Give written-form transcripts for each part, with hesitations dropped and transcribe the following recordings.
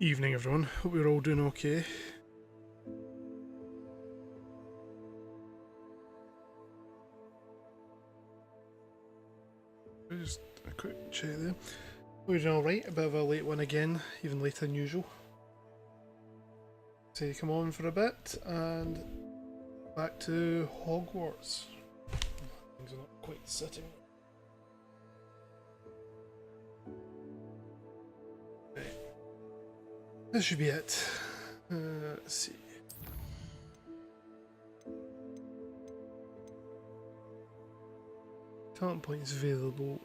Evening, everyone. Hope you're all doing okay. Just a quick check there. We're doing alright, a bit of a late one again, even later than usual. So come on for a bit, and back to Hogwarts. Things are not quite sitting. Right. This should be it. Let's see. Talent points available.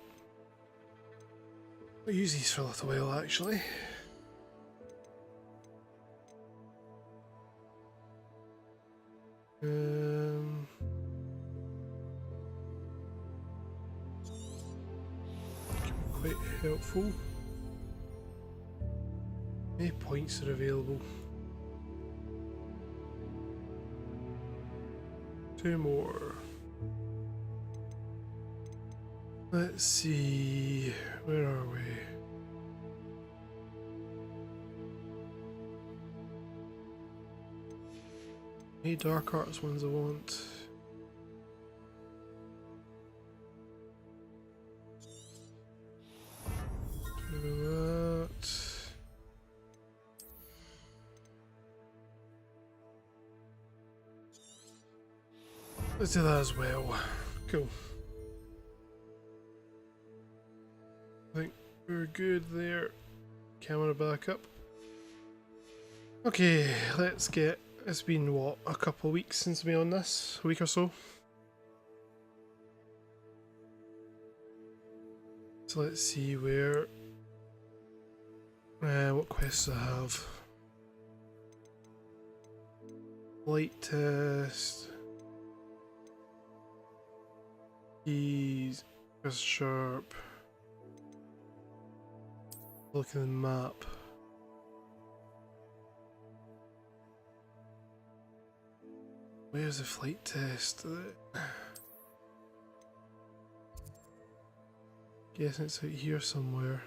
I'll use these for a little while actually. Quite helpful. How many points are available? 2 more. Let's see, where are we? Any dark arts ones I want? Do that. Let's do that as well. Cool. I think we're good there. Camera back up. Okay, let's get. It's been what, a couple of weeks since we on this? A week or so? So let's see where. What quests I have. Light test. Keys. Press sharp. Look at the map. Where's the flight test? Guessing it's out here somewhere.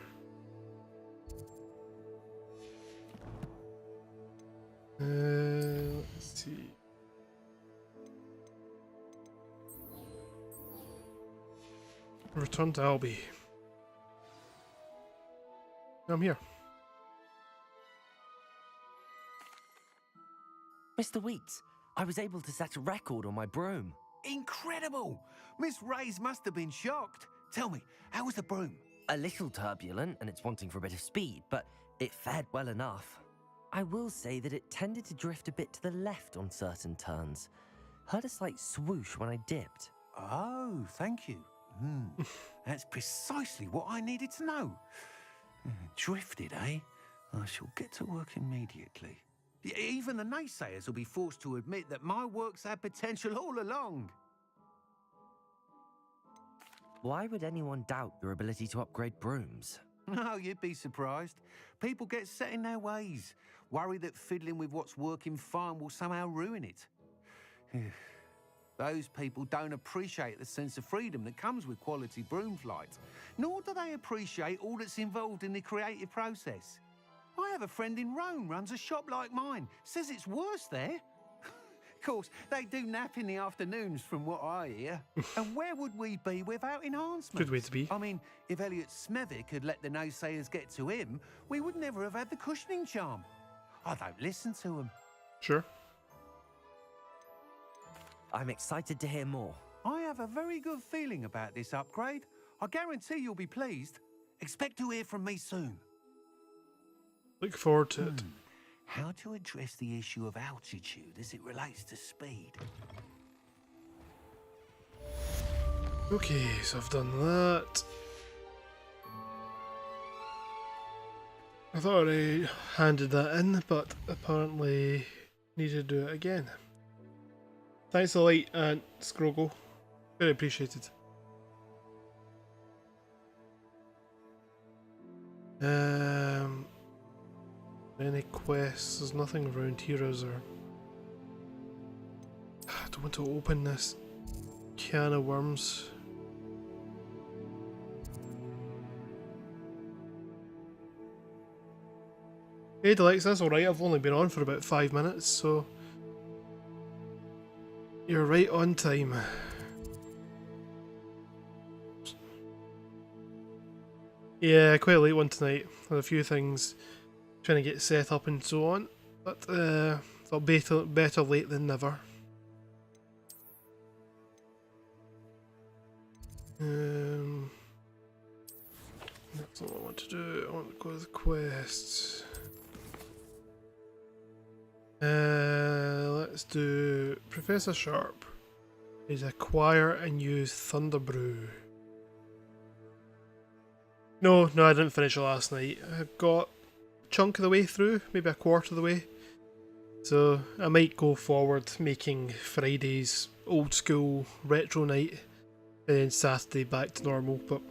Let's see. Return to Albi. I'm here. Mr. Weeks, I was able to set a record on my broom. Incredible! Miss Reyes must have been shocked. Tell me, how was the broom? A little turbulent and it's wanting for a bit of speed, but it fared well enough. I will say that it tended to drift a bit to the left on certain turns. Heard a slight swoosh when I dipped. Oh, thank you. That's precisely what I needed to know. Drifted, eh? I shall get to work immediately. Even the naysayers will be forced to admit that my work's had potential all along. Why would anyone doubt your ability to upgrade brooms? Oh, you'd be surprised. People get set in their ways, worry that fiddling with what's working fine will somehow ruin it. Those people don't appreciate the sense of freedom that comes with quality broom flight, nor do they appreciate all that's involved in the creative process. I have a friend in Rome runs a shop like mine, says it's worse there. Of course, they do nap in the afternoons from what I hear. And where would we be without enhancements? Good way to be. I mean, if Elliot Smethwick had let the naysayers get to him, we would never have had the cushioning charm. I don't listen to them. Sure. I'm excited to hear more. I have a very good feeling about this upgrade. I guarantee you'll be pleased. Expect to hear from me soon. Look forward to it. How to address the issue of altitude as it relates to speed. Okay, so I've done that. I thought I handed that in, but apparently need to do it again. Thanks a lot, Aunt Scroggle. Very appreciated. Any quests? There's nothing around here, is there? I don't want to open this can of worms. Hey Deluxe, that's alright, I've only been on for about 5 minutes, so you're right on time. Yeah, quite a late one tonight. Had a few things trying to get set up and so on, but thought better late than never. That's not what I want to do. I want to go to the quests. Let's do Professor Sharp. Is acquire and use Thunderbrew. No, I didn't finish it last night. I got a chunk of the way through, maybe a quarter of the way. So I might go forward making Fridays old school retro night and then Saturday back to normal, but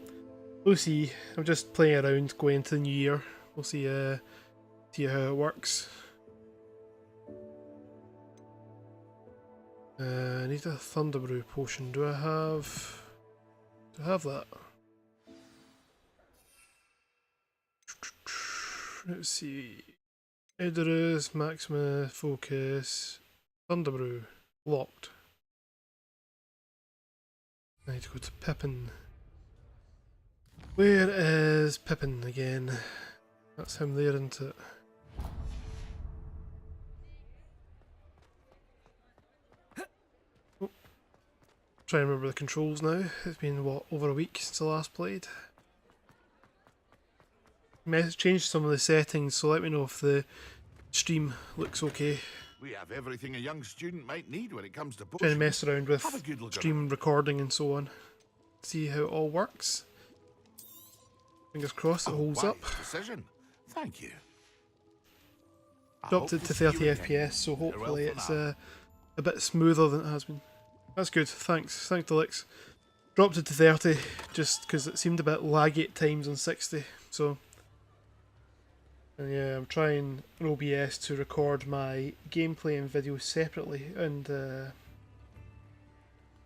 we'll see. I'm just playing around going into the new year. We'll see see how it works. I need a Thunderbrew potion. Do I have that? Let's see. Idris, Maxima, Focus, Thunderbrew, locked. I need to go to Pippin. Where is Pippin again? That's him there, isn't it? Oh. Try and remember the controls now. It's been, what, over a week since I last played? Changed some of the settings, so let me know if the stream looks okay. We have everything a young student might need when it comes to Trying to mess around with Have a good look stream around. recording and so on. See how it all works. Fingers crossed it holds Wise up. decision. Thank you. I Dropped hope it to to see you 30 again. FPS, so Farewell hopefully for it's now. a bit smoother than it has been. That's good, thanks Deluxe. Dropped it to 30 just because it seemed a bit laggy at times on 60, so... And yeah, I'm trying an OBS to record my gameplay and video separately and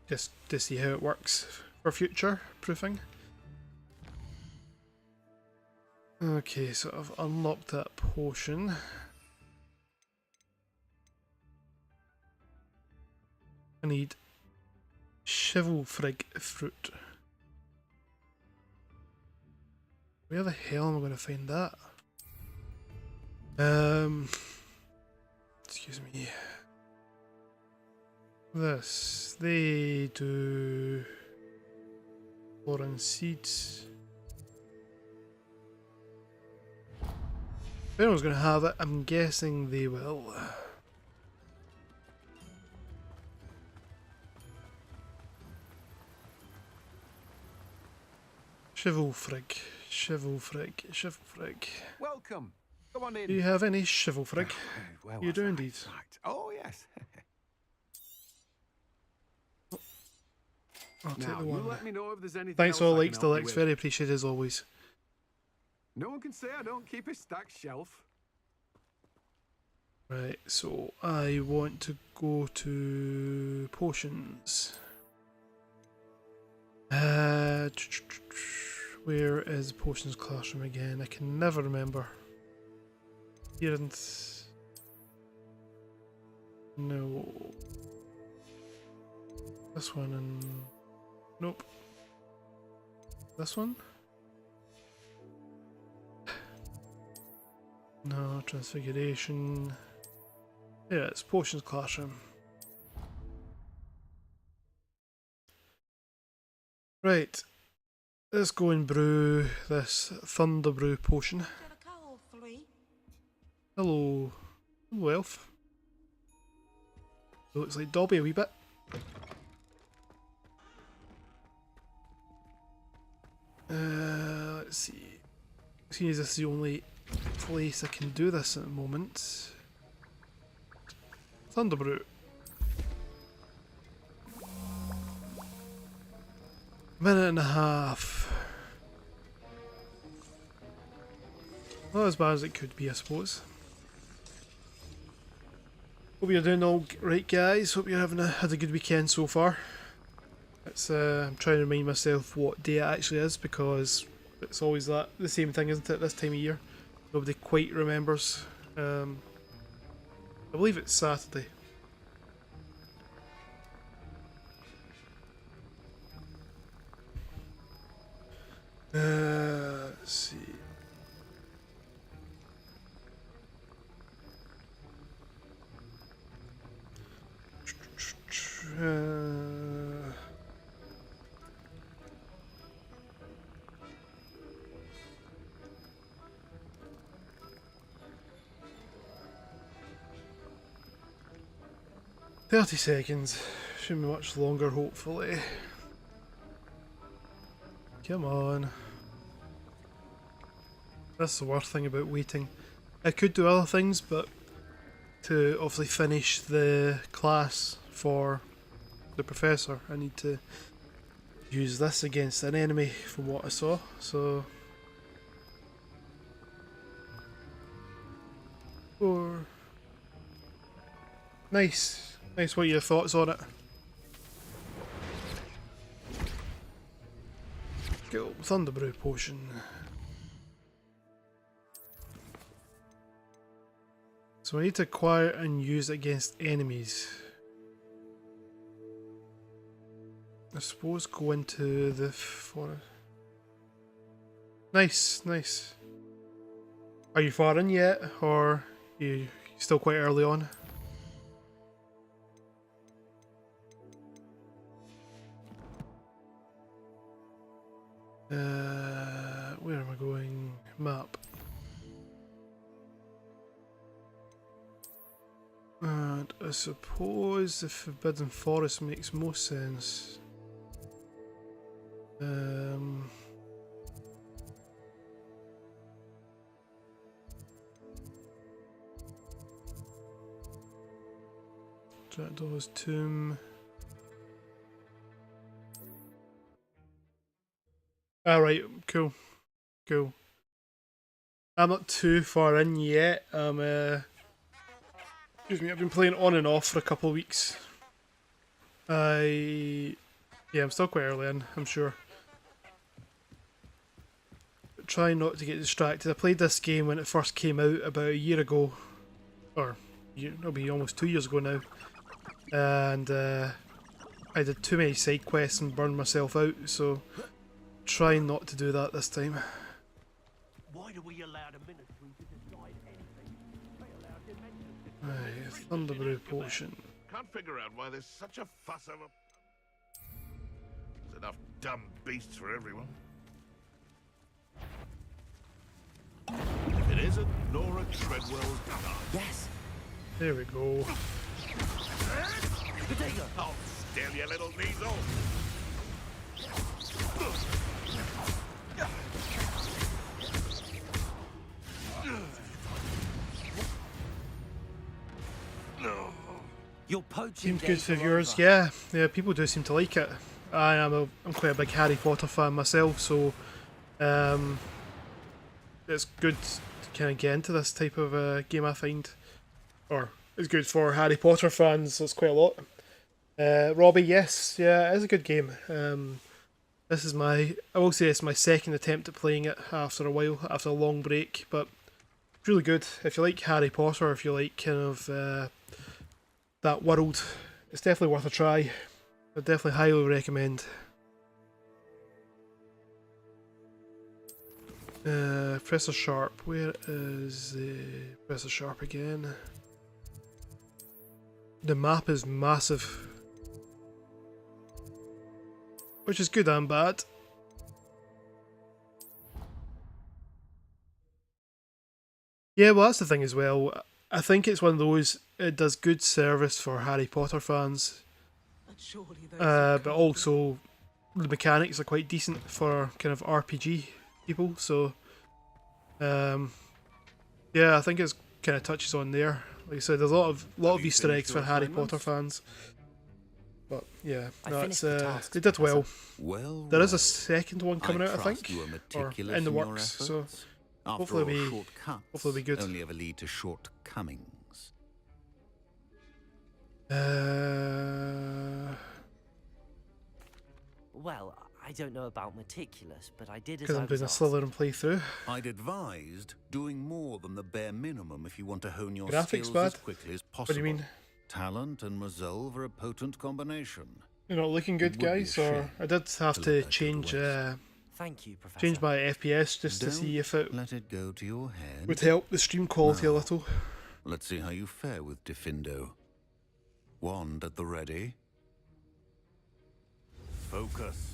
just to see how it works for future proofing. Okay, so I've unlocked that potion. I need Chivalfrig fruit. Where the hell am I going to find that? Excuse me. This, they do foreign seeds. If anyone's going to have it, I'm guessing they will. Chivalfrig. Welcome. Come on in. Do you have any Chivalfrig? Well, You do right, indeed. Right. Oh, yes. I'll take Now, the you one. let me know if there's anything Thanks else for all I the can likes, help you Deluxe. with. Very appreciated as always. No one can say I don't keep a stacked shelf. Right, so I want to go to potions. Where is potions classroom again? I can never remember. Here and no. This one and nope. This one? No, transfiguration. Yeah, it's potions classroom. Right, let's go and brew this Thunderbrew potion. Hello, hello elf. It looks like Dobby a wee bit. Let's see. Seeing as this is the only place I can do this at the moment. Thunderbrew. Minute and a half. Not as bad as it could be, I suppose. Hope you're doing all right, guys. Hope you're had a good weekend so far. It's I'm trying to remind myself what day it actually is because it's always the same thing, isn't it? This time of year, nobody quite remembers I believe it's Saturday. Let's see. "30 seconds. Shouldn't be much longer, hopefully. Come on." That's the worst thing about waiting. I could do other things, but to obviously finish the class for the professor, I need to use this against an enemy from what I saw, so... 4. Nice. Nice, what are your thoughts on it? Cool. Thunderbrew potion. So I need to acquire and use it against enemies. I suppose go into the forest. Nice, nice. Are you far in yet, or are you still quite early on? Where am I going? Map. And I suppose the Forbidden Forest makes most sense. Jackdaw's Tomb. Alright, cool. Cool. I'm not too far in yet. Excuse me, I've been playing on and off for a couple of weeks. Yeah, I'm still quite early in, I'm sure. But try not to get distracted. I played this game when it first came out about a year ago. Or, it'll be almost 2 years ago now. And I did too many side quests and burned myself out, so try not to do that this time. Why do we allow the ministry to decide anything? They allow dimensions. Right, Thunderbrew potion. Can't figure out why there's such a fuss over... There's enough dumb beasts for everyone. If it isn't Nora Treadwell's car. Yes. There we go. Potato. Oh, still your little weasel. Your poaching Seems good days for are viewers. over. Yeah, people do seem to like it. I'm quite a big Harry Potter fan myself, so it's good to kind of get into this type of game, I find. Or it's good for Harry Potter fans, so it's quite a lot. Robbie, yes, yeah, it is a good game. This is I will say it's my second attempt at playing it after a while, after a long break, but it's really good. If you like Harry Potter, if you like kind of that world, it's definitely worth a try. I definitely highly recommend. Professor Sharp, where is Professor Sharp again? The map is massive, which is good and bad. Yeah, well, that's the thing as well. I think it's one of those, it does good service for Harry Potter fans, but also the mechanics are quite decent for kind of RPG people, so yeah, I think it's kind of touches on there. Like I said, there's a lot of Easter eggs for Harry Potter fans. But yeah, no, it's, they did well. Well, There is a second one coming out, I trust think, you are or meticulous in the in your works. So efforts. After hopefully all, we- shortcuts hopefully it'll be good. only ever lead to shortcomings. Well, I don't know about meticulous, but I did as Because I I'm doing a was asked. Slytherin playthrough. I'd advised doing more than the bare minimum if you want to hone your Graphics skills bad? as quickly as possible. What do you mean? Talent and resolve are a potent combination. You're not looking good, It would be a guys, or shame I did have to to let that go to change waste. Thank you, Professor. change my FPS just to Don't see if it let it go to your head. would help the stream quality a No. little. Let's see how you fare with Diffindo. Wand at the ready. Focus.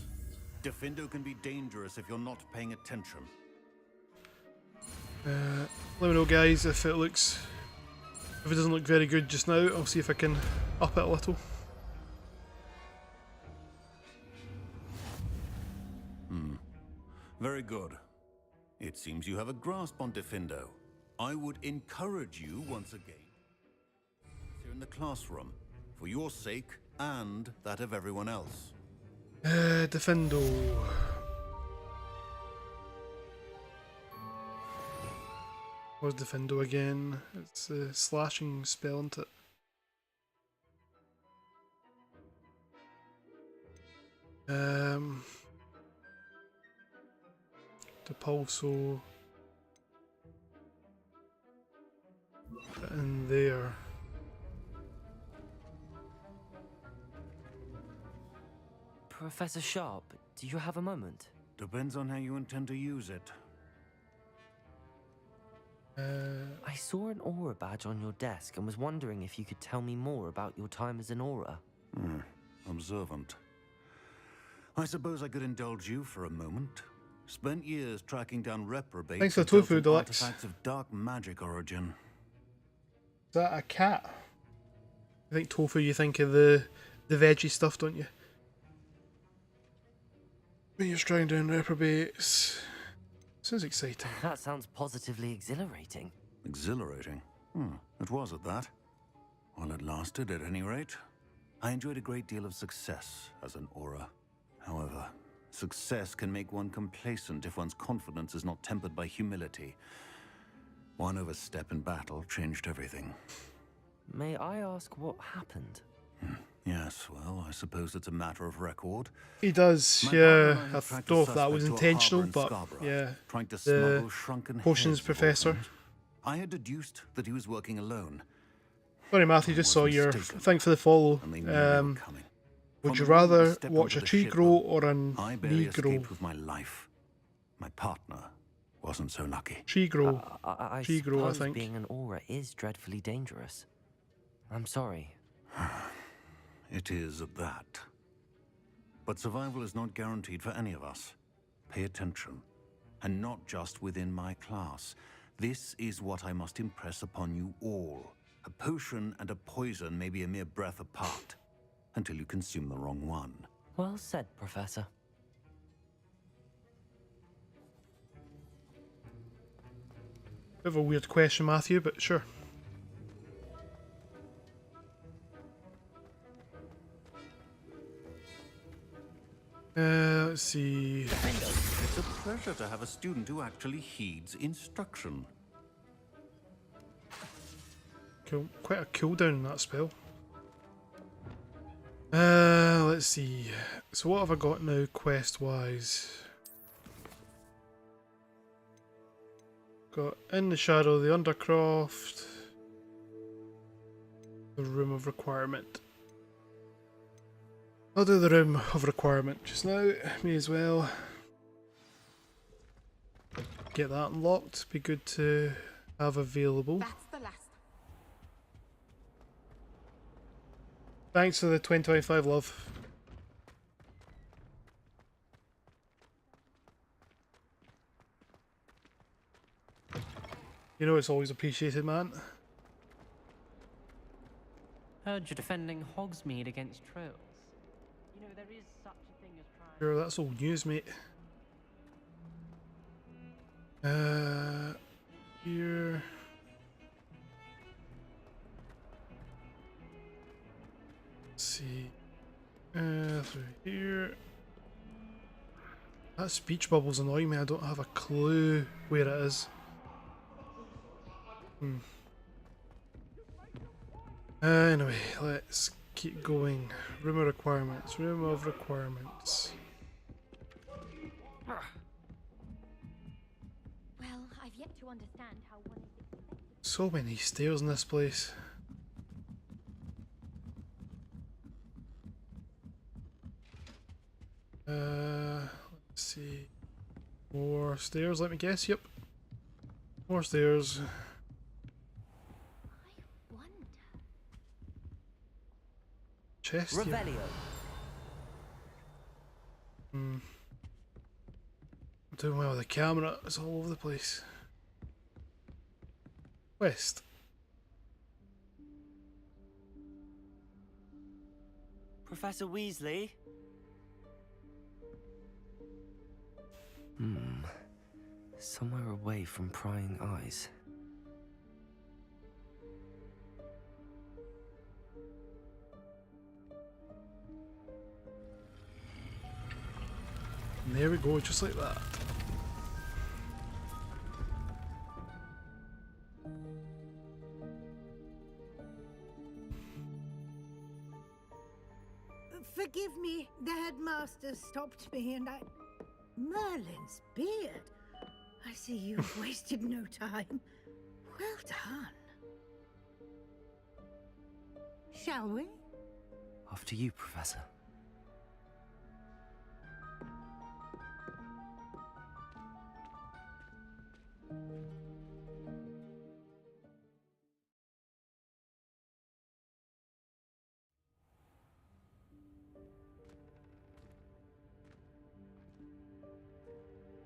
Diffindo can be dangerous if you're not paying attention. Let me know, guys, if it doesn't look very good just now. I'll see if I can up it a little. Very good. It seems you have a grasp on Diffindo. I would encourage you once again here in the classroom, for your sake and that of everyone else. Defendo. What's Defendo again? It's a slashing spell, isn't it? Depulso. In there. Professor Sharp, do you have a moment? Depends on how you intend to use it. I saw an aura badge on your desk and was wondering if you could tell me more about your time as an aura. Observant. I suppose I could indulge you for a moment. Spent years tracking down reprobates. Thanks for who dealt tofu, in Deluxe. artifacts of dark magic origin. Is that a cat? I think tofu, you think of the veggie stuff, don't you? When you're trying down reprobates. Sounds exciting. That sounds positively exhilarating. Exhilarating. It was at that. While it lasted, at any rate. I enjoyed a great deal of success as an aura. However, success can make one complacent if one's confidence is not tempered by humility. One overstep in battle changed everything. May I ask what happened? Yes, well, I suppose it's a matter of record. He does, My yeah. partner and I I tracked don't know a if that was suspect to a intentional, harbour in but Scarborough, yeah. trying to The smuggle shrunken potions heads of all professor. things. I had deduced that he was working alone. Sorry, Matthew, just saw was your mistaken. thanks for the follow. And they knew they were coming. Would From you the moment we rather stepped watch onto a the tree ship, grow or a I barely knee grow? escaped with my life. My partner wasn't so lucky. Tree grow. I Tree grow, I suppose think. being an aura is dreadfully dangerous. I'm sorry. It is at that. But survival is not guaranteed for any of us. Pay attention. And not just within my class. This is what I must impress upon you all. A potion and a poison may be a mere breath apart, until you consume the wrong one. Well said, Professor. Bit of a weird question, Matthew, but sure. Let's see. It's a pleasure to have a student who actually heeds instruction. Cool. Quite a cooldown in that spell. Let's see. So what have I got now quest-wise? Got In the Shadow, the Undercroft, the Room of Requirement. I'll do the Room of Requirement just now, may as well. Get that unlocked, be good to have available. That's the last. Thanks for the 2025 love. You know it's always appreciated, man. Heard you're defending Hogsmeade against trolls. You know, there is such a thing as trying... Sure, that's old news, mate. Here. Let's see. Through here. That speech bubble's annoying me. I don't have a clue where it is. Anyway, let's keep going. Room of requirements. Room of requirements. yet to understand how one is expected. So many stairs in this place. Let's see. More stairs, let me guess. Yep. More stairs. I wonder. Chest here. Revelio. I'm doing well with the camera, it's all over the place. West. Professor Weasley? Somewhere away from prying eyes. And there we go, just like that. Forgive me, the headmaster stopped me and I... Merlin's beard. I see you've wasted no time. Well done. Shall we? After you, Professor.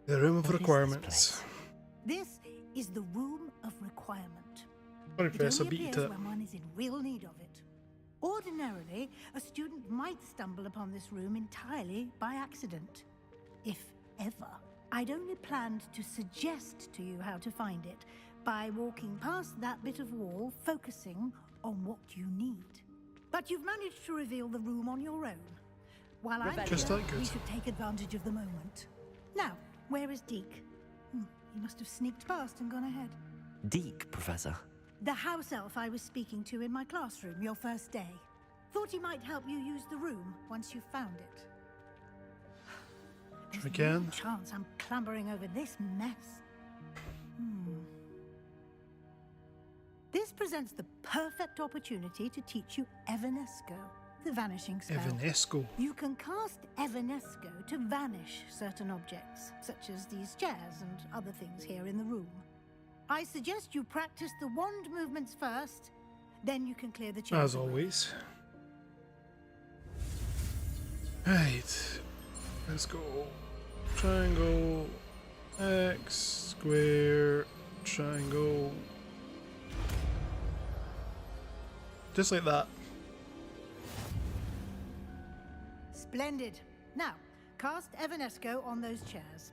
The room of What is this requirements. This is the room of requirement. Sorry, It Professor, only beat you appears to it. when one is in real need of it. Ordinarily, a student might stumble upon this room entirely by accident. If ever. I'd only planned to suggest to you how to find it by walking past that bit of wall, focusing on what you need. But you've managed to reveal the room on your own. While I'm Just here, that good. we should take advantage of the moment. Now, where is Deke? He must have sneaked past and gone ahead. Deke, Professor. The house elf I was speaking to in my classroom your first day. Thought he might help you use the room once you found it. There's Again? no chance I'm clambering over this mess. This presents the perfect opportunity to teach you Evanesco, the vanishing spell. Evanesco. You can cast Evanesco to vanish certain objects, such as these chairs and other things here in the room. I suggest you practice the wand movements first, then you can clear the chairs. As always. Right. Let's go. Triangle. X. Square. Triangle. Just like that. Splendid. Now, cast Evanesco on those chairs.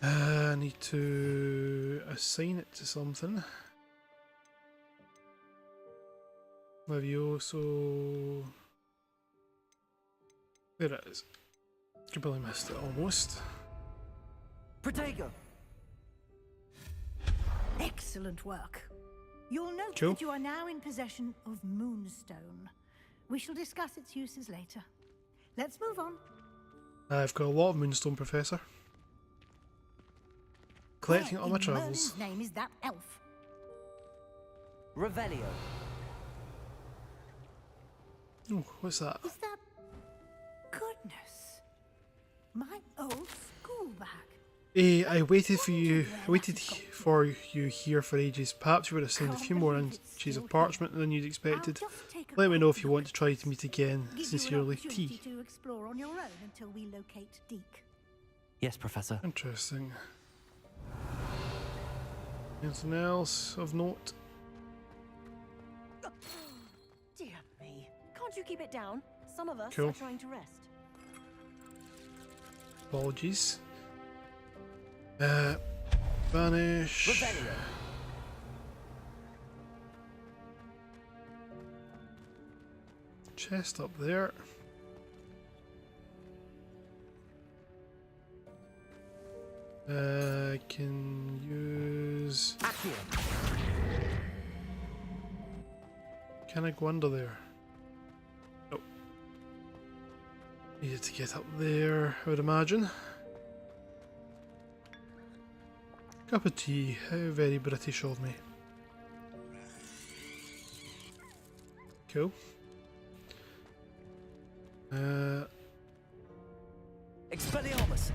I need to assign it to something. Levioso. There it is. Completely missed it almost. Protego! Excellent work. You'll note Cool. that you are now in possession of Moonstone. We shall discuss its uses later. Let's move on. I've got a lot of Moonstone, Professor. Collecting it Where on my in travels. Merlin's name is that elf? Revelio. Oh, what's that? Is that... Goodness. My old school bag. I waited for you. I waited for you here for ages. Perhaps you would have signed a few more inches of parchment than you'd expected. I'll just take a Let me know if quick you want to try to meet again. Give you an Sincerely, opportunity T. to explore on your own until we locate Deke. Yes, Professor. Interesting. Anything else of note? Dear me. Can't you keep it down? Some of us Cool. are trying to rest. Apologies. Vanish. Revelio. Chest up there. Can use. Accio. Can I go under there? Nope. Needed to get up there, I would imagine. Cup of tea. How very British of me. Cool. Expelliarmus!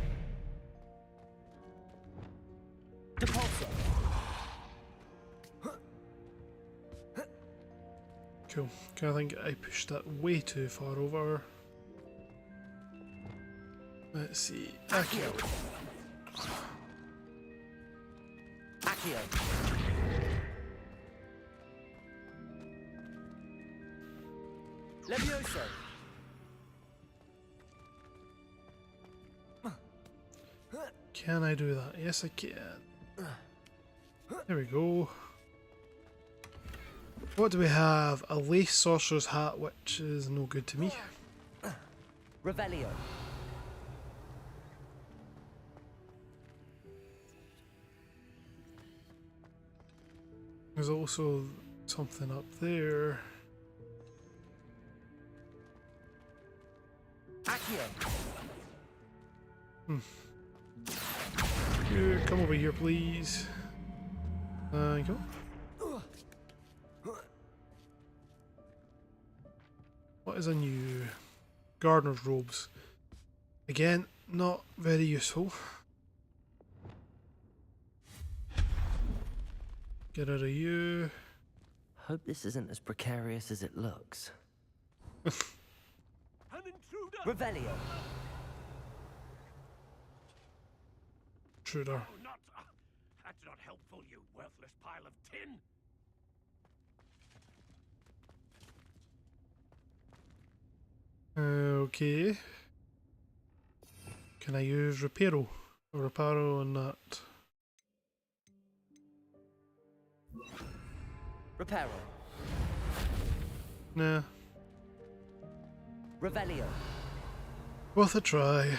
Depulso! Cool. I think I pushed that way too far over. Let's see. Accio! Accio! Levioso! Can I do that? Yes, I can. There we go. What do we have? A lace sorcerer's hat, which is no good to me. Revelio! There's also something up there. Accio! Here, come over here, please. Thank you. What is a new gardener's robes? Again, not very useful. Get out of you. Hope this isn't as precarious as it looks. An intruder! Revelio! Intruder. Oh, not. That's not helpful, you worthless pile of tin. Okay. Can I use Reparo? Reparo on that. Reparo. Nah. Revelio. Worth a try.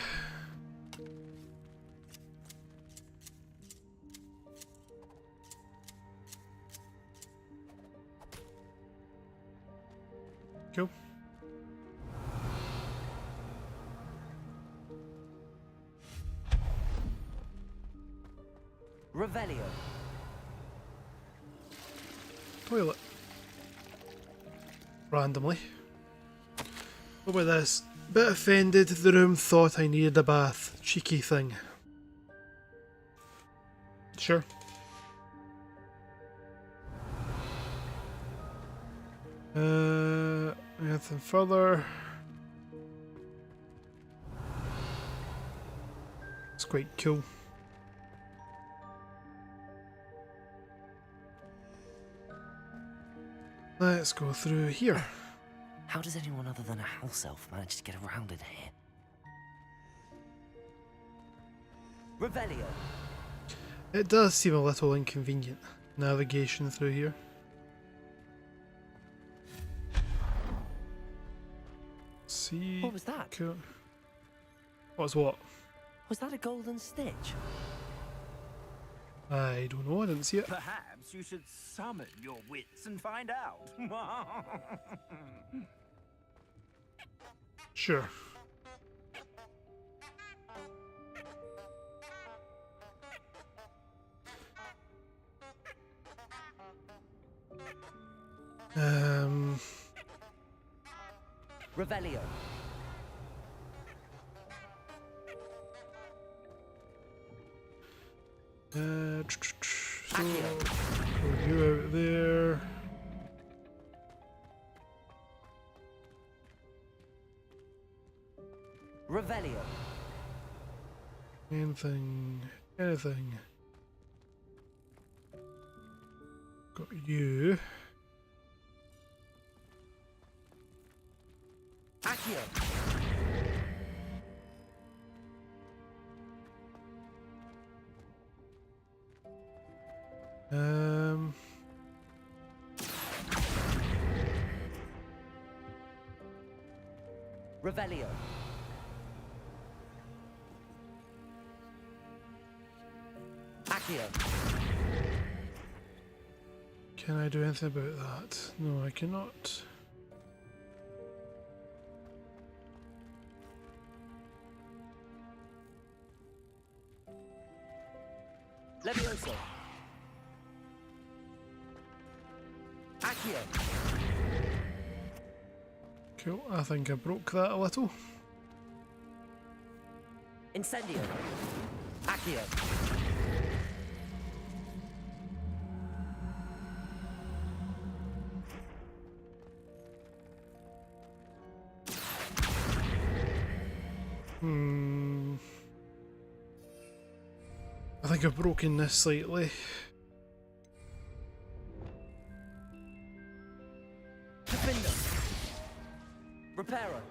Cool. Revelio. Toilet. Randomly. What about this? Bit offended the room thought I needed a bath. Cheeky thing. Sure. Anything further? It's quite cool. Let's go through here. How does anyone other than a house elf manage to get around in here? Revelio. It does seem a little inconvenient, navigation through here. See. What was that? Cool. What's what? Was that a golden stitch? I don't know, I didn't see it. Perhaps you should summon your wits and find out. Sure. Revelio. So, put you out there. Revelio. Anything. Got you. Accio. Revelio. Accio. Can I do anything about that? No, I cannot. Levioso. Accio. Cool, I think I broke that a little. Incendio. Accio. I think I've broken this slightly. Defender. Reparo.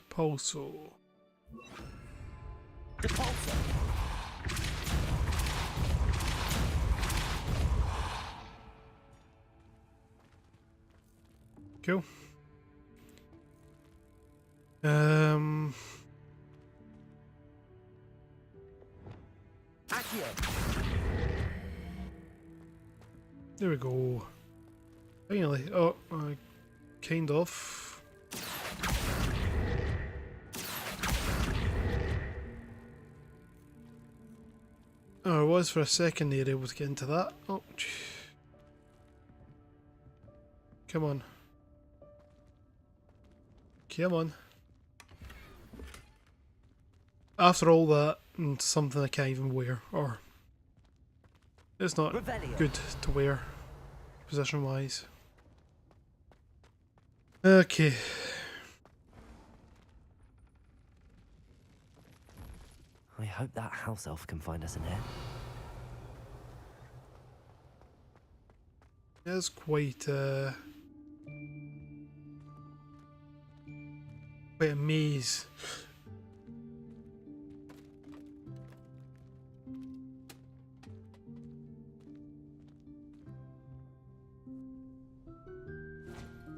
Depulso. Depulso. Cool. Accio. There we go. Finally. Oh, kind of. Oh, I was for a second there able to get into that. Oh, come on. Come on. After all that, and something I can't even wear, or it's not good to wear, position-wise. Okay. I hope that house elf can find us in here. It's quite a maze.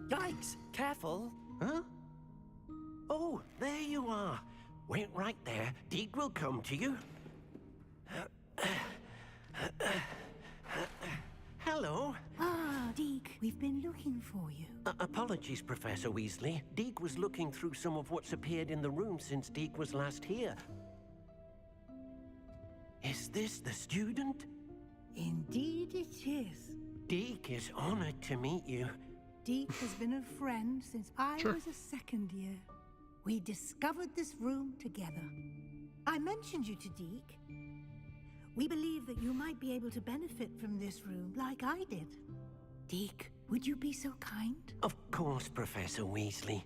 Yikes! Careful! Huh? Oh, there you are. Wait right there. Deke will come to you. Hello. Ah, Deke, we've been looking for you. Apologies, Professor Weasley. Deke was looking through some of what's appeared in the room since Deke was last here. Is this the student? Indeed it is. Deke is honored to meet you. Deke has been a friend since I was a second year. We discovered this room together. I mentioned you to Deke. We believe that you might be able to benefit from this room like I did. Deke, would you be so kind? Of course, Professor Weasley.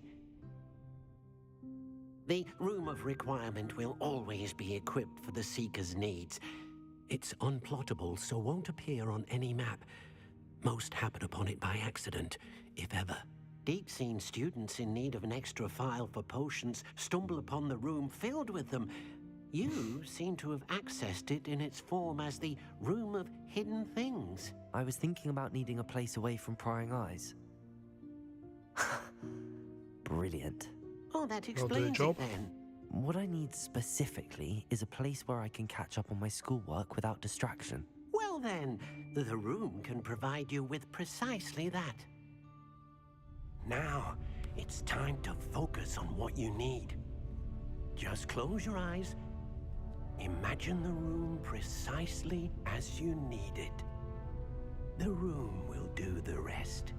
The Room of Requirement will always be equipped for the Seeker's needs. It's unplottable, so won't appear on any map. Most happen upon it by accident, if ever. Deke's seen students in need of an extra file for potions stumble upon the room filled with them. You seem to have accessed it in its form as the Room of Hidden Things. I was thinking about needing a place away from prying eyes. Brilliant. Oh, that explains it then. What I need specifically is a place where I can catch up on my schoolwork without distraction. Well then, the room can provide you with precisely that. Now, it's time to focus on what you need. Just close your eyes. Imagine the room precisely as you need it. The room will do the rest.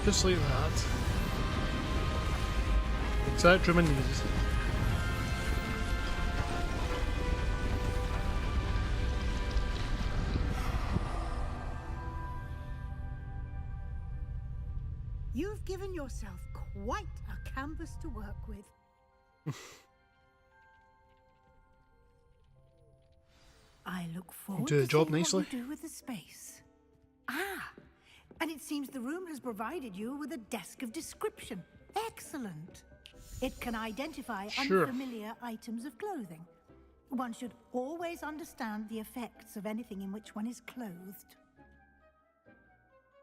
Just like that. Exact room I needed. You've given yourself quite a canvas to work with. I look forward do the to job seeing nicely. what you do with the space. Ah, and it seems the room has provided you with a desk of description. Excellent. It can identify Sure. unfamiliar items of clothing. One should always understand the effects of anything in which one is clothed.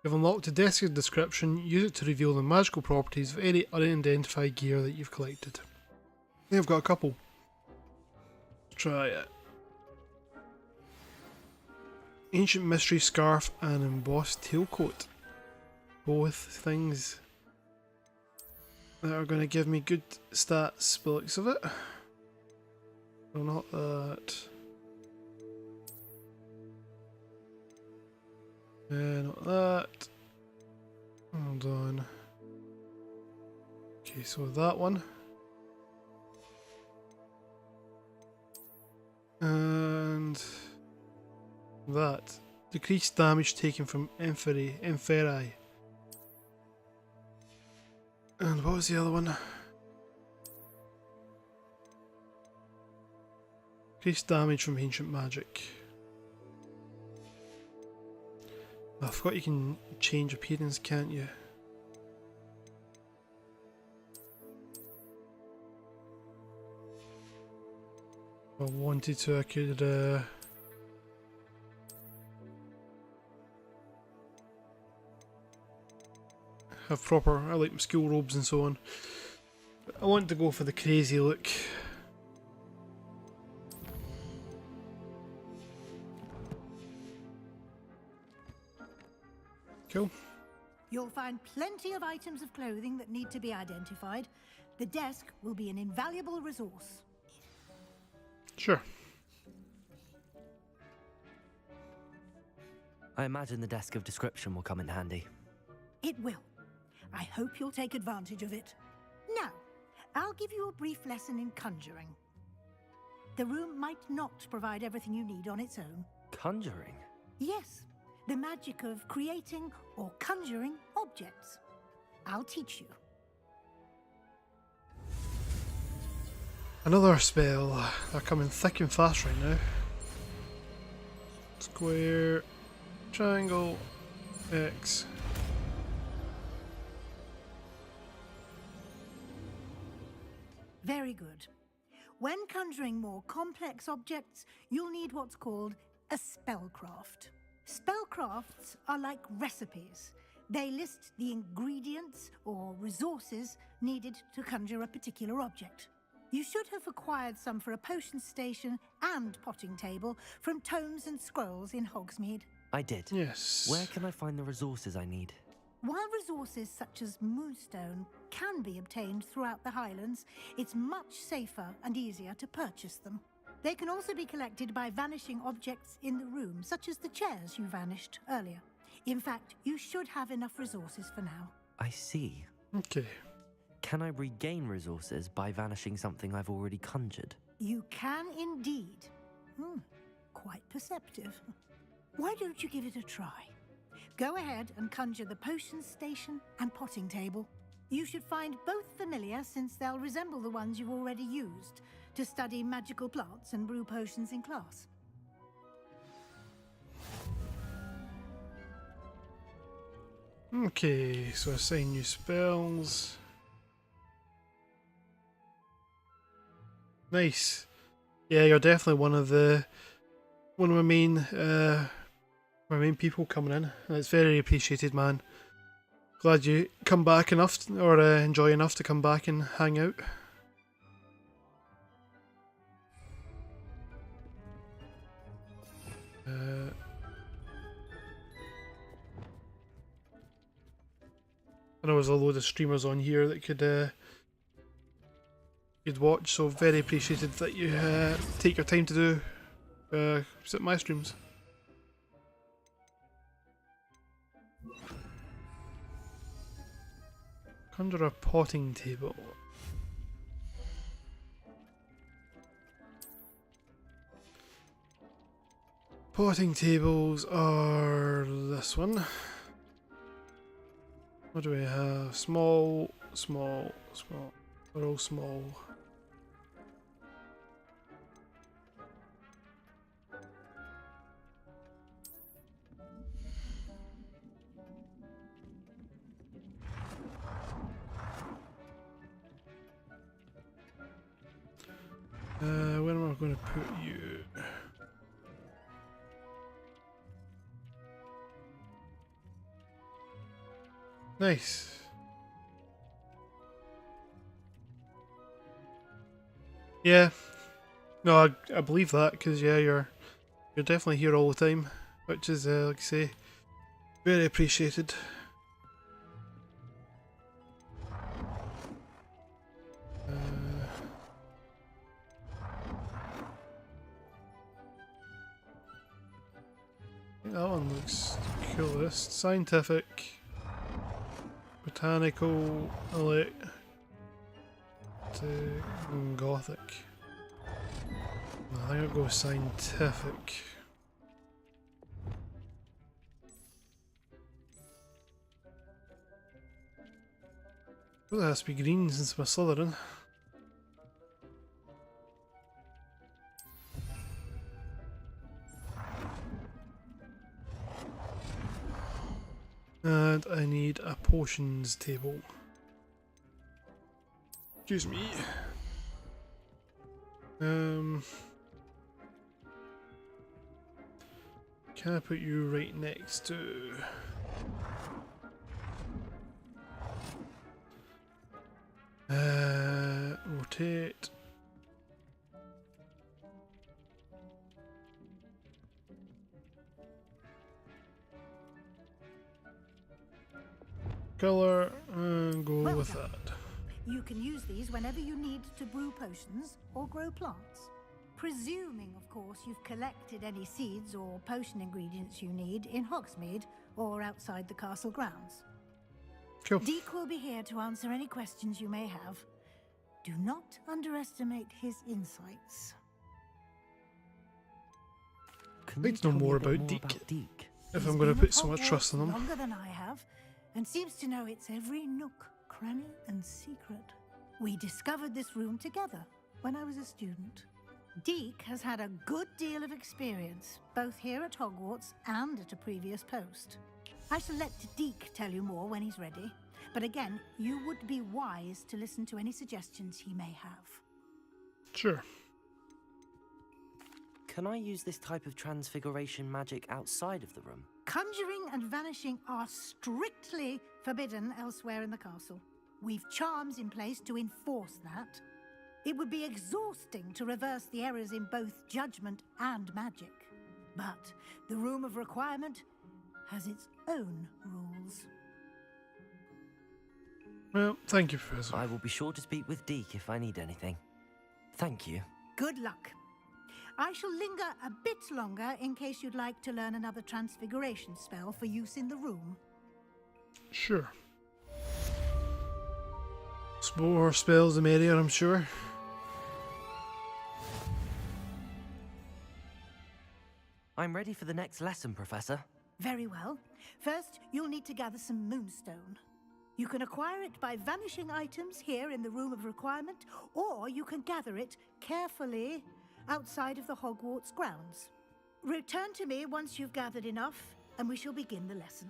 You've unlocked a desk description. Use it to reveal the magical properties of any unidentified gear that you've collected. I think I've got a couple. Let's try it. Ancient Mystery Scarf and Embossed Tailcoat. Both things that are going to give me good stats by the looks of it. No, not that. Not that. Hold on. Okay, so that one. And that. Decreased damage taken from Inferi. And what was the other one? Increased damage from ancient magic. I forgot you can change appearance, can't you? If I wanted to, I could have proper, I like school robes and so on. But I want to go for the crazy look. Cool. You'll find plenty of items of clothing that need to be identified. The desk will be an invaluable resource. Sure. I imagine the desk of description will come in handy. It will. I hope you'll take advantage of it. Now, I'll give you a brief lesson in conjuring. The room might not provide everything you need on its own. Conjuring? Yes, the magic of creating or conjuring objects. I'll teach you. Another spell. They're coming thick and fast right now. Square, triangle, X. Very good. When conjuring more complex objects, you'll need what's called a spellcraft. Spellcrafts are like recipes. They list the ingredients or resources needed to conjure a particular object. You should have acquired some for a potion station and potting table from tomes and scrolls in Hogsmeade. I did. Yes. Where can I find the resources I need? While resources such as moonstone can be obtained throughout the Highlands, it's much safer and easier to purchase them. They can also be collected by vanishing objects in the room, such as the chairs you vanished earlier. In fact, you should have enough resources for now. I see. Okay. Can I regain resources by vanishing something I've already conjured? You can indeed. Quite perceptive. Why don't you give it a try? Go ahead and conjure the potion station and potting table. You should find both familiar, since they'll resemble the ones you've already used to study magical plants and brew potions in class. Okay, so assign new spells. Nice. Yeah, you're definitely one of my main people coming in. And it's very appreciated, man. Glad you come back enough, or enjoy enough to come back and hang out. I know there's a load of streamers on here that could you'd watch, so very appreciated that you take your time to do sit my streams. Conjure a potting table. Potting tables are this one. What do we have? Small, small, small. They're all small. Where am I going to put you? Nice. Yeah. No, I believe that because yeah, you're definitely here all the time, which is like I say, very appreciated. I think that one looks coolest. Scientific, botanical, elect, gothic. I think I'll go scientific. Well, it has to be green since we're Slytherin. And I need a potions table. Excuse me. Can I put you right next to... rotate. Color and go Well with done. that. You can use these whenever you need to brew potions or grow plants. Presuming, of course, you've collected any seeds or potion ingredients you need in Hogsmeade or outside the castle grounds. Cool. Deek will be here to answer any questions you may have. Do not underestimate his insights. Can I'd you like to know tell me more a bit about Deke. If He's I'm going to been put at so much trust in Hogwarts him. longer than I have, and seems to know its every nook, cranny, and secret. We discovered this room together when I was a student. Deek has had a good deal of experience, both here at Hogwarts and at a previous post. I shall let Deek tell you more when he's ready, but again, you would be wise to listen to any suggestions he may have. Sure. Can I use this type of transfiguration magic outside of the room? Conjuring and vanishing are strictly forbidden elsewhere in the castle. We've charms in place to enforce that. It would be exhausting to reverse the errors in both judgment and magic. But the Room of Requirement has its own rules. Well, thank you, Professor. I will be sure to speak with Deek if I need anything. Thank you. Good luck. I shall linger a bit longer in case you'd like to learn another transfiguration spell for use in the room. Sure. More spells the merrier, I'm sure. I'm ready for the next lesson, Professor. Very well. First, you'll need to gather some moonstone. You can acquire it by vanishing items here in the Room of Requirement, or you can gather it carefully outside of the Hogwarts grounds. Return to me once you've gathered enough, and we shall begin the lesson.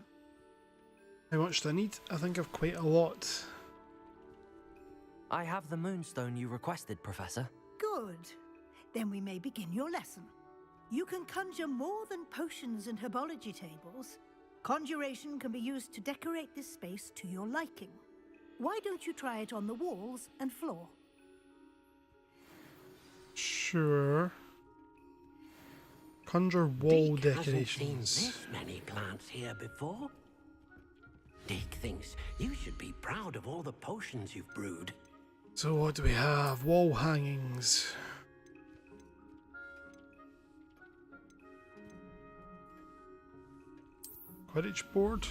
How much do I need? I think I've quite a lot. I have the moonstone you requested, Professor. Good. Then we may begin your lesson. You can conjure more than potions and herbology tables. Conjuration can be used to decorate this space to your liking. Why don't you try it on the walls and floor? Sure. Conjure wall Deek hasn't seen decorations. this many plants here before. Deek thinks you should be proud of all the potions you've brewed. So what do we have? Wall hangings. Quidditch board.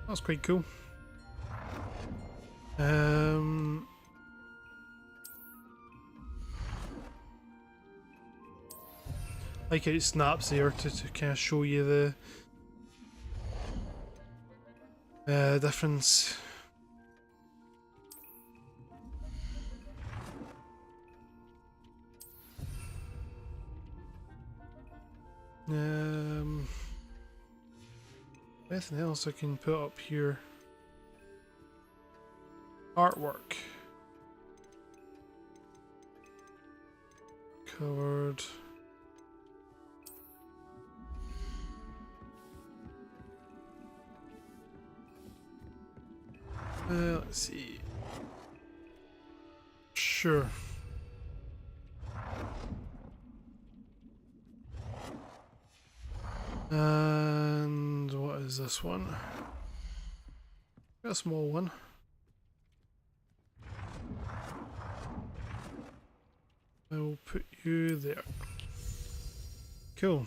That's quite cool. Like how it snaps there to kind of show you the difference. Anything else I can put up here? Artwork. Covered. Let's see. Sure. And what is this one? A small one. I will put you there. Cool.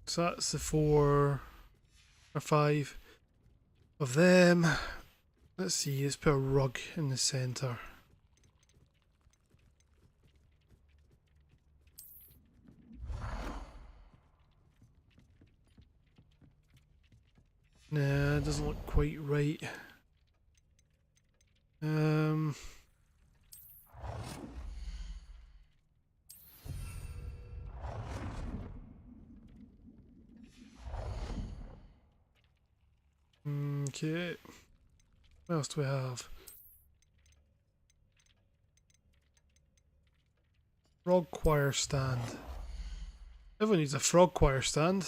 So that's the 4 or 5 of them. Let's see, let's put a rug in the centre. Nah, it doesn't look quite right. Okay. What else do we have? Frog choir stand. Everyone needs a frog choir stand.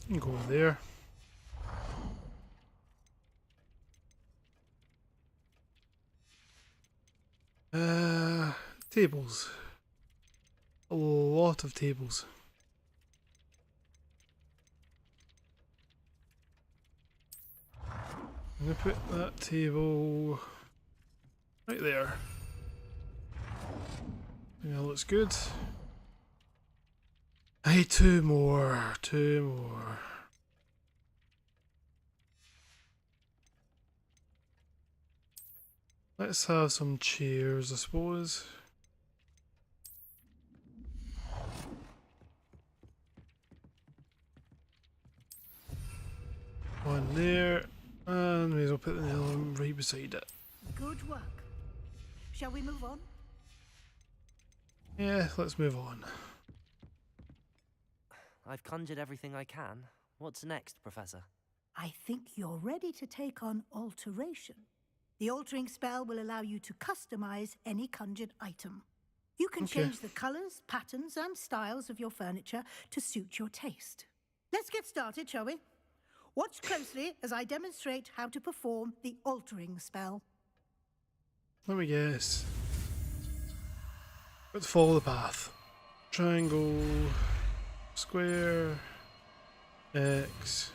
You can go there. Tables. A lot of tables. I'm gonna put that table right there. Yeah, looks good. Hey, two more. Let's have some chairs, I suppose. One there, and maybe I'll put the other one right beside it. Good work. Shall we move on? Yeah, let's move on. I've conjured everything I can. What's next, Professor? I think you're ready to take on alteration. The altering spell will allow you to customize any conjured item. You can change the colors, patterns, and styles of your furniture to suit your taste. Let's get started, shall we? Watch closely as I demonstrate how to perform the altering spell. Let me guess. Let's follow the path. Triangle, square, X.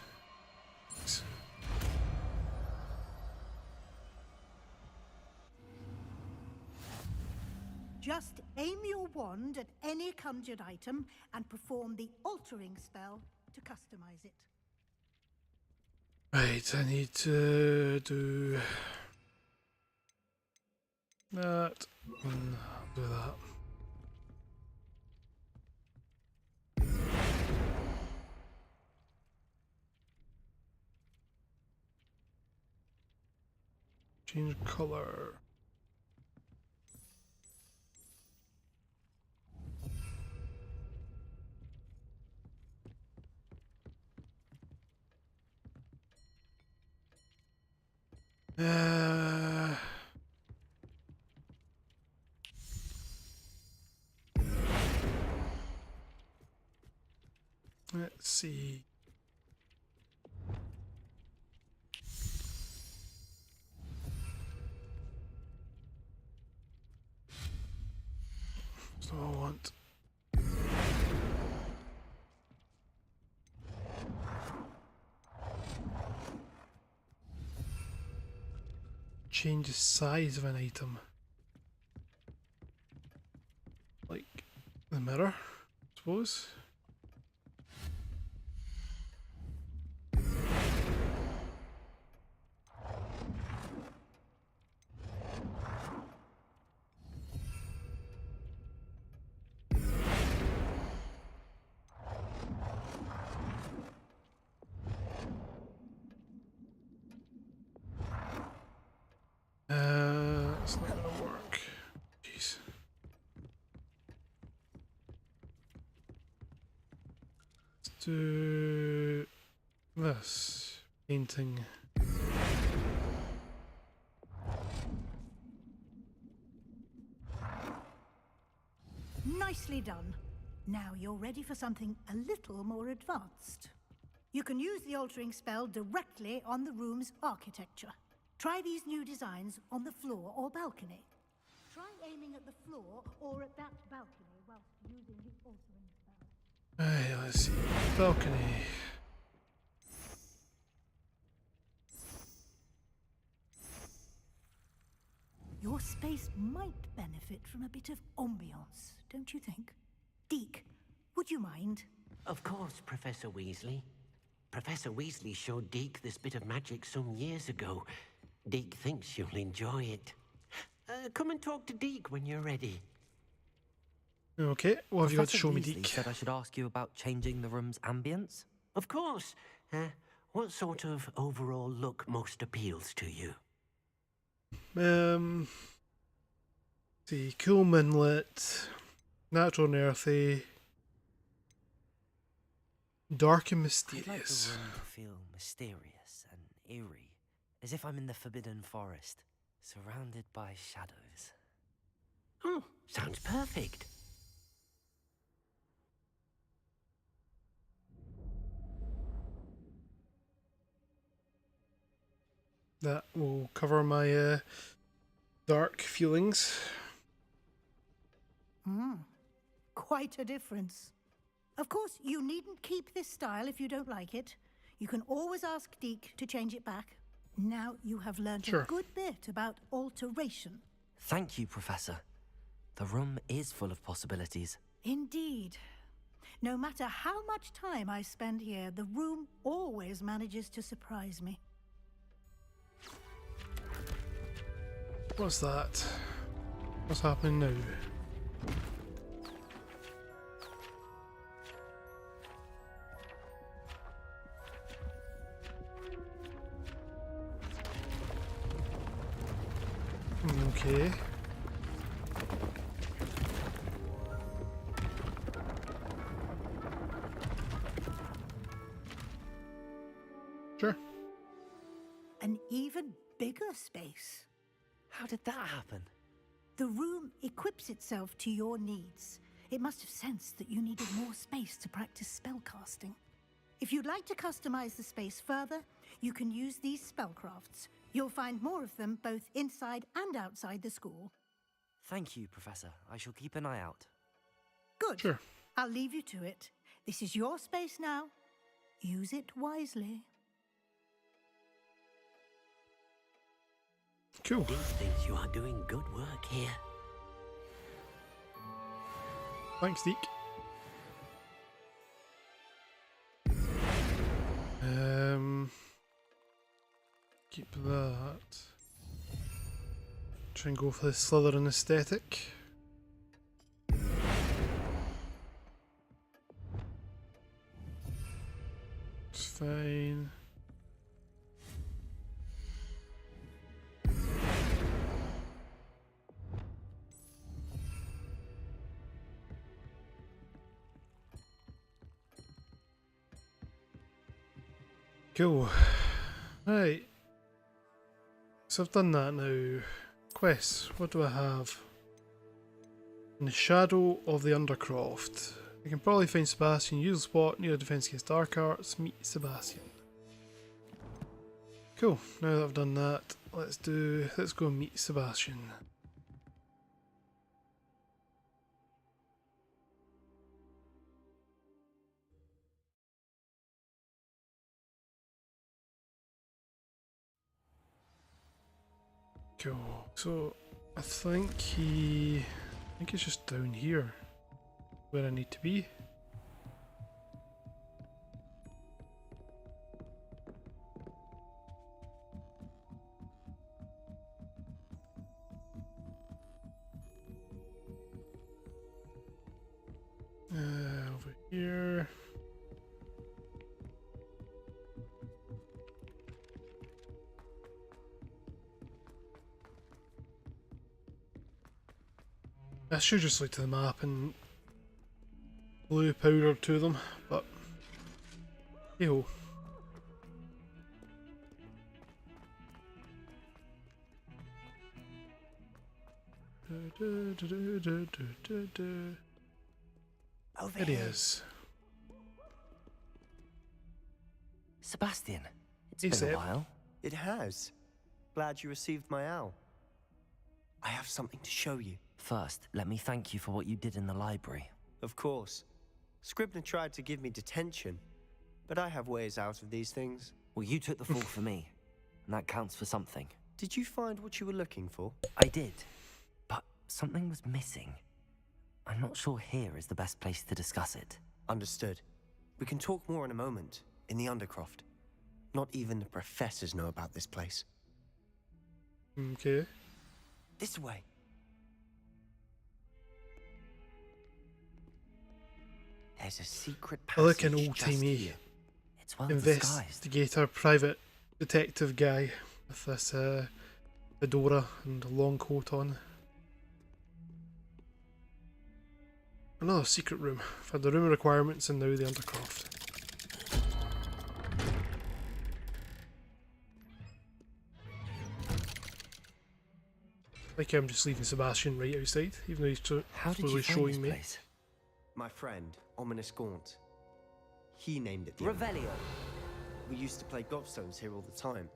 Just aim your wand at any conjured item and perform the altering spell to customize it. Right, I need to do that. I'll do that. Change color. Let's see. So I want. Change the size of an item. Like the mirror, I suppose. It's not gonna work. Jeez. do this painting. Nicely done. Now you're ready for something a little more advanced. You can use the altering spell directly on the room's architecture. Try these new designs on the floor or balcony. Try aiming at the floor or at that balcony whilst using the altering spell. Right, let's see. Balcony. Your space might benefit from a bit of ambiance, don't you think? Deke, would you mind? Of course, Professor Weasley. Professor Weasley showed Deke this bit of magic some years ago. Deke thinks you'll enjoy it. Come and talk to Deke when you're ready. Okay, what have you got to Professor show me, Weasley Deke? said I should ask you about changing the room's ambience. Of course. What sort of overall look most appeals to you? See, cool moonlit, natural and earthy, dark and I'd like the mysterious. room to feel mysterious and eerie, as if I'm in the Forbidden Forest, surrounded by shadows. Oh, sounds perfect. That will cover my dark feelings. Quite a difference. Of course, you needn't keep this style if you don't like it. You can always ask Deke to change it back. Now you have learned Sure. a good bit about alteration. Thank you, Professor. The room is full of possibilities. Indeed. No matter how much time I spend here, the room always manages to surprise me. What's that? What's happening now? Okay. Sure. An even bigger space. How did that happen? The room equips itself to your needs. It must have sensed that you needed more space to practice spellcasting. If you'd like to customize the space further, you can use these spellcrafts. You'll find more of them both inside and outside the school. Thank you, Professor. I shall keep an eye out. Good. Sure. I'll leave you to it. This is your space now. Use it wisely. Cool. Deke thinks you are doing good work here. Thanks, Deke. Keep that. Try and go for the Slytherin aesthetic. It's fine. Cool. Right. So I've done that now. Quests. What do I have? In the shadow of the Undercroft. I can probably find Sebastian. Use a spot near a defense against dark arts. Meet Sebastian. Cool. Now that I've done that, let's go and meet Sebastian. Cool. So I think it's just down here where I need to be. Over here. I should just look to the map and blue powder to them, but Yo. Over There he here. is. Sebastian, it's Hey, been Seb. a while. It has. Glad you received my owl. I have something to show you. First, let me thank you for what you did in the library. Of course. Scribner tried to give me detention, but I have ways out of these things. Well, you took the fall for me, and that counts for something. Did you find what you were looking for? I did, but something was missing. I'm not sure here is the best place to discuss it. Understood. We can talk more in a moment, in the Undercroft. Not even the professors know about this place. Okay. This way. There's a secret I like passage an just old-timey here. It's well disguised. investigator, private detective guy with this fedora and a long coat on. Another secret room. I've had the room requirements and now the Undercroft. Like I'm just leaving Sebastian right outside, even though he's How did you slowly find showing this me. place? My friend, Ominous Gaunt. He named it the Revelio. We used to play gobstones here all the time.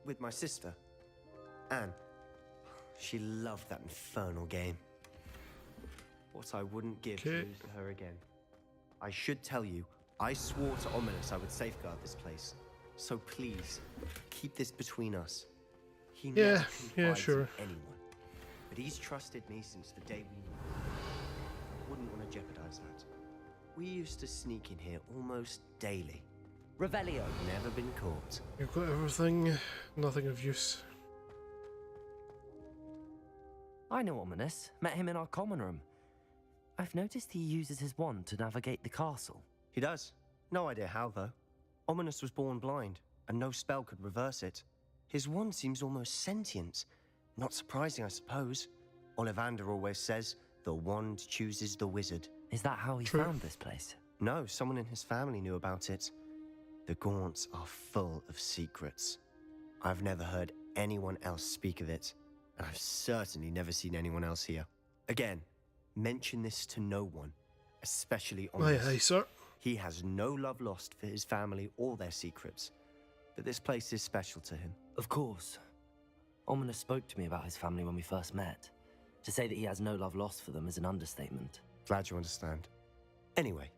With my sister, Anne. She loved that infernal game. What I wouldn't give to Okay. lose to her again. I should tell you, I swore to Ominous I would safeguard this place. So please, keep this between us. He Yeah, never yeah, confides sure. in anyone. But he's trusted me since the day we met. Wouldn't want to jeopardize that. We used to sneak in here almost daily. Revelio. Never been caught. You've got everything, nothing of use. I know Ominous. Met him in our common room. I've noticed he uses his wand to navigate the castle. He does. No idea how, though. Ominous was born blind, and no spell could reverse it. His wand seems almost sentient. Not surprising, I suppose. Ollivander always says, the wand chooses the wizard. Is that how he True. found this place? No, someone in his family knew about it. The Gaunts are full of secrets. I've never heard anyone else speak of it, and I've certainly never seen anyone else here. Again, mention this to no one, especially Aye, Ominous. aye, sir. He has no love lost for his family or their secrets, but this place is special to him. Of course. Ominous spoke to me about his family when we first met. To say that he has no love lost for them is an understatement. Glad you understand. Anyway,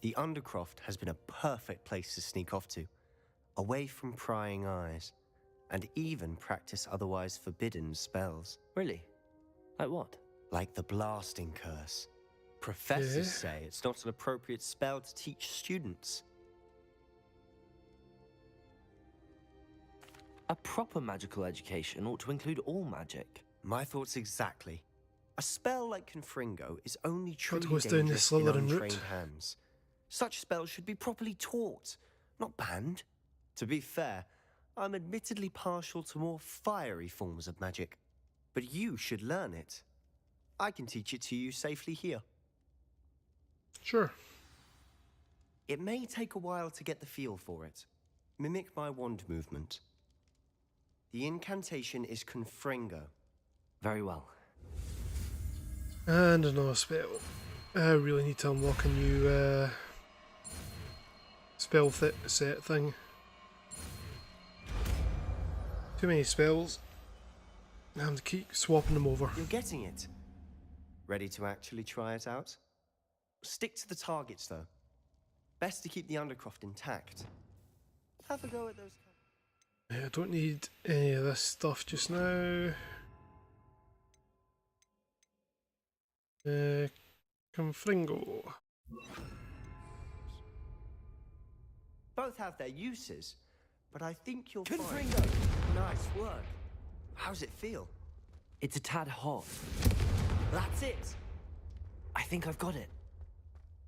the Undercroft has been a perfect place to sneak off to, away from prying eyes, and even practice otherwise forbidden spells. Really? Like what? Like the blasting curse. Professors Yeah. say it's not an appropriate spell to teach students. A proper magical education ought to include all magic. My thoughts exactly. A spell like Confringo is only truly goes down the dangerous in Slytherin untrained route. hands. Such spells should be properly taught, not banned. To be fair, I'm admittedly partial to more fiery forms of magic, but you should learn it. I can teach it to you safely here. Sure. It may take a while to get the feel for it. Mimic my wand movement. The incantation is Confringo. Very well. And another spell. I really need to unlock a new spell set thing. Too many spells. I have to keep swapping them over. You're getting it. Ready to actually try it out? Stick to the targets, though. Best to keep the Undercroft intact. Have a go at those. Yeah, I don't need any of this stuff just now. Confringo. Both have their uses, but I think you'll Confringo! find... Nice work. How's it feel? It's a tad hot. That's it. I think I've got it.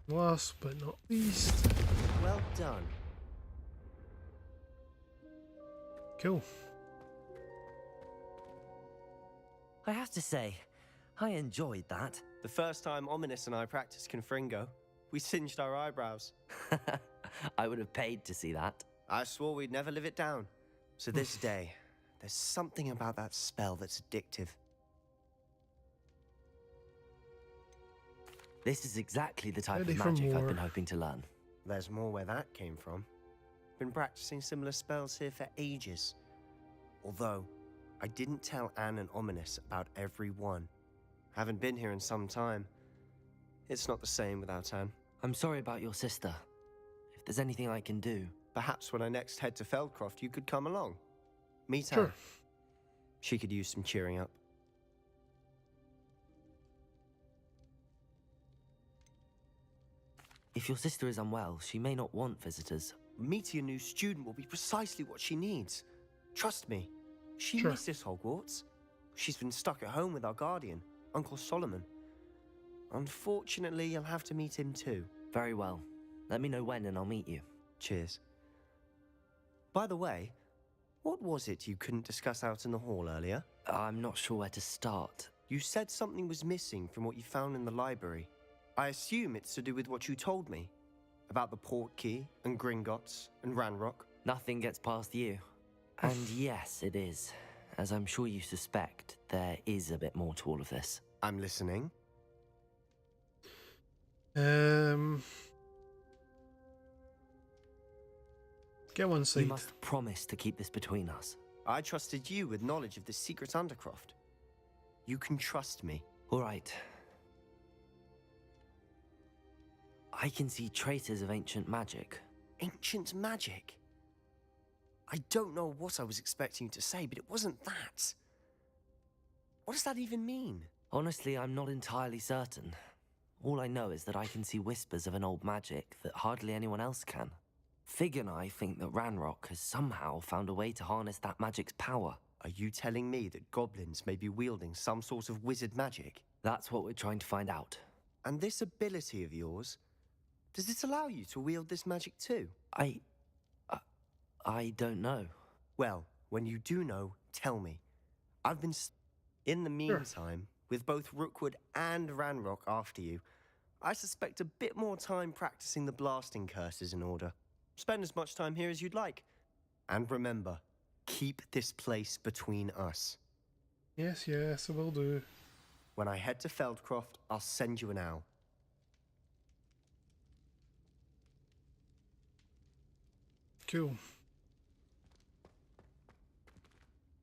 Last but not least. Well done. Cool. I have to say, I enjoyed that. The first time Ominous and I practiced Confringo, we singed our eyebrows. I would have paid to see that. I swore we'd never live it down. So this day, there's something about that spell that's addictive. This is exactly the type Ready of for magic I've more. been hoping to learn. There's more where that came from. Been practicing similar spells here for ages. Although, I didn't tell Anne and Ominous about every one. Haven't been here in some time. It's not the same without Anne. I'm sorry about your sister. If there's anything I can do... Perhaps when I next head to Feldcroft, you could come along. Meet Sure. Anne. She could use some cheering up. If your sister is unwell, she may not want visitors. Meeting a new student will be precisely what she needs. Trust me. She Sure. misses Hogwarts. She's been stuck at home with our guardian, Uncle Solomon. Unfortunately, you'll have to meet him too. Very well. Let me know when and I'll meet you. Cheers. By the way, what was it you couldn't discuss out in the hall earlier? I'm not sure where to start. You said something was missing from what you found in the library. I assume it's to do with what you told me. About the Portkey, and Gringotts, and Ranrock. Nothing gets past you. And yes, it is. As I'm sure you suspect, there is a bit more to all of this. I'm listening. Get one You side. must promise to keep this between us. I trusted you with knowledge of the secret Undercroft. You can trust me. All right. I can see traces of ancient magic. Ancient magic? I don't know what I was expecting you to say, but it wasn't that. What does that even mean? Honestly, I'm not entirely certain. All I know is that I can see whispers of an old magic that hardly anyone else can. Fig and I think that Ranrock has somehow found a way to harness that magic's power. Are you telling me that goblins may be wielding some sort of wizard magic? That's what we're trying to find out. And this ability of yours, does it allow you to wield this magic too? I don't know. Well, when you do know, tell me. I've been... In the meantime, with both Rookwood and Ranrock after you, I suspect a bit more time practicing the blasting curse is in order. Spend as much time here as you'd like. And remember, keep this place between us. Yes, yes, I will do. When I head to Feldcroft, I'll send you an owl. Cool.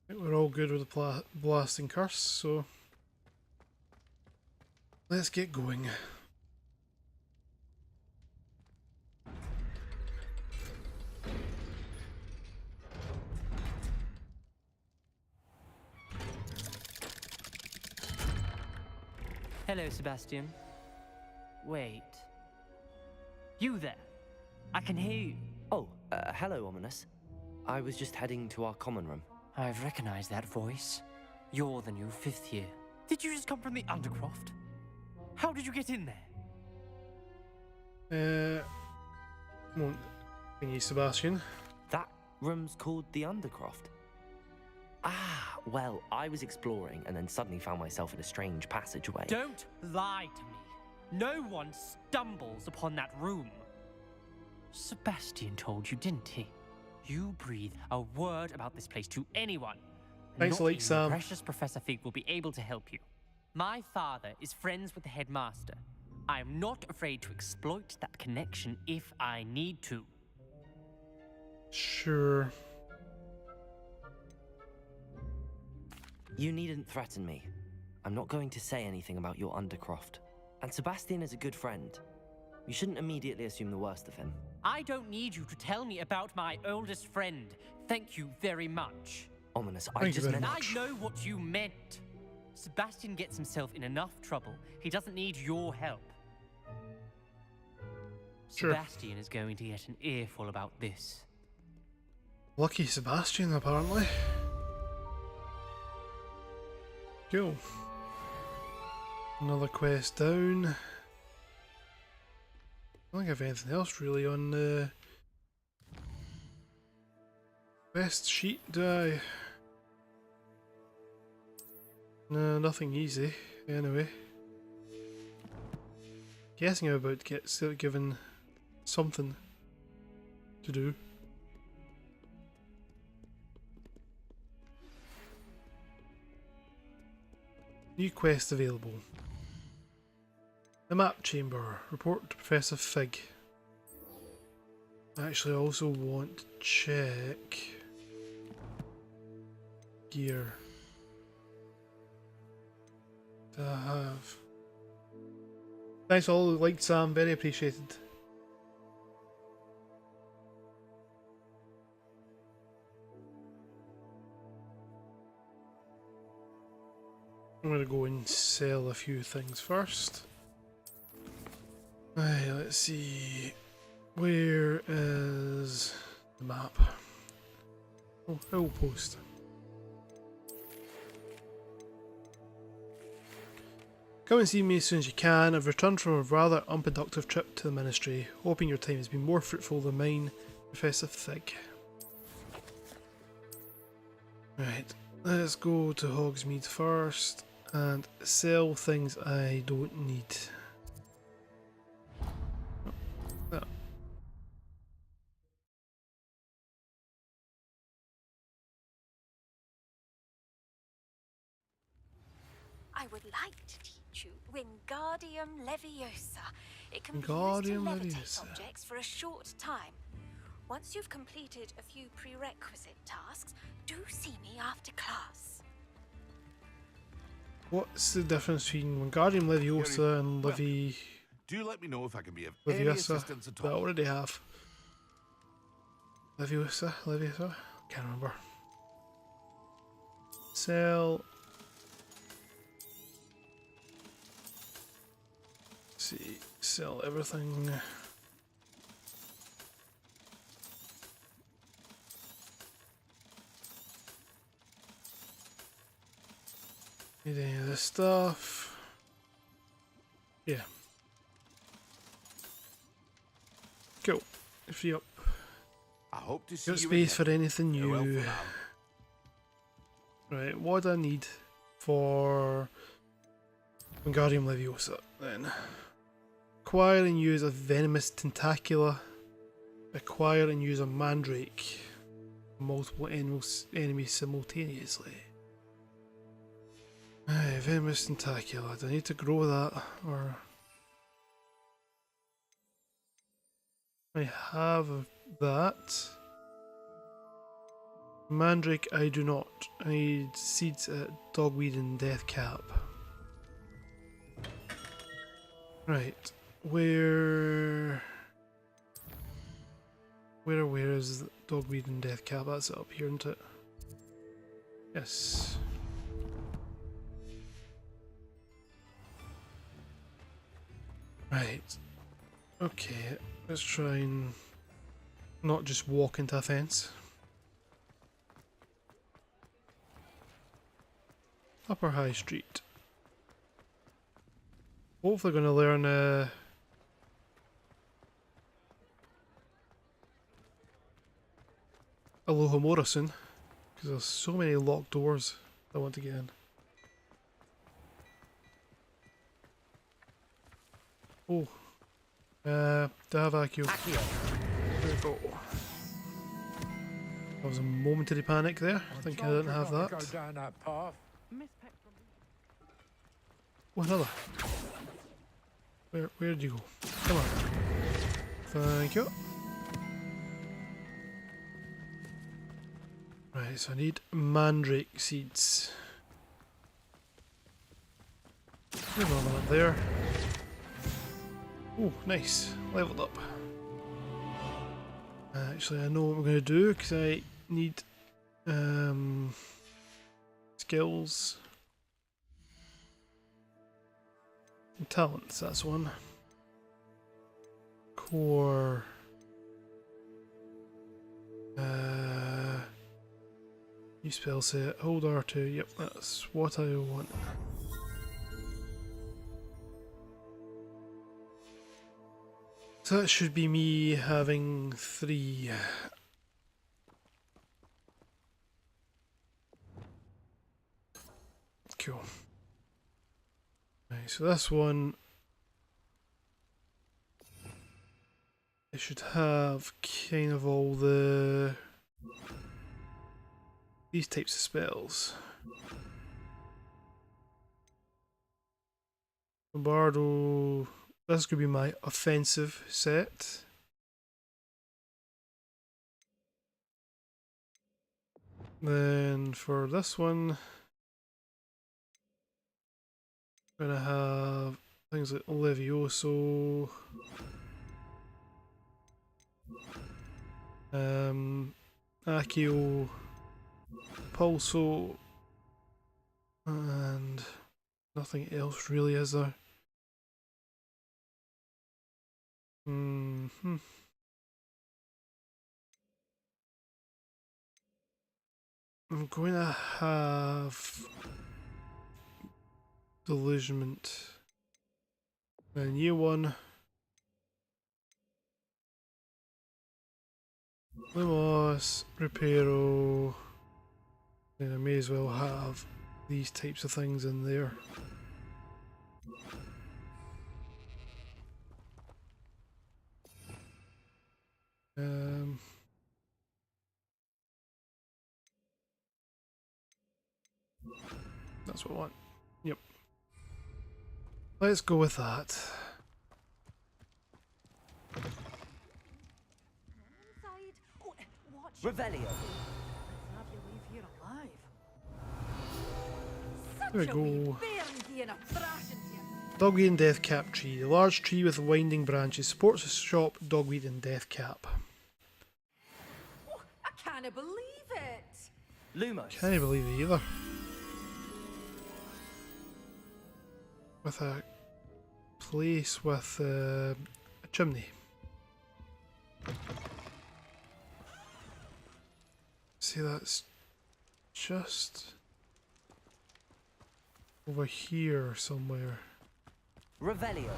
I think we're all good with the blasting curse, so let's get going. Hello, Sebastian. Wait. You there? I can hear you. Oh, hello, Ominous. I was just heading to our common room. I've recognized that voice. You're the new 5th year. Did you just come from the Undercroft? How did you get in there? Come on, thingy Sebastian. That room's called the Undercroft. Ah, well, I was exploring and then suddenly found myself in a strange passageway. Don't lie to me. No one stumbles upon that room. Sebastian told you, didn't he? You breathe a word about this place to anyone. Thanks, not Lake even Sam. Precious Professor Fig will be able to help you. My father is friends with the headmaster. I am not afraid to exploit that connection if I need to. Sure. You needn't threaten me. I'm not going to say anything about your Undercroft. And Sebastian is a good friend. You shouldn't immediately assume the worst of him. I don't need you to tell me about my oldest friend. Thank you very much. Ominous, Thank you just very meant... much. I know what you meant. Sebastian gets himself in enough trouble. He doesn't need your help. Sure. Sebastian is going to get an earful about this. Lucky Sebastian, apparently. Cool. Another quest down. I don't think I have anything else really on the quest sheet, do I? No, nothing easy. Anyway. Guessing I'm about to get given something. to do. New quest available. The map chamber. Report to Professor Fig. Actually, I also want to check gear. To have. Thanks all who liked Sam, very appreciated. I'm gonna go and sell a few things first. Right, let's see. Where is the map? Oh, hill post. Come and see me as soon as you can. I've returned from a rather unproductive trip to the Ministry, hoping your time has been more fruitful than mine, Professor Thig. Right, let's go to Hogsmeade first and sell things I don't need. Oh. I would like to teach you Wingardium Leviosa. It can be used to Wingardium levitate Leviosa. objects for a short time. Once you've completed a few prerequisite tasks, do see me after class. What's the difference between Wingardium Leviosa and Do let me know if I can be of any Leviosa? assistance at That I all. already have. Leviosa? Can't remember. Sell. Let's see, sell everything. Need any of this stuff? Yeah. Cool. Free up. I hope to see Got you space again. for anything Farewell new. for now. Right, what do I need for Wingardium Leviosa then? Acquire and use a venomous tentacula. Acquire and use a mandrake. Multiple enemies simultaneously. Aye, venomous tentacula. Do I need to grow that or? I have that. Mandrake I do not. I need seeds at dogweed and deathcap. Right. Where is dogweed and deathcap? That's up here, isn't it? Yes. Right. Okay, let's try and not just walk into a fence. Upper High Street. Hopefully going to learn Alohomora soon, because there's so many locked doors I want to get in. Oh, do I have Accio? There we go. That was a momentary panic there. I think I didn't have that. Oh, another. Where'd you go? Come on. Thank you. Right, so I need mandrake seeds. There's another one up there. Oh, nice. Leveled up. Actually, I know what we're going to do because I need skills and talents. That's one. Core. New spell set. Hold R2. Yep, that's what I want. So that should be me having 3. Cool. Right, so this one I should have kind of all the these types of spells. Bardo. This could be my offensive set. Then for this one, I'm gonna have things like Levioso, Accio, Pulso, and nothing else really, is there? I'm going to have Delusionment. A new one. Lumos, Reparo. Then I may as well have these types of things in there. That's what I want. Yep. Let's go with that. Revelio. There we go. Dogweed and Deathcap tree. The large tree with winding branches supports the shop Dogweed and Deathcap. I can't believe it! Lumos. Can't believe it either. With a place with a chimney. See, that's just over here somewhere. Revelio.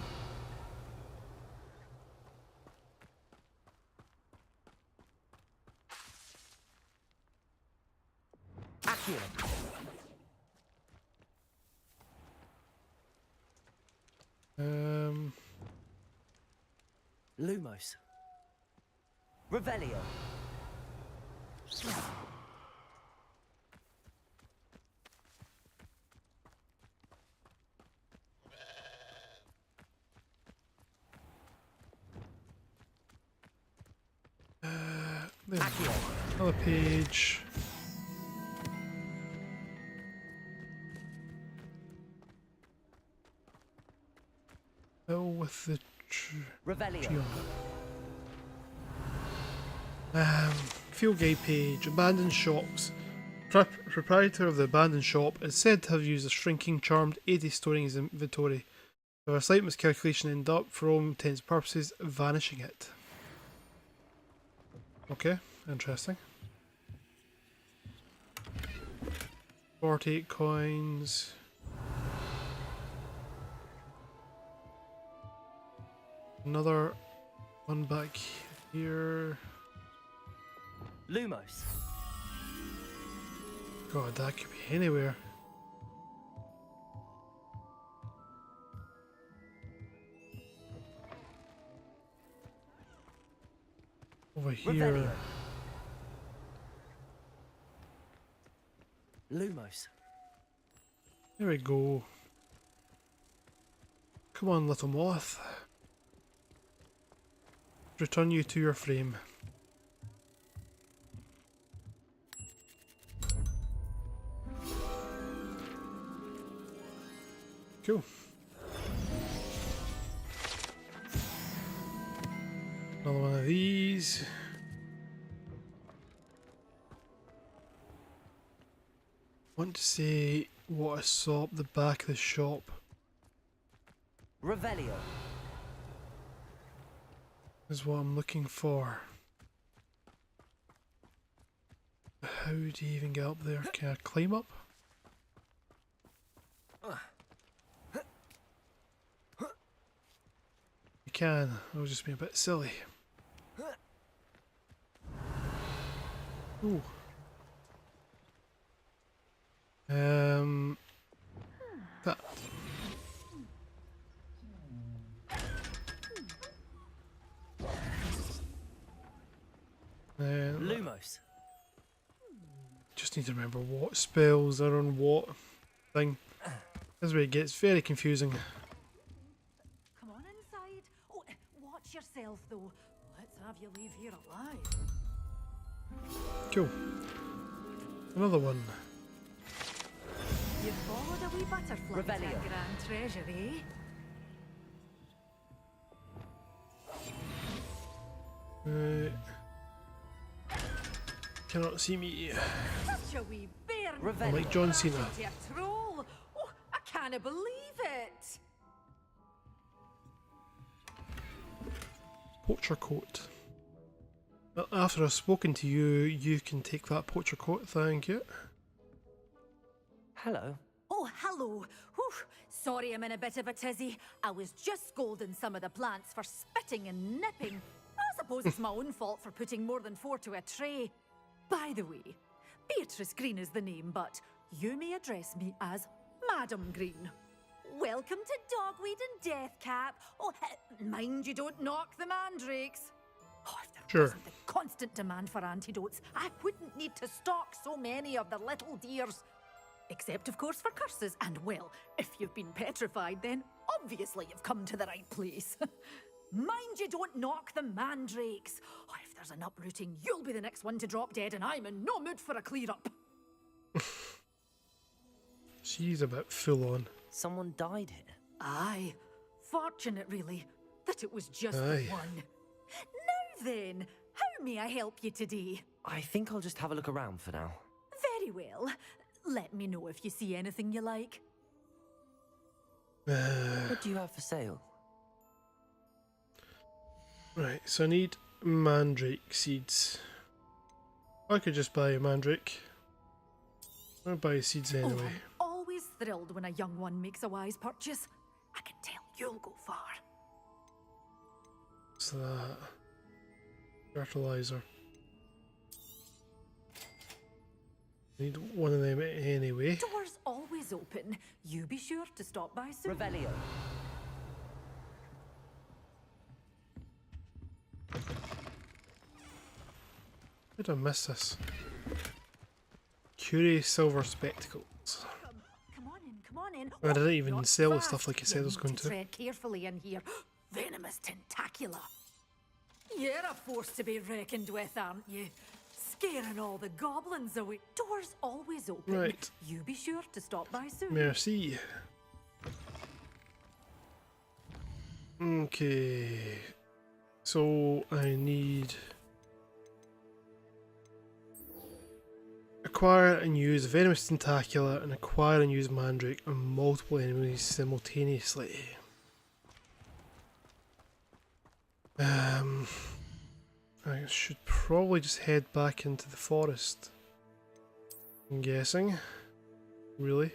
Accio. Lumos. Revelio. There we go. Another page. Oh, with the tree on it. Field guide page. Abandoned shops. Proprietor of the abandoned shop is said to have used a shrinking charm to aid in storing his inventory. However, a slight miscalculation ended up, for all intents and purposes, vanishing it. Okay, interesting. 48 coins. Another one back here. Lumos. God, that could be anywhere. Over here. Revelio. Lumos. There we go. Come on, little moth. Return you to your frame. Cool. Another one of these. Want to say what I saw up the back of the shop. Revelio. Is what I'm looking for. How do you even get up there? Can I climb up? You can. I'll just be a bit silly. Ooh. That. close. Just need to remember what spells are on what thing. This is where it gets very confusing. Come on inside. Oh, watch yourself, though. Let's have you leave here alive. Cool. Another one. You've followed a wee butterfly to Revelio. a grand treasure, eh? Right. Cannot see me. Such a wee bear. I'm like John Cena. Into a troll. Oh, I can't believe it. Poacher coat. Well, after I've spoken to you, you can take that poacher coat, thank you. Hello. Oh, hello. Whew. Sorry I'm in a bit of a tizzy. I was just scolding some of the plants for spitting and nipping. I suppose it's my own fault for putting more than 4 to a tray. By the way, Beatrice Green is the name, but you may address me as Madam Green. Welcome to Dogweed and Deathcap. Oh, mind you don't knock the mandrakes. Oh, if there Sure. wasn't the constant demand for antidotes, I wouldn't need to stock so many of the little dears. Except, of course, for curses. And, well, if you've been petrified, then obviously you've come to the right place. Mind you don't knock the mandrakes. Oh, if there's an uprooting, you'll be the next one to drop dead, and I'm in no mood for a clear-up. She's a bit full on. Someone died here. Aye. Fortunate, really, that it was just Aye. the one. Now then, how may I help you today? I think I'll just have a look around for now. Very well. Let me know if you see anything you like. What do you have for sale? Right, so I need mandrake seeds. I could just buy a mandrake. I'll buy seeds Oh, anyway. I'm always thrilled when a young one makes a wise purchase. I can tell you'll go far. What's that? Fertilizer. Need one of them anyway. Doors always open. You be sure to stop by soon. Revelio. How did I miss this? Curie silver spectacles. Come on in, come on in. I didn't even not sell the fast. stuff like I said I You was need going to. Tread carefully in here. Venomous tentacula. You're a force to be reckoned with, aren't you? Scaring all the goblins away. Doors always open. Right. You be sure to stop by soon. Merci. Okay. So I need acquire and use venomous tentacula and acquire and use mandrake on multiple enemies simultaneously. I should probably just head back into the forest. I'm guessing. Really?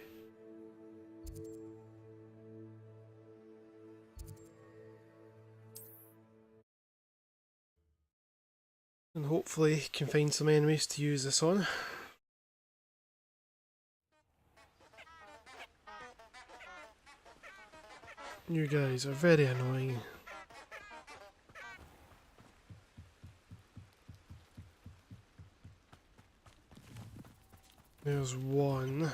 And hopefully can find some enemies to use this on. You guys are very annoying. There's one.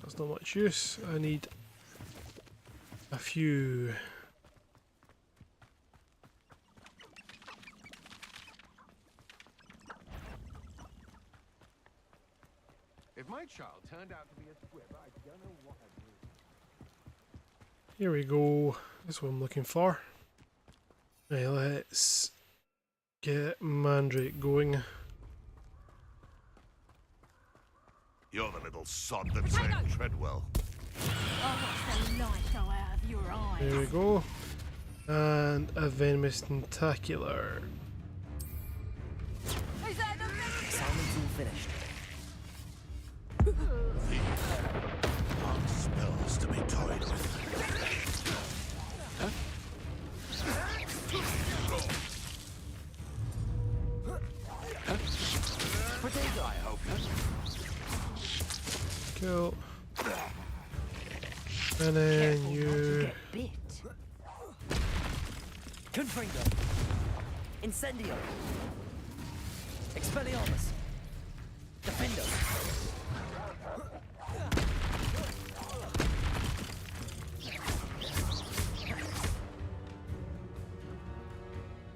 That's not much use. I need a few. If my child turned out to be a squib, I don't know what I'd do. Here we go. That's what I'm looking for. Right, let's get Mandrake going. You're the little sod that saved Treadwell. Oh, so nice to have your eyes. There we go. And a venomous tentacular. Is that the Simon's all finished. Hard spells to be toyed with. Potato, I hope. Cool. And then you. Bit. Confringo. Incendio. Expelliarmus! Defender!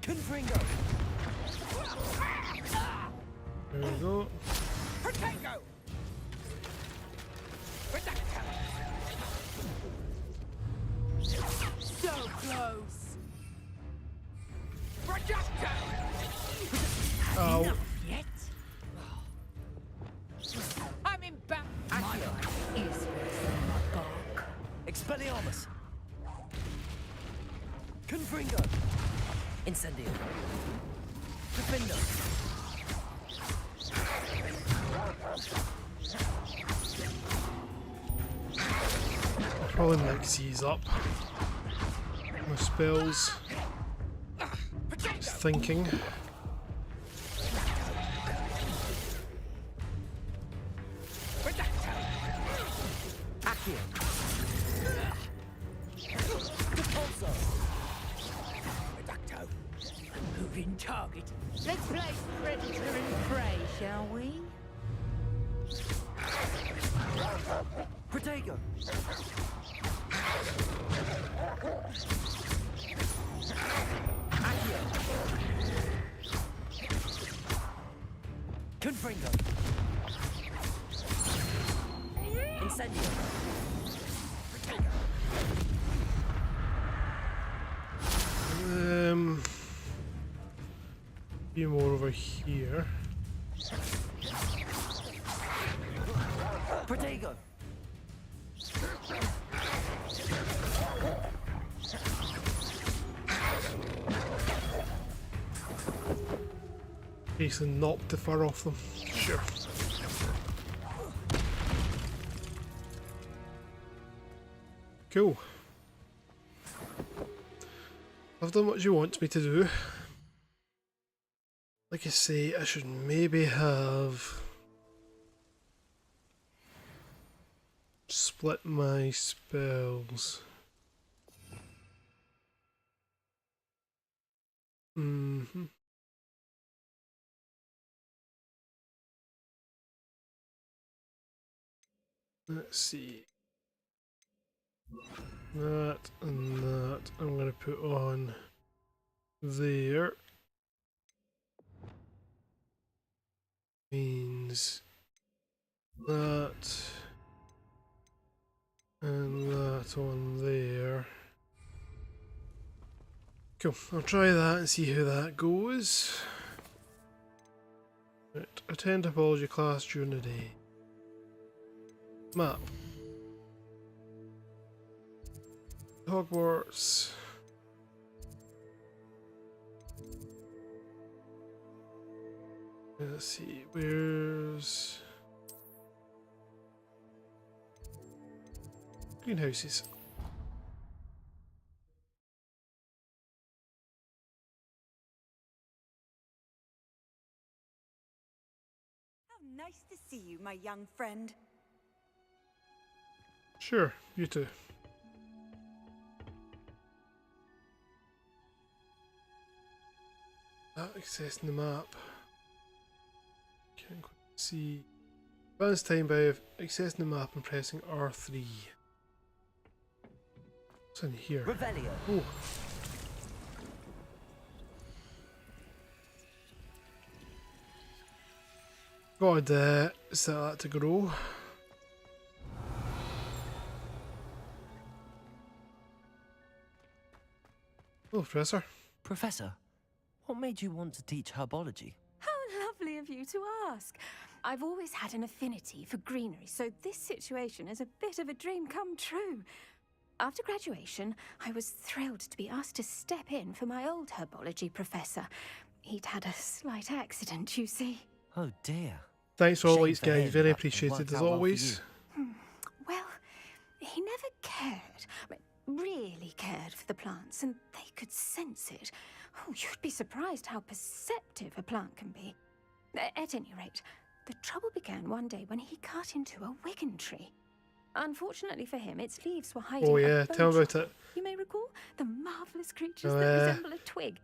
Confringo! There we go. Protego! So close. Ow. Enough yet? I'm in back. My life is worse than my bark. Expelliarmus! Confringo! Incendio! Defender! Probably mix these up. My spells. Just thinking. Accio! Repulso! Reducto! Moving target. Let's play predator and prey, shall we? Protego! Accio! Confringo! Incendio! Few more over here. Protego! Basically knocked the fur off them. Sure. Cool. I've done what you want me to do. Like I say, I should maybe have split my spells. Let's see. That and that I'm going to put on there. Means that and that on there. Cool, I'll try that and see how that goes. Right, attend topology class during the day. Map. Hogwarts. Let's see, where's greenhouses? How nice to see you, my young friend. Sure, you too. Accessing the map. Can't quite see. Balance time by accessing the map and pressing R3. What's in here? Revelio. Oh. Gotta set that to grow. Hello, Professor. Professor, what made you want to teach herbology? How lovely of you to ask. I've always had an affinity for greenery, so this situation is a bit of a dream come true. After graduation, I was thrilled to be asked to step in for my old herbology professor. He'd had a slight accident, you see. Oh dear. Thanks for all Shame these for guys, him, very but it appreciated worked as out well for always. you. Well, he never cared, really cared for the plants, and they could sense it. Oh, you'd be surprised how perceptive a plant can be. At any rate, the trouble began one day when he cut into a wigan tree. Unfortunately for him, its leaves were hiding Oh a yeah, bone tell me about trunk. it. You may recall the marvellous creatures Oh, that yeah. resemble a twig.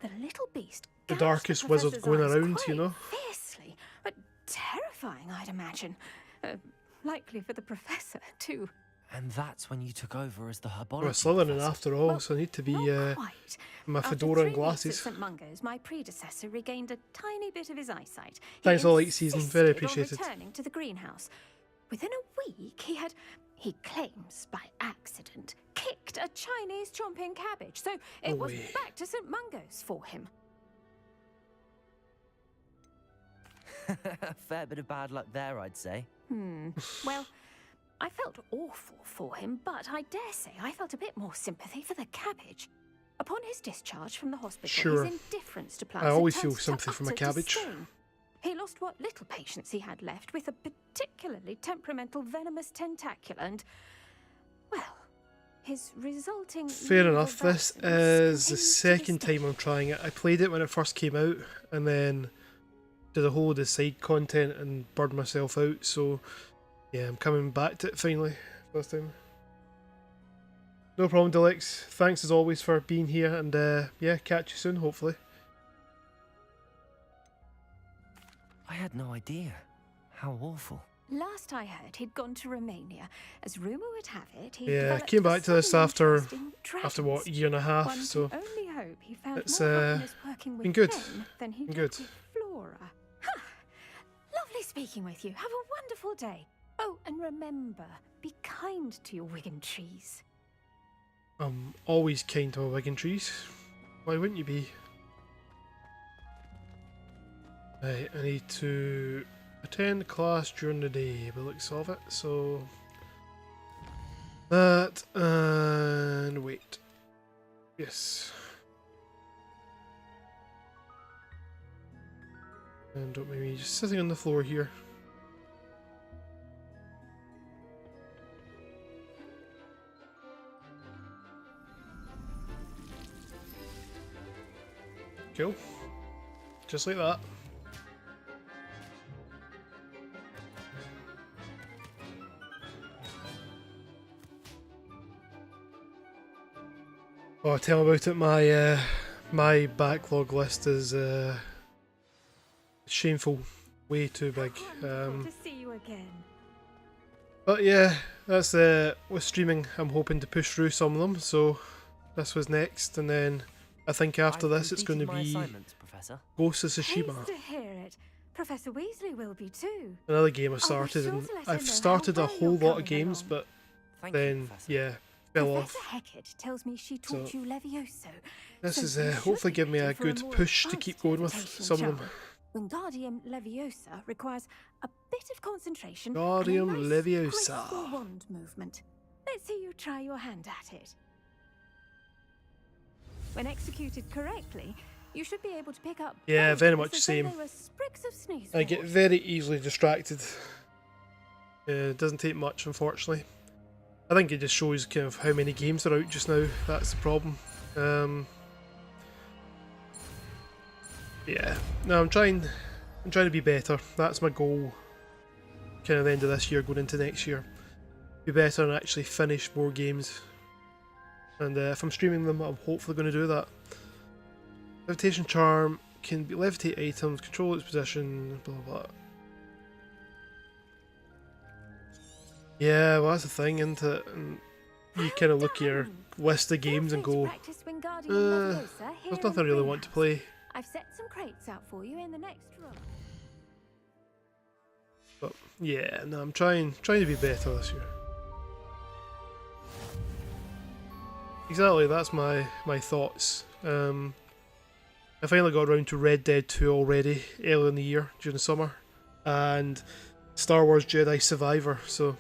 The little beast the gouged darkest wizard professor's going eyes around, quite you know. fiercely, but terrifying, I'd imagine. Likely for the professor, too. And that's when you took over as the herbology Well, Slytherin professor. after all, Well, so I need to be Quite. my After fedora 3 and weeks glasses. at St. Mungo's, my predecessor regained a tiny bit of his eyesight. Thanks He for the late season, very insisted on appreciated. returning to the greenhouse. Within a week, he claims by accident, kicked a Chinese chomping cabbage. So it No was way. back to St. Mungo's for him. Fair bit of bad luck there, I'd say. Well, I felt awful for him, but I dare say I felt a bit more sympathy for the cabbage. Upon his discharge from the hospital, Sure. his indifference to plants I always had feel turned to sympathy for my utter cabbage. disdain. He lost what little patience he had left with a particularly temperamental venomous tentacula and, well, his resulting... Fair leave of enough, this absence is the continues to second this day. time I'm trying it. I played it when it first came out, and then did a whole of the side content and burned myself out, so yeah, I'm coming back to it finally, this time. No problem, Deluxe. Thanks as always for being here, and yeah, catch you soon, hopefully. I had no idea. How awful. Last I heard, he'd gone to Romania. As rumour would have it, he Yeah, I developed came a back to this sudden after, interest in after what, a dragons. year and a half, One so can only hope he found it's more happiness working with been good. them than he Been did good. with Flora. Ha! Lovely speaking with you. Have a wonderful day. Oh, and remember, be kind to your Wigan trees. I'm always kind to my Wigan trees. Why wouldn't you be? Right, I need to attend class during the day by the looks of it, so that and wait. Yes. And don't mind me just sitting on the floor here. Cool. Just like that. Oh, tell me about it. My backlog list is shameful, way too big. Wonderful to see you again. But yeah, that's with streaming. I'm hoping to push through some of them. So this was next, and then I think after this it's going to completed be my assignments, Professor. Ghost of Tsushima, Pleased to hear it. Professor Weasley will be too. another game I I'll be started, sure and to let him I've know how started a well whole you're lot of coming games, along. but Thank you, then Professor. yeah, fell Professor off. Hecat tells me she taught So, you Levioso. This so is you should hopefully be give me ready a for good more push to advanced keep going with levitation some of them. charm. Wingardium Leviosa requires a bit of concentration Wingardium and a nice, Leviosa. graceful wand movement. Let's see you try your hand at it. When executed correctly, you should be able to pick up Yeah, bones very much as though same. they were sprigs of sneeze I get wart. very easily distracted. It doesn't take much, unfortunately. I think it just shows kind of how many games are out just now. That's the problem. Yeah, no, I'm trying to be better. That's my goal. Kind of the end of this year, going into next year, be better and actually finish more games. And if I'm streaming them, I'm hopefully going to do that. Levitation charm can be levitate items, control its position, blah blah blah. Yeah, well, that's the thing, isn't it? And you kind of look at your list of games and go, there's nothing I really want to play. I've set some crates out for you in the next room. But yeah, no, I'm trying to be better this year. Exactly, that's my thoughts. I finally got around to Red Dead 2 already, early in the year, during the summer, and Star Wars Jedi Survivor, so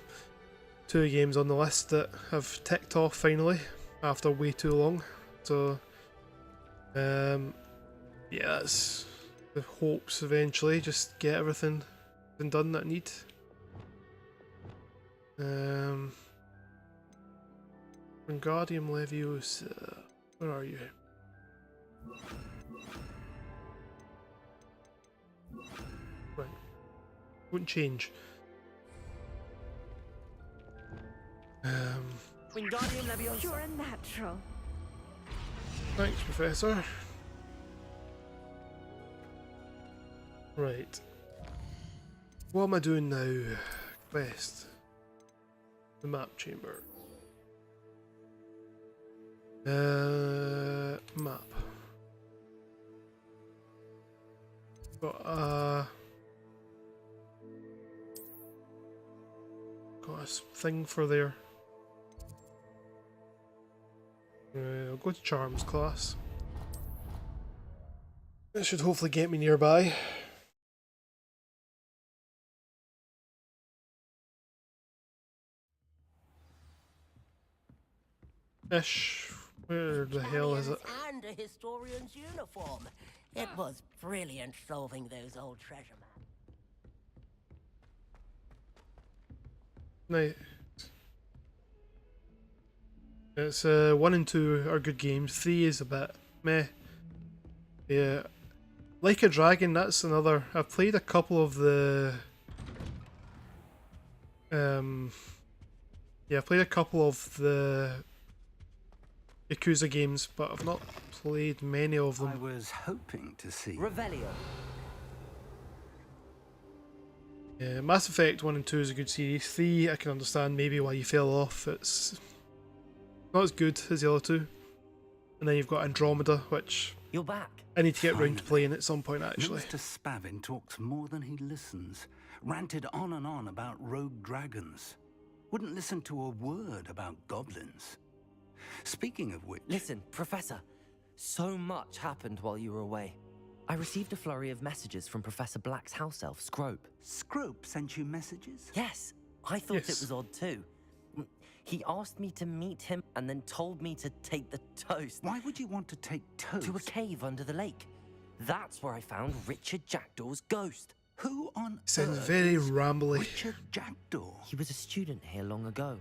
2 games on the list that have ticked off finally, after way too long. So, yeah, that's the hopes eventually, just get everything done that I need. Wingardium Leviosa, where are you? Right, wouldn't change. Wingardium Leviosa. You're a natural. Thanks, Professor. Right. What am I doing now? Quest. The map chamber. Map. Got a thing for there. I'll go to Charms class. That should hopefully get me nearby. Ish. Where the hell is it? And a historian's uniform. It was brilliant solving those old treasure maps. Nice. It's 1 and 2 are good games. 3 is a bit meh. Yeah, Like a Dragon. That's another. I've played a couple of the. Yeah, I've played a couple of the Yakuza games, but I've not played many of them. I was hoping to see Revelio. Yeah, Mass Effect 1 and 2 is a good series. 3, I can understand maybe why you fell off. It's not as good as the other two. And then you've got Andromeda, which you're back. I need to get round to playing at some point, actually. Mr. Spavin talks more than he listens. Ranted on and on about rogue dragons. Wouldn't listen to a word about goblins. Speaking of which... Listen, Professor. So much happened while you were away. I received a flurry of messages from Professor Black's house elf, Scrope. Scrope sent you messages? Yes. I thought it was odd too. He asked me to meet him and then told me to take the toast. Why would you want to take toast? To a cave under the lake. That's where I found Richard Jackdaw's ghost. Who on Sounds earth very is rambly. Richard Jackdaw? He was a student here long ago.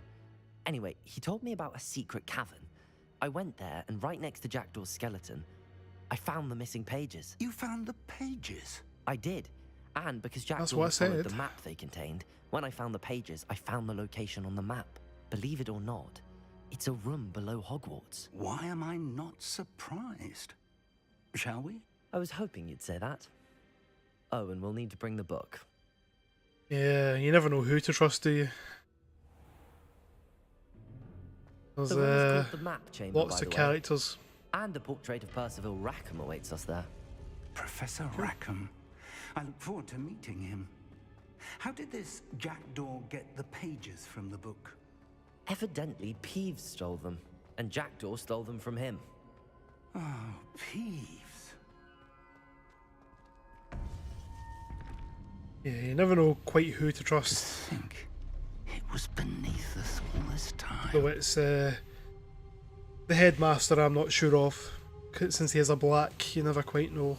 Anyway, he told me about a secret cavern. I went there, and right next to Jackdaw's skeleton, I found the missing pages. You found the pages? I did. And because Jackdaw what I followed said. the map they contained, when I found the pages, I found the location on the map. Believe it or not, it's a room below Hogwarts. Why am I not surprised? Shall we? I was hoping you'd say that. Oh, and we'll need to bring the book. Yeah, you never know who to trust, do you? There's The room is called the Map Chamber, lots by of the way. characters. And a portrait of Percival Rackham awaits us there. Professor Rackham. I look forward to meeting him. How did this Jackdaw get the pages from the book? Evidently, Peeves stole them, and Jackdaw stole them from him. Oh, Peeves. Yeah, you never know quite who to trust. Think it was beneath us all this time. Though it's the headmaster I'm not sure of. Since he has a black, you never quite know.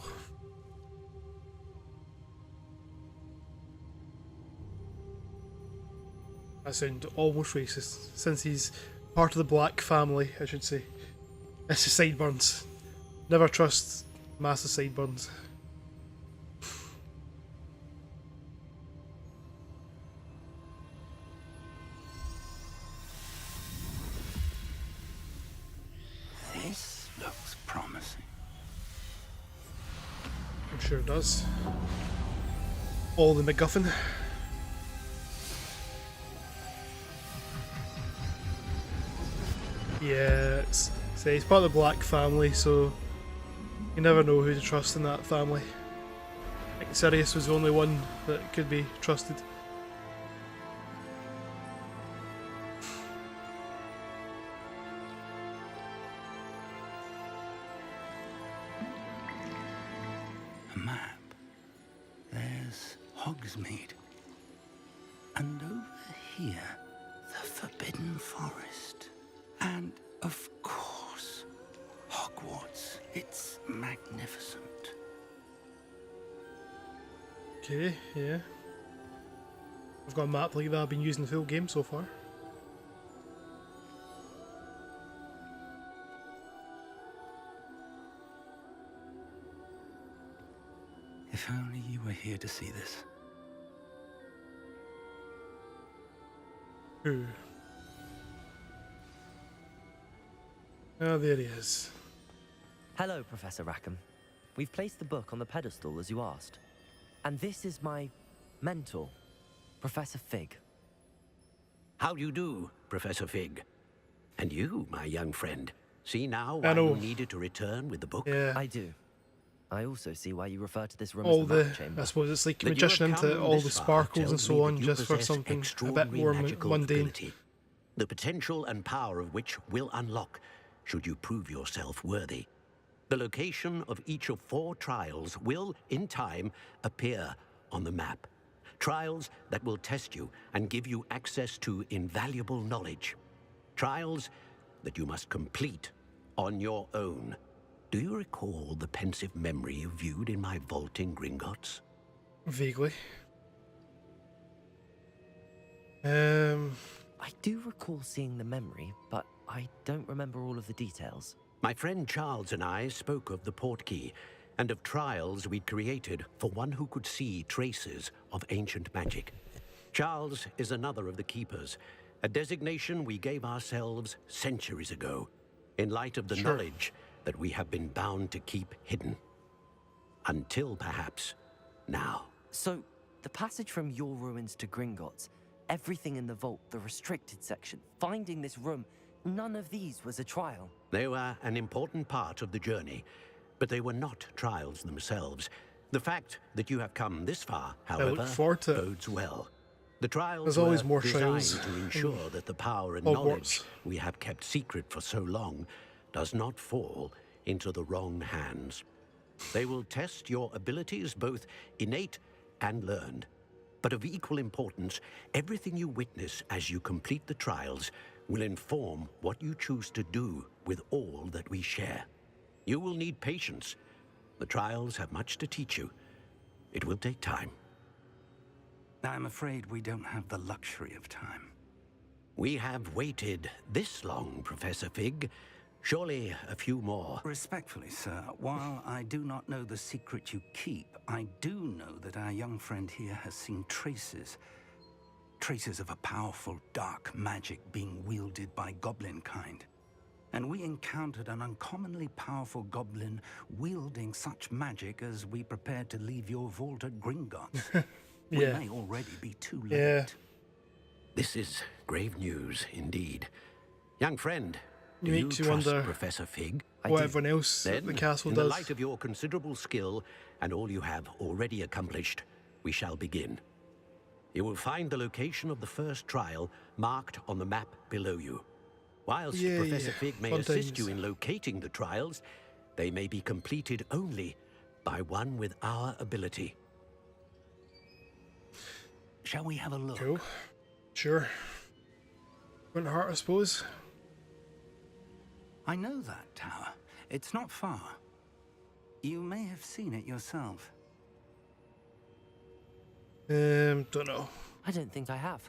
I sound almost racist. Since he's part of the black family, I should say. It's the sideburns. Never trust massive sideburns. This looks promising. I'm sure it does. All the MacGuffin. Yeah, he's part of the black family, so you never know who to trust in that family. I think Sirius was the only one that could be trusted. A map. There's Hogsmeade. And over here, the Forbidden Forest. And, of course, Hogwarts. It's magnificent. Okay, yeah. I've got a map like that I've been using the full game so far. If only you were here to see this. Who? Ah, there he is. Hello, Professor Rackham. We've placed the book on the pedestal as you asked. And this is my mentor, Professor Fig. How do you do, Professor Fig? And you, my young friend, see now I why know. you needed to return with the book? Yeah. I do. I also see why you refer to this room All as the the, map chamber. I suppose it's like That you magician have come into all the this far sparkles and tells so me on, that you just for possess something a bit extraordinary more magical mundane. ability, the potential and power of which will unlock should you prove yourself worthy. The location of each of 4 trials will, in time, appear on the map. Trials that will test you and give you access to invaluable knowledge. Trials that you must complete on your own. Do you recall the pensive memory you viewed in my vault in Gringotts? Vaguely. I do recall seeing the memory, but I don't remember all of the details. My friend Charles and I spoke of the portkey and of trials we'd created for one who could see traces of ancient magic. Charles is another of the keepers, a designation we gave ourselves centuries ago, in light of the knowledge that we have been bound to keep hidden. Until perhaps now. So, the passage from your ruins to Gringotts, everything in the vault, the restricted section, finding this room, none of these was a trial. They were an important part of the journey, but they were not trials themselves. The fact that you have come this far, however, bodes well. The trials There's always were more designed trials to ensure that the power and Hogwarts. knowledge we have kept secret for so long does not fall into the wrong hands. They will test your abilities, both innate and learned. But of equal importance, everything you witness as you complete the trials will inform what you choose to do with all that we share. You will need patience. The trials have much to teach you. It will take time. I'm afraid we don't have the luxury of time. We have waited this long, Professor Fig. Surely a few more. Respectfully, sir, while I do not know the secret you keep, I do know that our young friend here has seen traces of a powerful dark magic being wielded by goblin kind. And we encountered an uncommonly powerful goblin wielding such magic as we prepared to leave your vault at Gringotts. We may already be too late. Yeah. This is grave news indeed. Young friend, do Makes you you trust wonder Professor Fig? what everyone else Then, at the castle in does. the light of your considerable skill and all you have already accomplished, we shall begin. You will find the location of the first trial marked on the map below you. Whilst Professor Fig may assist you in locating the trials, they may be completed only by one with our ability. Shall we have a look? Cool. Sure. Wouldn't hurt, I suppose. I know that tower. It's not far. You may have seen it yourself. Don't know. I don't think I have.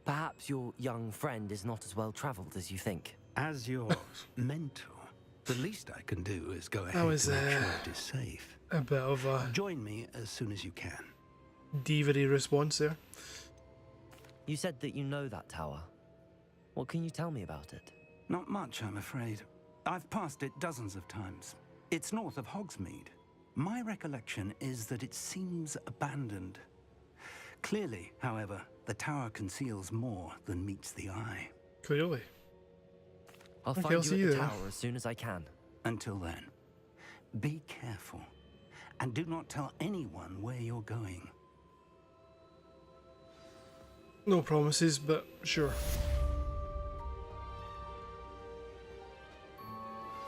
Perhaps your young friend is not as well travelled as you think. As your mentor, the least I can do is go ahead That was to make sure it is safe. a bit of a Join me as soon as you can. diva-y response there. You said that you know that tower. What can you tell me about it? Not much, I'm afraid. I've passed it dozens of times. It's north of Hogsmeade. My recollection is that it seems abandoned. Clearly, however, the tower conceals more than meets the eye. Clearly. I'll Okay, find I'll you see at you the then. tower as soon as I can. Until then, be careful. And do not tell anyone where you're going. No promises, but sure.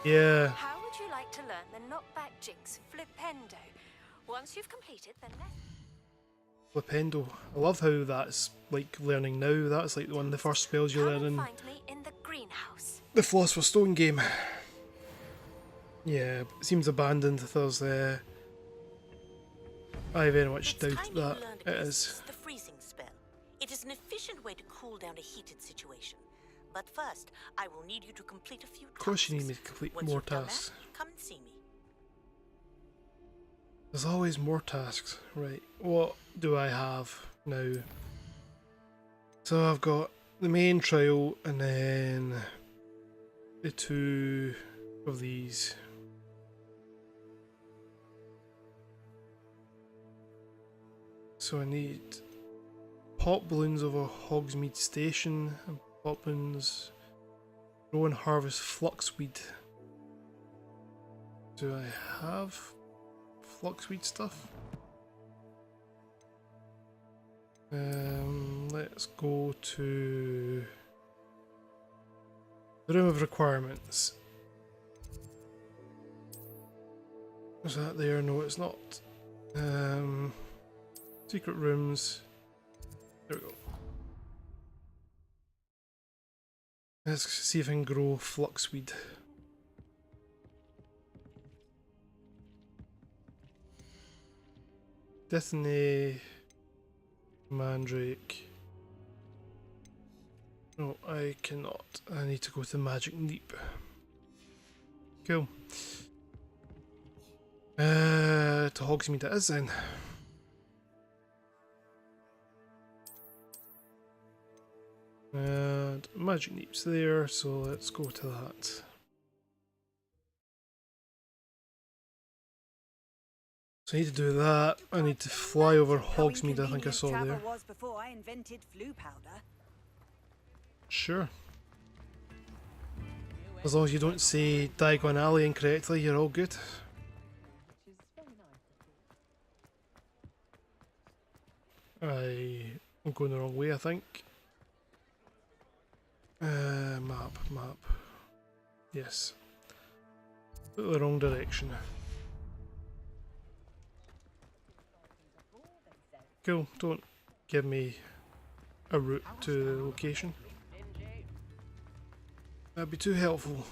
Yeah. How would you like to learn the knockback jinx Flipendo? Once you've completed the Flipendo. I love how that's like learning now. That's like one of the first spells you learn in find me in the greenhouse. the Philosopher's Stone game. Yeah, it seems abandoned. There's I very much doubt Time you that learned it about is. the freezing spell. It is an efficient way to cool down a heated situation. But first, I will need you to complete a few tasks. Of course you need me to complete Once more you've done tasks. that, come and see me. There's always more tasks. Right, what do I have now? So I've got the main trial and then the 2 of these. so I need pop balloons over Hogsmeade Station and pop balloons. Grow and harvest fluxweed. Do I have fluxweed stuff? Let's go to the room of requirements. Is that there? No, it's not. Secret rooms. There we go. Let's see if I can grow fluxweed. Destiny, Mandrake. No, I cannot. I need to go to Magic Neep. Cool. To Hogsmeade it is then. And Magic Neep's there, so let's go to that. So I need to do that. I need to fly over Hogsmeade, I think I saw there. Was before I invented flu powder. Sure. As long as you don't say Diagon Alley incorrectly, you're all good. I'm going the wrong way, I think. Map. Yes. The wrong direction. Cool, don't give me a route to the location. That'd be too helpful.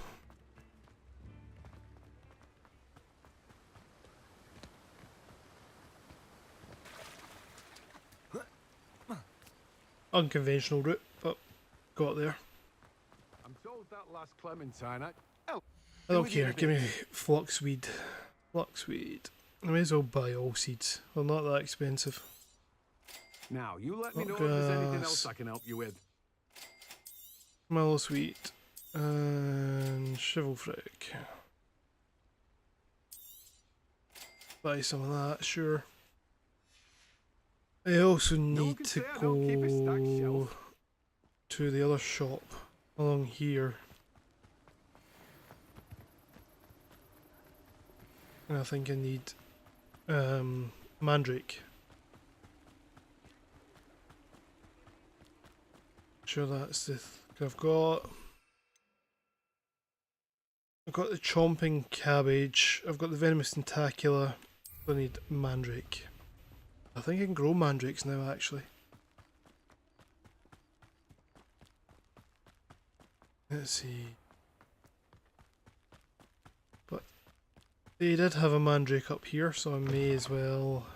Unconventional route, but got there. I'm told that last Clementine. I don't care, give me fluxweed. Fluxweed. I may as well buy all seeds. They're not that expensive. Now, you let me know if there's anything else I can help you with. Mallowsweet and Chivalric. Buy some of that, sure. I also need to go to the other shop along here. And I think I need Mandrake. Sure, that's the I've got the chomping cabbage. I've got the venomous tentacula. I need Mandrake. I think I can grow mandrakes now, actually. Let's see. But they did have a mandrake up here, so I may as well.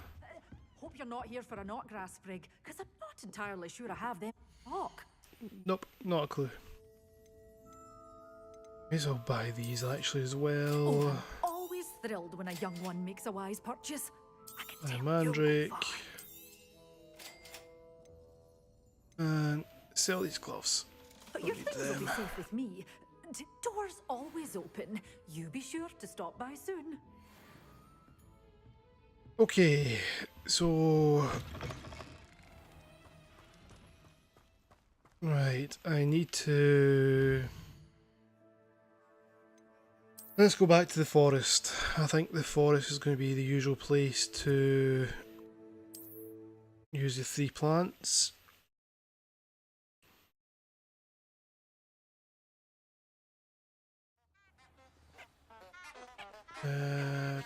Hope you're not here for a knotgrass sprig, because I'm not entirely sure I have them. Hawk. Nope, not a clue. May as well buy these actually as well. Oh, I'm always thrilled when a young one makes a wise purchase. I can Mandrake. And sell these gloves. But your things will be safe with me. Doors always open. You be sure to stop by soon. Okay, so right, I need to. Let's go back to the forest. I think the forest is going to be the usual place to use the 3 plants. It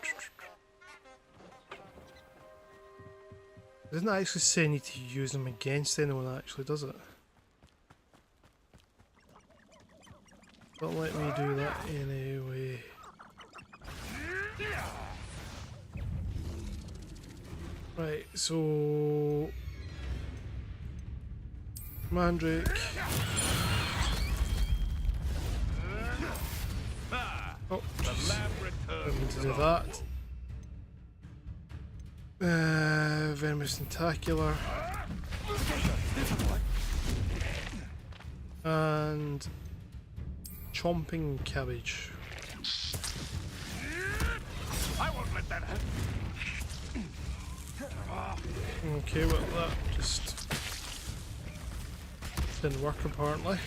doesn't actually say I need to use them against anyone actually, does it? Don't let me do that anyway. Right, so Mandrake. Oh, I need to do that. Venomous tentacular. And chomping cabbage. I won't let that happen. Okay, well that just didn't work apparently.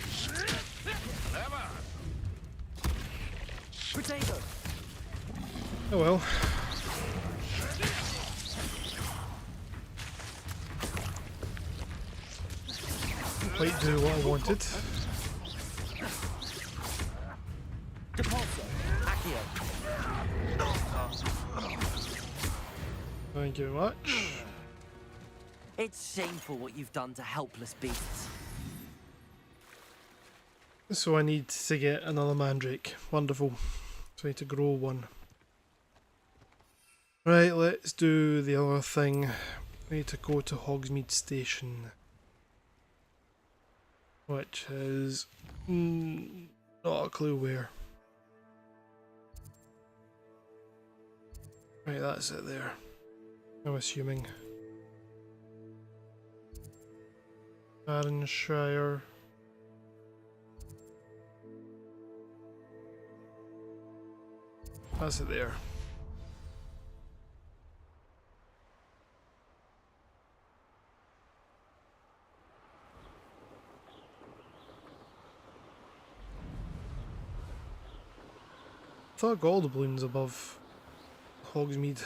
Potato. Oh well. Didn't quite do what I wanted. Depulso. Accio. Thank you very much. It's shameful what you've done to helpless beasts. So I need to get another mandrake. Wonderful. So I need to grow one. Right, let's do the other thing. We need to go to Hogsmeade Station. Which is not a clue where. Right, that's it there. I'm assuming. Arranshire. That's it there. I thought I got all the balloons above Hogsmeade.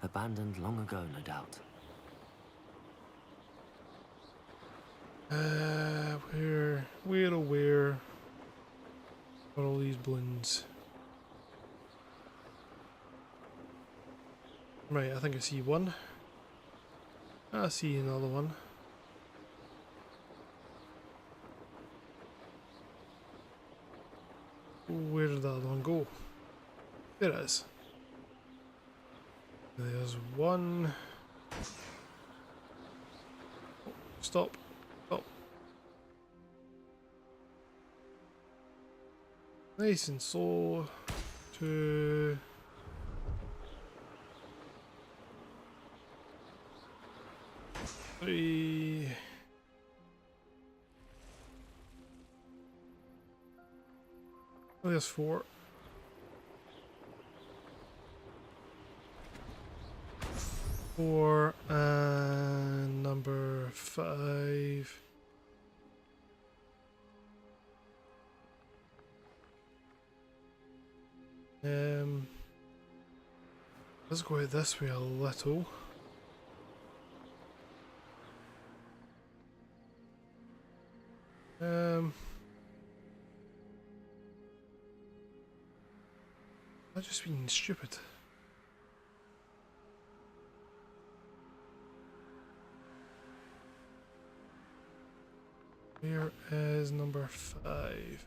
Abandoned long ago, no doubt. Where are all these balloons? Right, I think I see one. I see another one. Where did the other one go? There it is. There's one. Oh, stop. Stop. Nice and slow. 2. 3. Oh, there's 4. 4 and number 5. Let's go out this way a little. I've just been stupid. Where is number 5?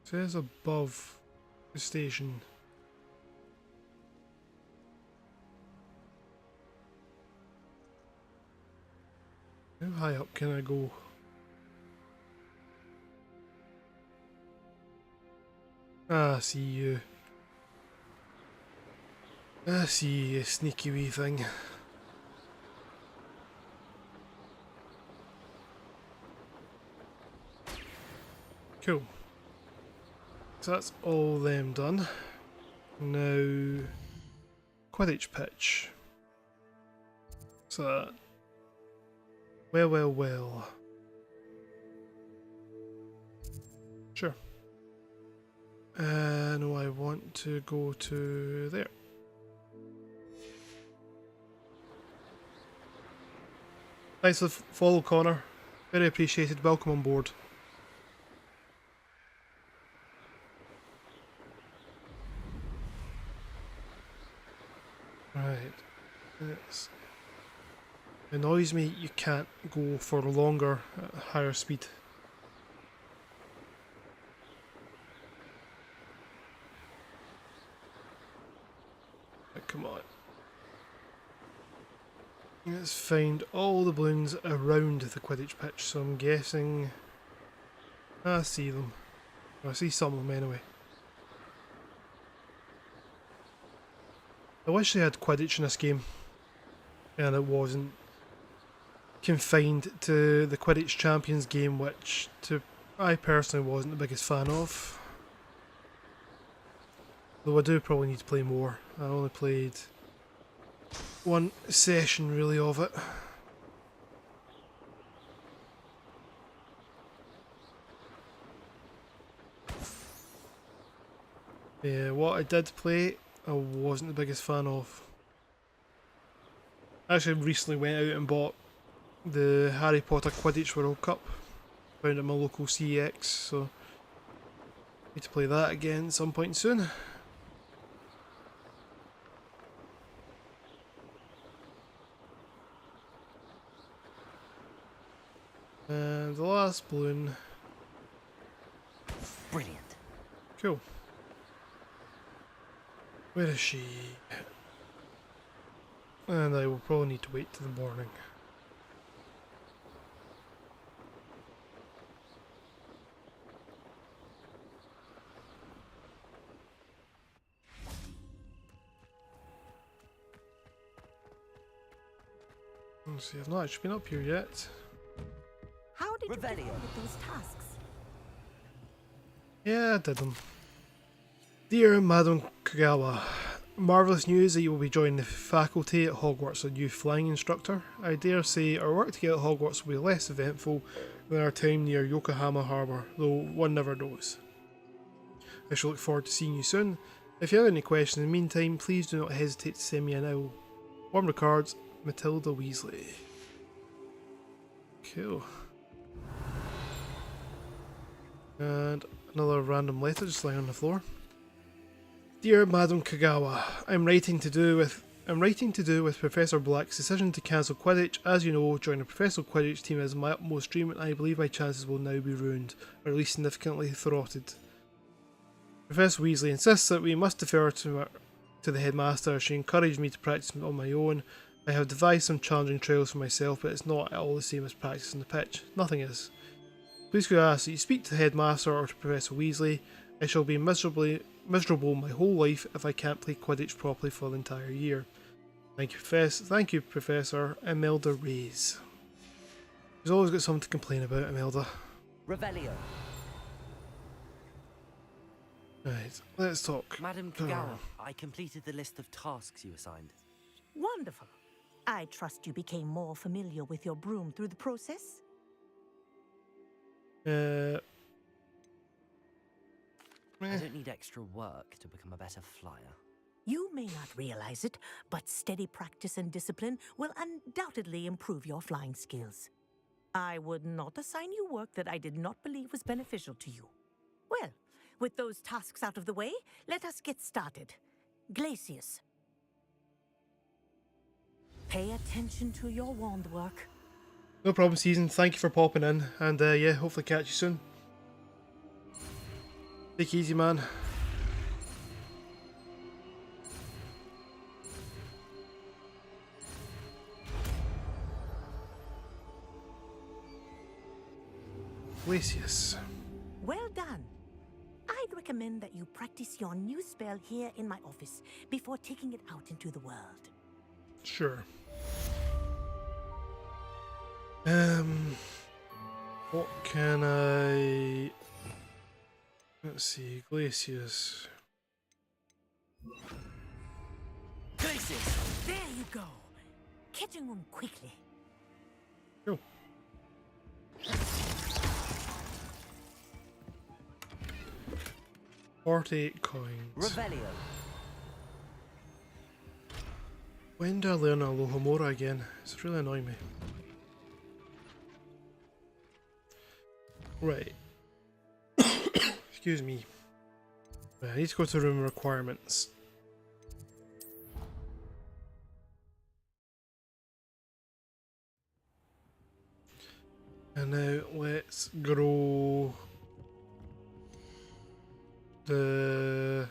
It says above the station. How high up can I go? Ah, I see you. I see you, sneaky wee thing. Cool. So that's all them done. Now, Quidditch pitch. So, well. Sure. No, I want to go to there. Thanks for the follow, Connor. Very appreciated. Welcome on board. Right. It annoys me you can't go for longer at higher speed. Come on. Let's find all the balloons around the Quidditch pitch, so I'm guessing I see them. I see some of them anyway. I wish they had Quidditch in this game, and it wasn't confined to the Quidditch Champions game, which I personally wasn't the biggest fan of. Though I do probably need to play more. I only played one session really of it. Yeah, what I did play, I wasn't the biggest fan of. I actually recently went out and bought the Harry Potter Quidditch World Cup. Found it at my local CX, so need to play that again at some point soon. And the last balloon. Brilliant. Cool. Where is she? And I will probably need to wait till the morning. Let's see, I've not actually been up here yet. How did you get Revelio. on with those tasks? Yeah, I did them. Dear Madam Kagawa, marvellous news that you will be joining the faculty at Hogwarts as a new flying instructor. I dare say our work together at Hogwarts will be less eventful than our time near Yokohama Harbour, though one never knows. I shall look forward to seeing you soon. If you have any questions in the meantime, please do not hesitate to send me an owl. Warm regards, Matilda Weasley. Cool. And another random letter just lying on the floor. Dear Madam Kagawa, I'm writing to do with Professor Black's decision to cancel Quidditch. As you know, joining the Professional Quidditch team is my utmost dream, and I believe my chances will now be ruined, or at least significantly thwarted. Professor Weasley insists that we must defer to the headmaster. She encouraged me to practice on my own. I have devised some challenging trials for myself, but it's not at all the same as practice on the pitch. Nothing is. Please could I ask that you speak to the headmaster or to Professor Weasley. I shall be miserable my whole life if I can't play Quidditch properly for the entire year. Thank you, Professor Imelda Reyes. She's always got something to complain about, Imelda. Revelio. Right, let's talk. Madam Kagawa, I completed the list of tasks you assigned. Wonderful. I trust you became more familiar with your broom through the process? I don't need extra work to become a better flyer. You may not realize it, but steady practice and discipline will undoubtedly improve your flying skills. I would not assign you work that I did not believe was beneficial to you. Well, with those tasks out of the way, let us get started. Glacius. Pay attention to your wand work. No problem, Season. Thank you for popping in, and yeah, hopefully catch you soon. Take it easy, man. Glacius. Well done. I'd recommend that you practice your new spell here in my office before taking it out into the world. Sure. What can I... Let's see, Glacius. Glacius! There you go. Catching them quickly. Cool. 48 coins. Revelio. When do I learn Alohomora again? It's really annoying me. Right. Excuse me. Right, I need to go to room requirements. And now let's grow the...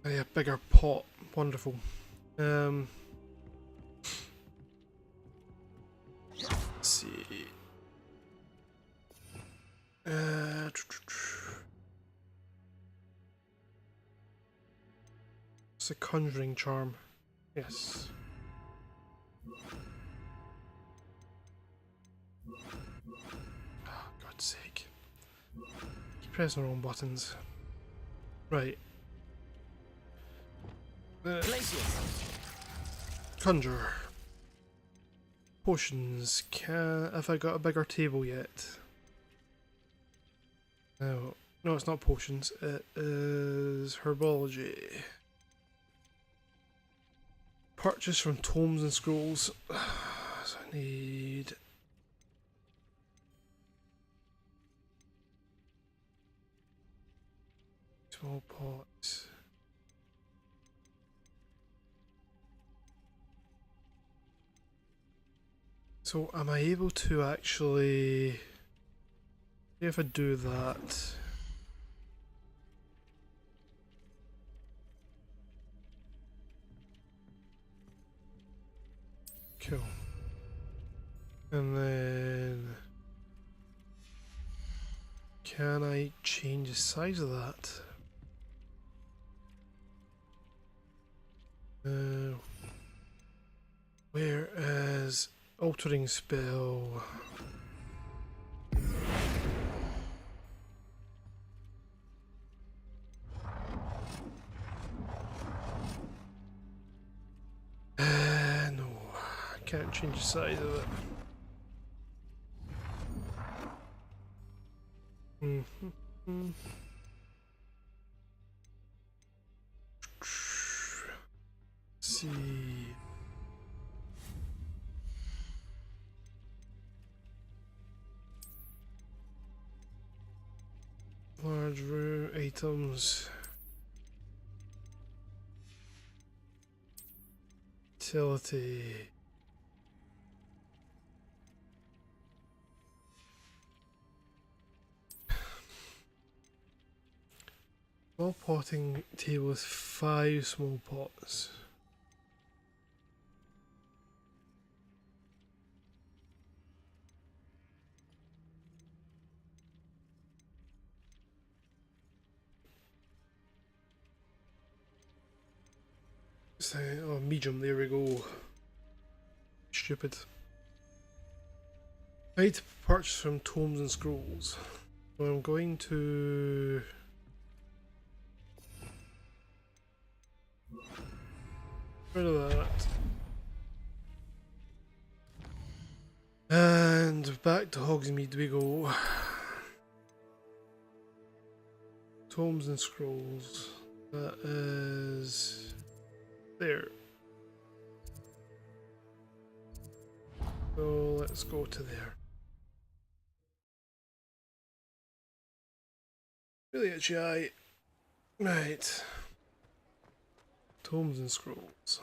a bigger pot. Wonderful. Let's see. It's a conjuring charm. Yes. Oh, God's sake. Keep pressing the wrong buttons. Right. Conjure. Potions. Have I got a bigger table yet? No. No, it's not potions. It is herbology. Purchase from tomes and scrolls. So I need... small pots. So am I able to actually... see if I do that... Cool. And then... can I change the size of that? Where is altering spell? No, I can't change the size of it. See. Large room items. Utility. Small potting table with 5 small pots. Oh, medium, there we go. Stupid. I need to purchase from tomes and scrolls. So I'm going to... rid of that. And back to Hogsmeade we go. Tomes and scrolls. That is... there. So let's go to there. Really itchy eye. Right. Tomes and scrolls.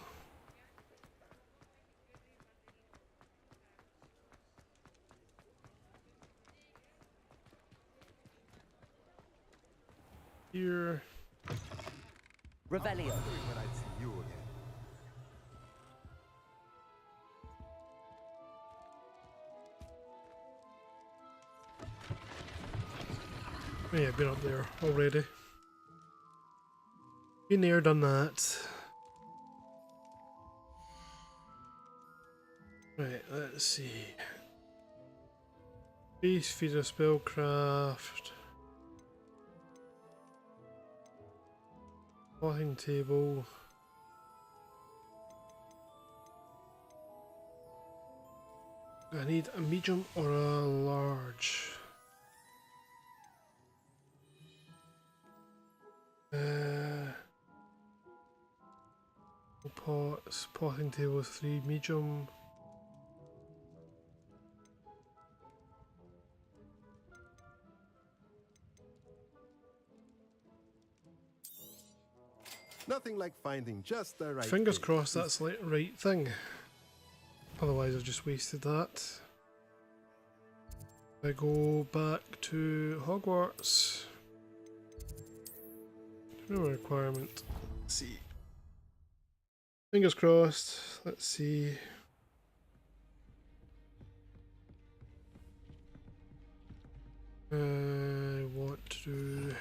Here. Revelio. When I see you again. Yeah, been up there already. Been there, done that. Right, let's see. Base feeder spellcraft. Plotting table. I need a medium or a large. Pots, potting table 3, medium. Nothing like finding just the right Fingers thing. crossed that's the right thing. Otherwise I've just wasted that. I go back to Hogwarts. No requirement. Let's see. Fingers crossed. Let's see. I want to do...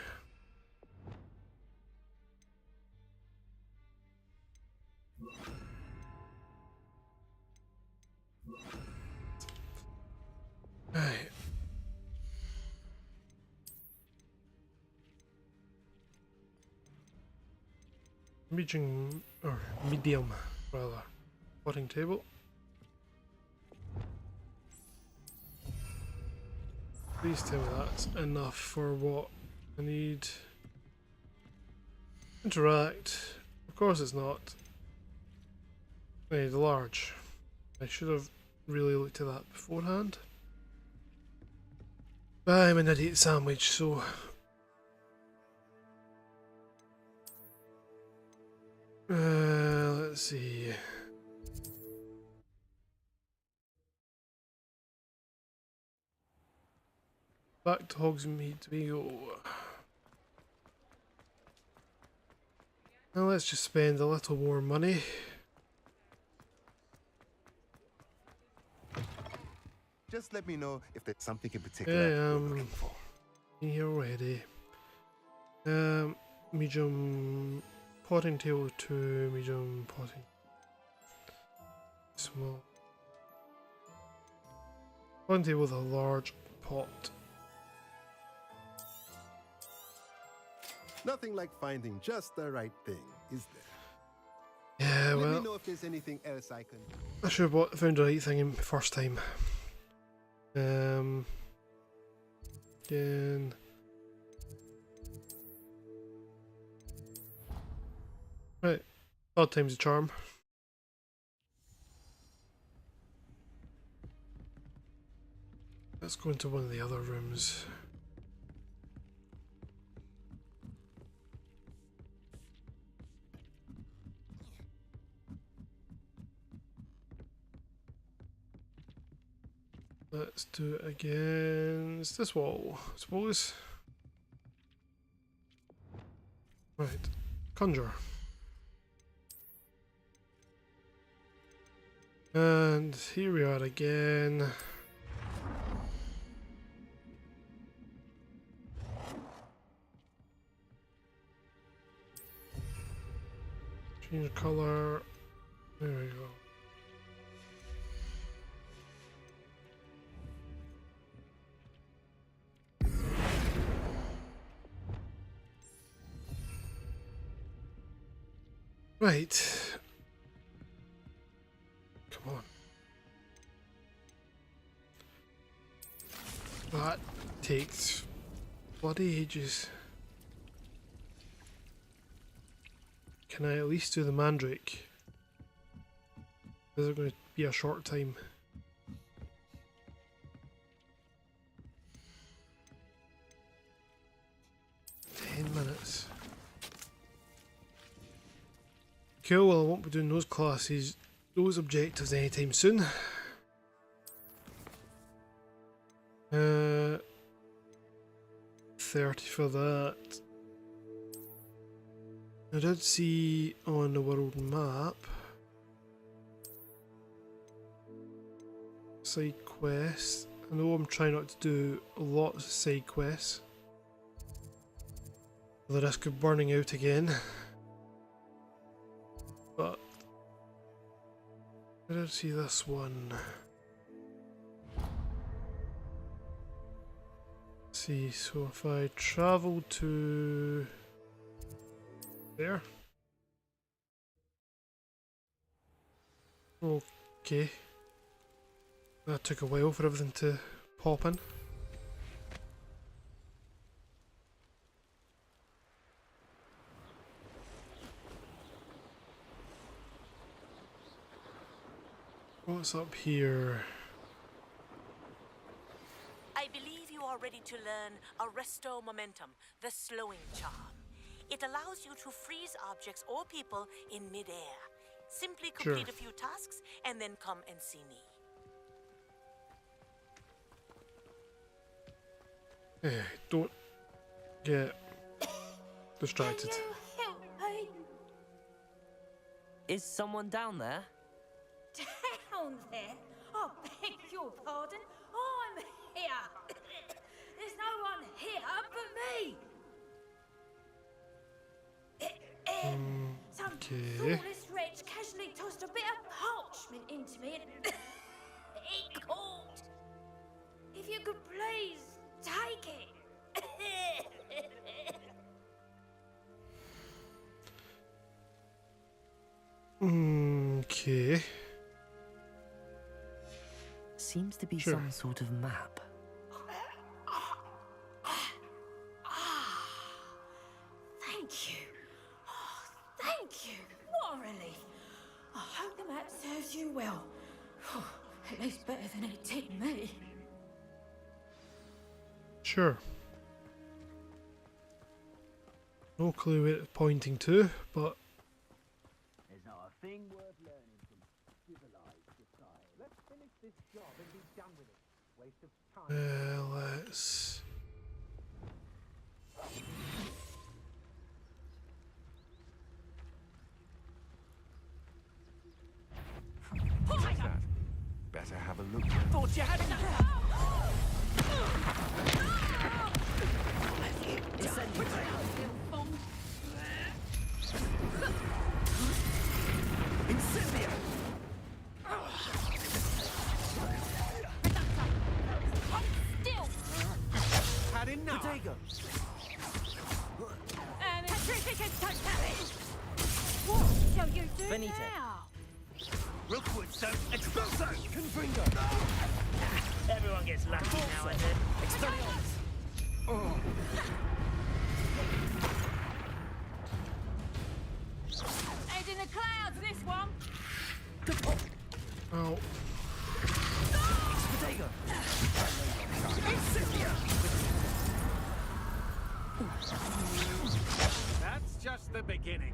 medium, or medium rather, potting table. Please tell me that's enough for what I need. Interact. Of course it's not. I need large. I should have really looked at that beforehand. But I'm an idiot sandwich, so... let's see... Back to Hogsmeade we go. Now let's just spend a little more money. Just let me know if there's something in particular you're looking for. Here already. Medium potting table to medium potting. Small. Potting table with a large pot. Nothing like finding just the right thing, is there? Yeah, Let well, me know if there's anything else I can do. I should have found the right thing in first time. Again. Right, third time's a charm. Let's go into one of the other rooms. Let's do it against this wall, I suppose. Right, conjure. And here we are again. Change color. There we go. Right. Come on. That takes bloody ages. Can I at least do the Mandrake? This is going to be a short time. Minutes. Cool, well I won't be doing those classes, those objectives anytime soon. 30 for that. I did see on the world map side quests. I know I'm trying not to do lots of side quests. The risk of burning out again. But I did see this one. Let's see, so if I travel to there. Okay. That took a while for everything to pop in. What's up here? I believe you are ready to learn Arresto Momentum, the slowing charm. It allows you to freeze objects or people in mid-air. Simply complete a few tasks and then come and see me. Hey, don't get distracted. Is someone down there? Down there? I beg your pardon. I'm here. There's no one here but me. Some thoughtless wretch casually tossed a bit of parchment into me and it caught. If you could please take it. Okay. Seems to be Sure. some sort of map. Thank you. Oh, thank you. What a relief. I hope the map serves you well. At least better than it did me. Sure. No clue where it's pointing to, but There's not a thing worth learning from civilized society. Let's finish this job and be done with it. Waste of time. let's. What's that? Better have a look. Thought you had enough. Incendio! Still. Had enough. Potato. Petrificus totalis. What shall you do Benito. now? Rookwood, so expulso! Confringo! Everyone gets lucky now and then. Oh. Head in the clouds, this one. Oh. Potato! Incendio! That's just the beginning.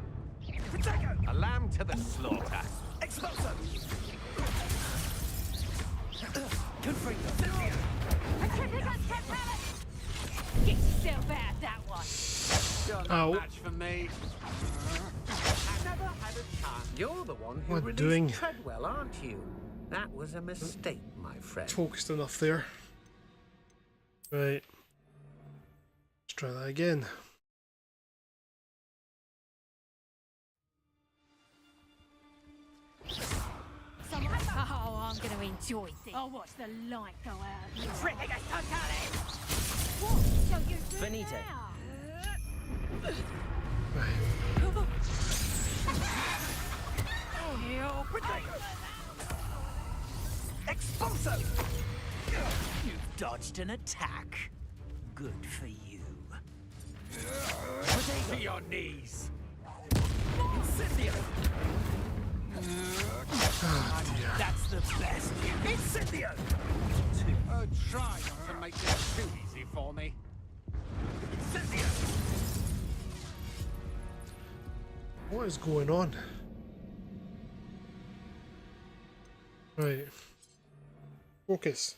Potato! A lamb to the slaughter. Expulso! Confringo! Petrificus totalis. Get yourself out that one. You're Ow. no match for me. I never had a chance. You're the one who What released doing? Treadwell, aren't you? That was a mistake, my friend. Focused enough there. Right. Let's try that again. Oh, I'm going to enjoy this. I'll watch the light go out. Petrificus totalis. What shall you do Benito. now? Expulso! You've dodged an attack. Good for you. To your knees. Incendio! That's the best. Incendio! Try not to make this too easy for me. Incendio! What is going on? Right. Focus.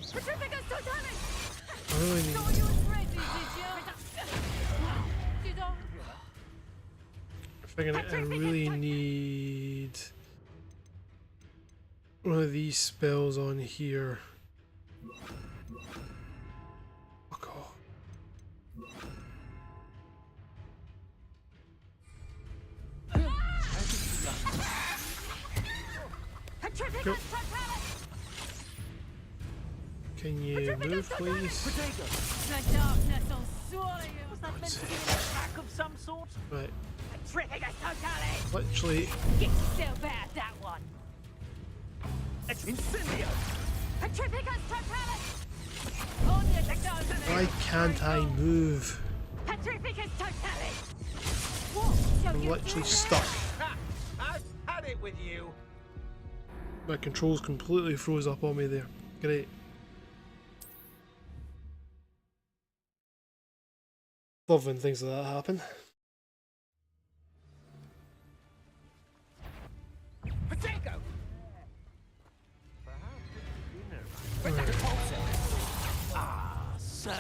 Petrificus totalis. I really need. Thought you was ready, did you? Did I? I really need one of these spells on here. Fuck off. Petrificus Go. totalis. Can you move, please? The darkness will swallow you. Was that meant to be an attack of some sort? Right. Petrificus totalis. Literally, Get yourself out that one. Incendio! Petrificus totalis. On your toes. why can't I move? Petrificus totalis. What shall I'm you literally do stuck. Ha! I've had it with you. My controls completely froze up on me there. Great. Love when things like that happen. Potato! Ah, so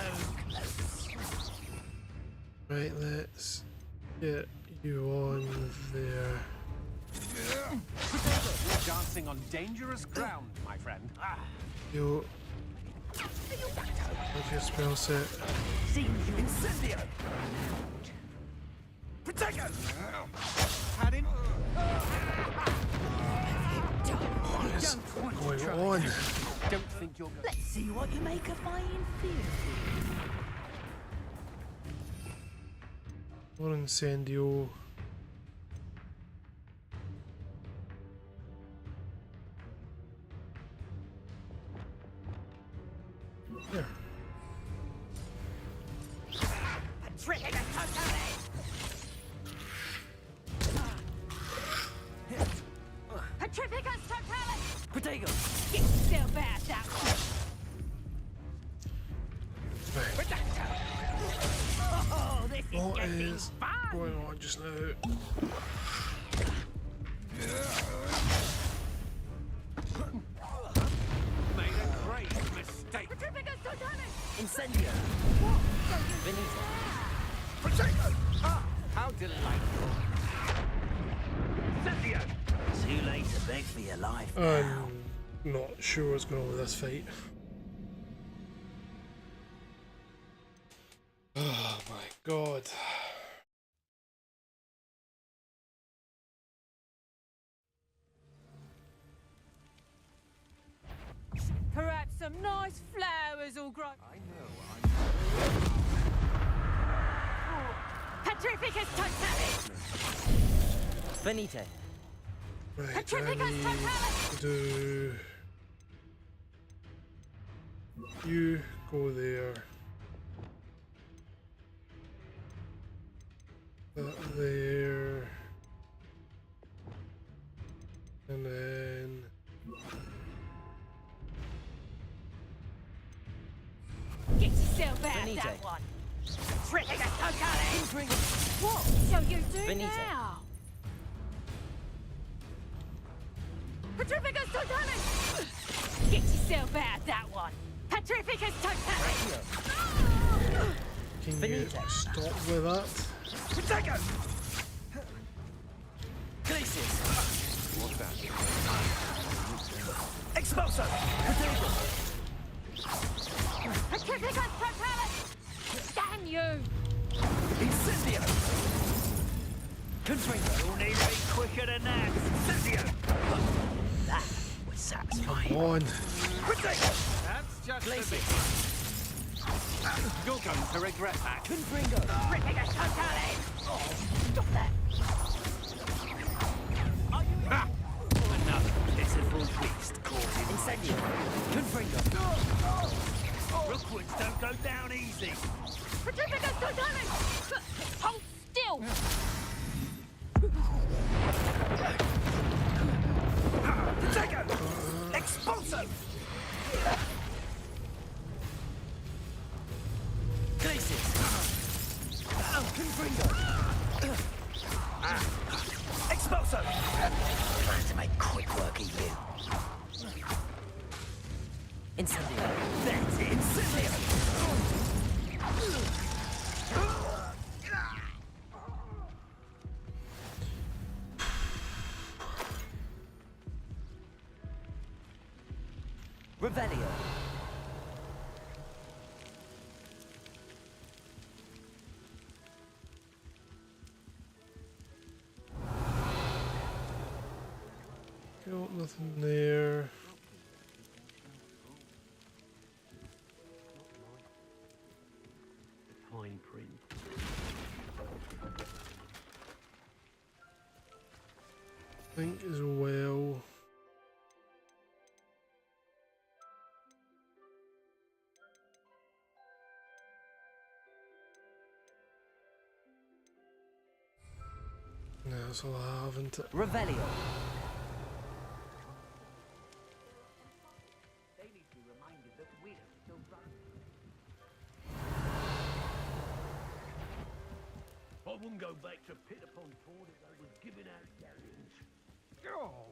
close. Right, let's get you on there. You're dancing on dangerous ground, my friend. You. What's your spell set? Incendio! Potato! Had him. What is going on? Don't think you're going? Let's see what you make of my infinity. More incendio. There. Petrificus Totalis! Potato! Get yourself out that one! Oh, this is What getting is fun! going on just now? Made a great mistake. Petrificus Totalis! Incendio! What? Benito! Potato! Ah, how delightful. Incendio! Too late to beg for your life now. I'm not sure what's going on with this fight. Oh my god. Perhaps some nice flowers will grow. I know. Petrificus Totalis! Benito! Right, I Petrificus need Totalis! to do... You go there. That there. And then... Get yourself out Benito. that one! Petrificus Totalis! What shall you do Benito. now? Petrificus Totalis! Get yourself out that one! Petrificus Totalis! Can you Benito. stop with that? Potato! Glacius! What's that? Expulso! Potato! Petrificus Totalis! Damn you! Incendio! Confringo! You'll need to be quicker than that. Incendio! That was satisfying. Come on. Potato! That's just a bit. You're going to regret that. Confringo! Petrificus Totalis! Stop that! Ha! Another pitiful beast caught in Incendio! Confringo! Rookwoods don't go down easy. Petrificus Totalis! Hold still! Potato! Expulso! Glacius! Confringo! Expulso! Plan to make quick work of you. Incendio! That's it! Incendio! Revelio! Got nothing there. Fine print. Think as well. No, that's all I have, isn't it? Revelio! I wouldn't go back to pit upon Ford if they was giving out galleons. Oh.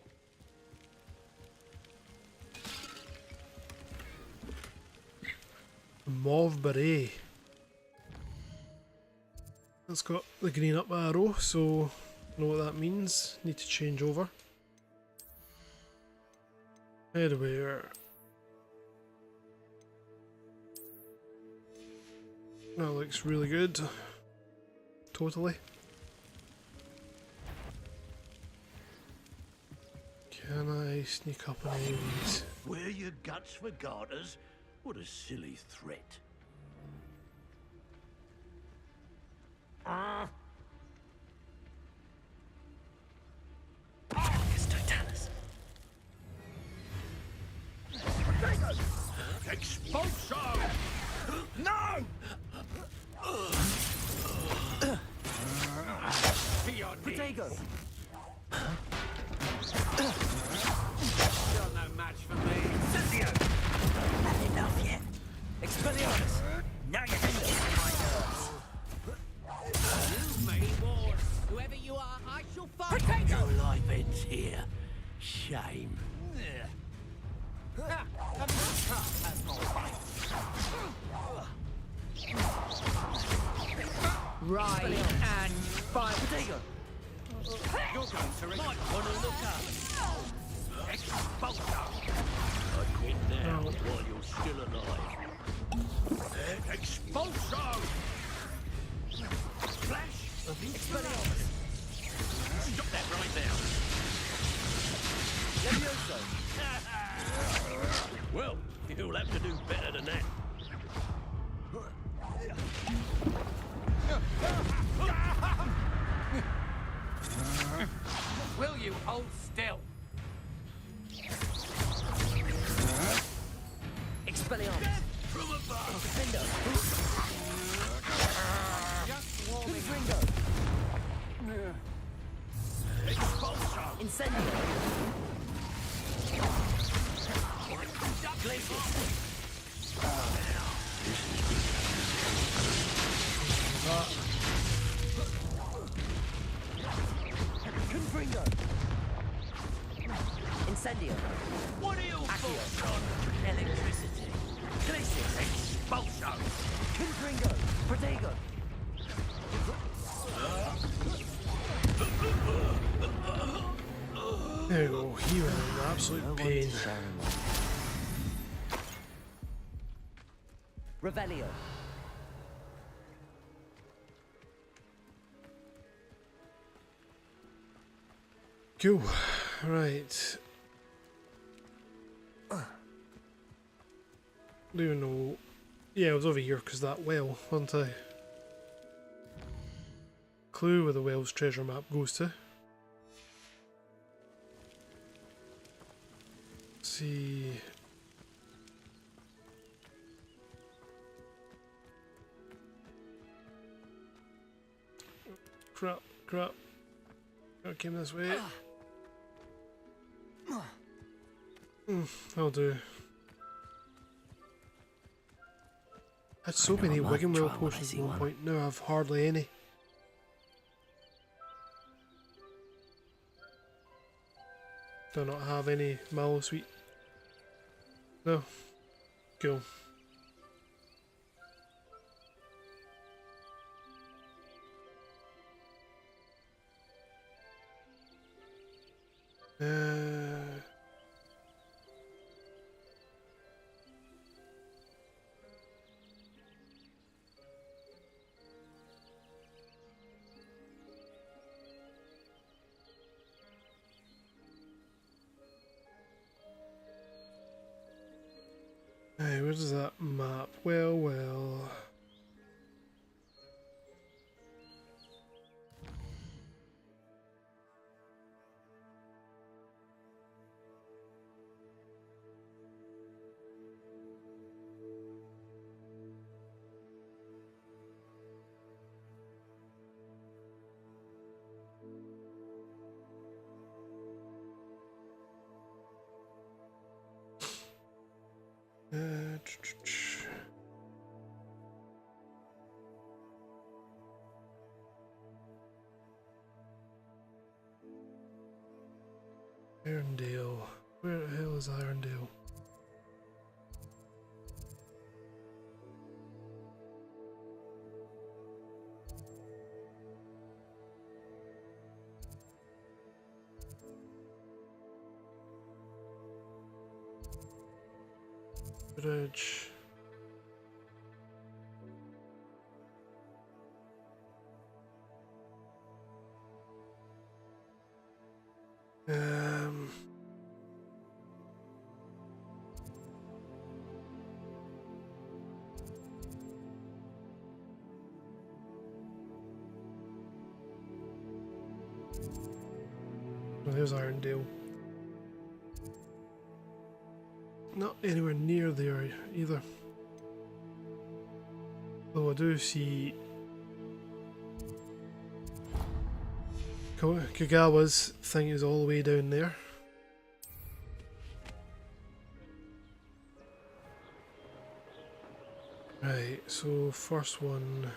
Mauve beret. That's got the green up arrow, so know what that means. Need to change over. Headwear. That looks really good. Totally. Can I I sneak up on any of these? Wear your guts for garters? What a silly threat. Expulso! No! Protego! You're no match for me. Incendio! Not enough yet. Expelliarmus! Now you're getting on my nerves. You made wars. Whoever you are, I shall fight. Your life ends here. Shame. A macaque has no fight. Right and fire. Protego! You're going to Might want to look up. Expulso! I quit now while you're still alive. Expulso! Flash of Expelliarmus! Stop that right now! Levioso! Well, you'll have to do better than that. Will you hold still? Expelliarmus! From above! Defendo! Just warming Ringo! Expulso! Incendio! Glacier! Confringo! Incendio! What are you thoughts on electricity? Glacier! Expulso! Confringo! Protego! There we go. He was in absolute pain. Revelio! Cool. Right. Don't even know. Yeah, I was over here because that well, wasn't I? Clue where the well's treasure map goes to. Let's see. Crap, crap. I came this way. I'll do. I had so many Wiggenwell potions at one point, now I've hardly any. Do I not have any Mallow Sweet? No. Cool. Hey, where does that map? Well, well. Irondale. Where the hell is Irondale? Bridge. there's Irondale. Not anywhere near there either. Though I do see Kagawa's thing is all the way down there. Right, so first one.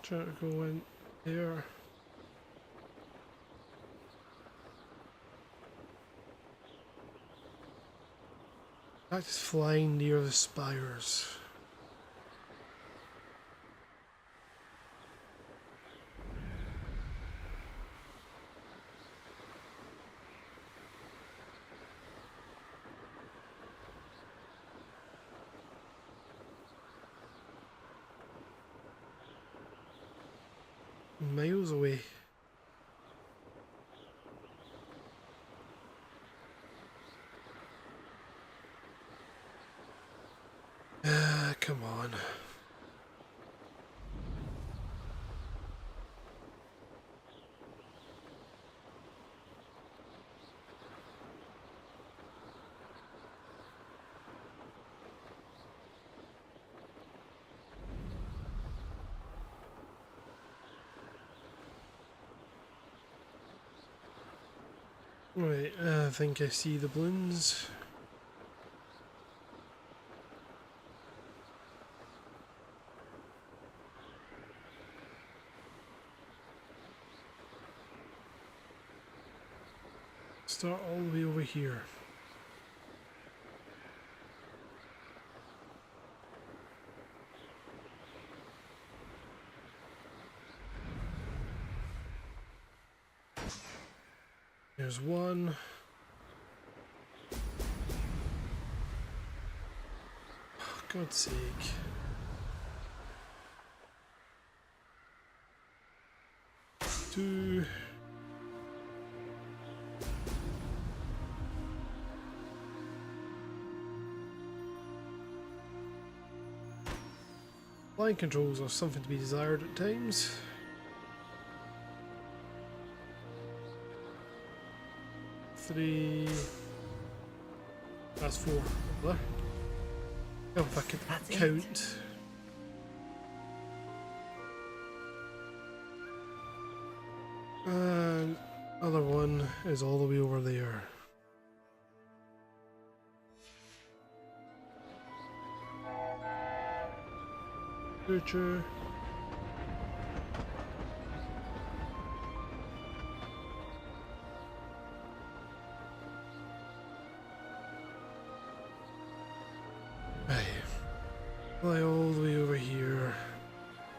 Trying to go in there. That is flying near the spires. Miles away. Come on. Right, I think I see the balloons. Start all the way over here. There's one. Oh, God's sake. Two. Line controls are something to be desired at times. Three. That's four. There. Oh, if I could count. And other one is all the way over there. Future. Fly all the way over here.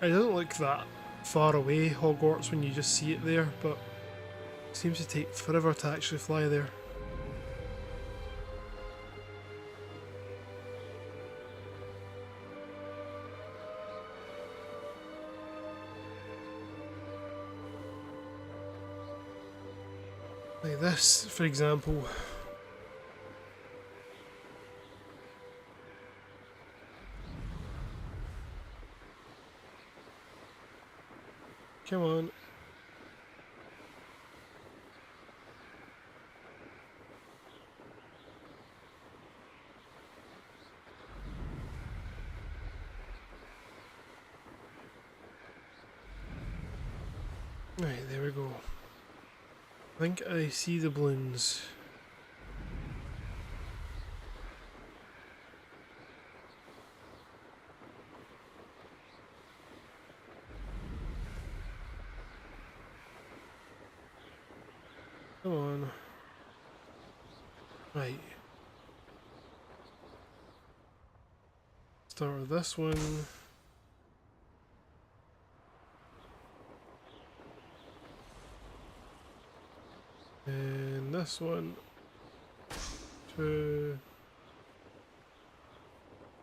It doesn't look that far away, Hogwarts, when you just see it there, but it seems to take forever to actually fly there. Like this, for example. Come on. Right, there we go. I think I see the balloons. Come on. Right. Start with this one. And this one. 2,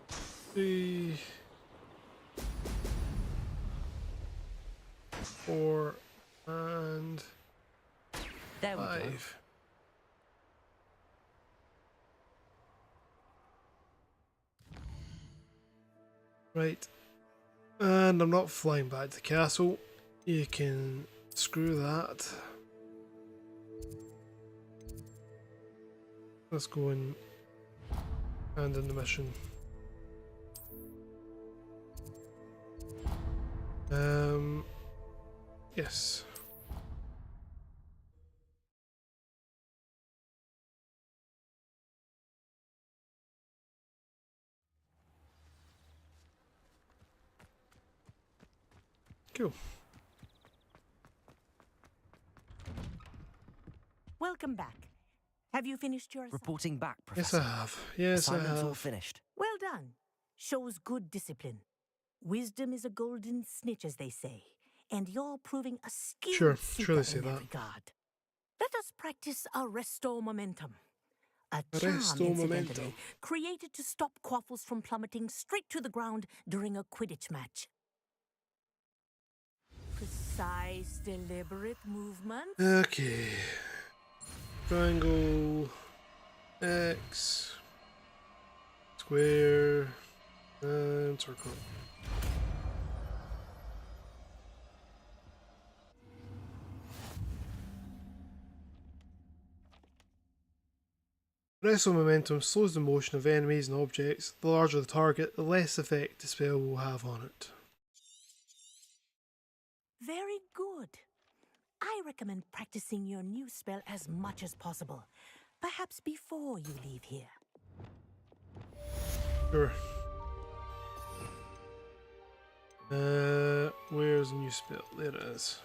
3, 4, and there we 5. Right. And I'm not flying back to the castle. You can screw that. Let's go and hand in the mission. Yes. Cool. Welcome back. Have you finished your Reporting back, Yes, Professor. I have. Yes, I Assignment's all have. finished. Well done. Shows good discipline. Wisdom is a golden snitch, as they say, and you're proving a skilled seeker they say in that that. regard. Let us practice Arresto Momentum. A charm, Arresto incidentally, Momentum. created to stop quaffles from plummeting straight to the ground during a Quidditch match. Precise, deliberate movement. Okay. Triangle. X. Square. And circle. Wrestle momentum slows the motion of enemies and objects. The larger the target, the less effect the spell will have on it. Very good. I recommend practicing your new spell as much as possible. Perhaps before you leave here. Sure. Where's the new spell? There it is.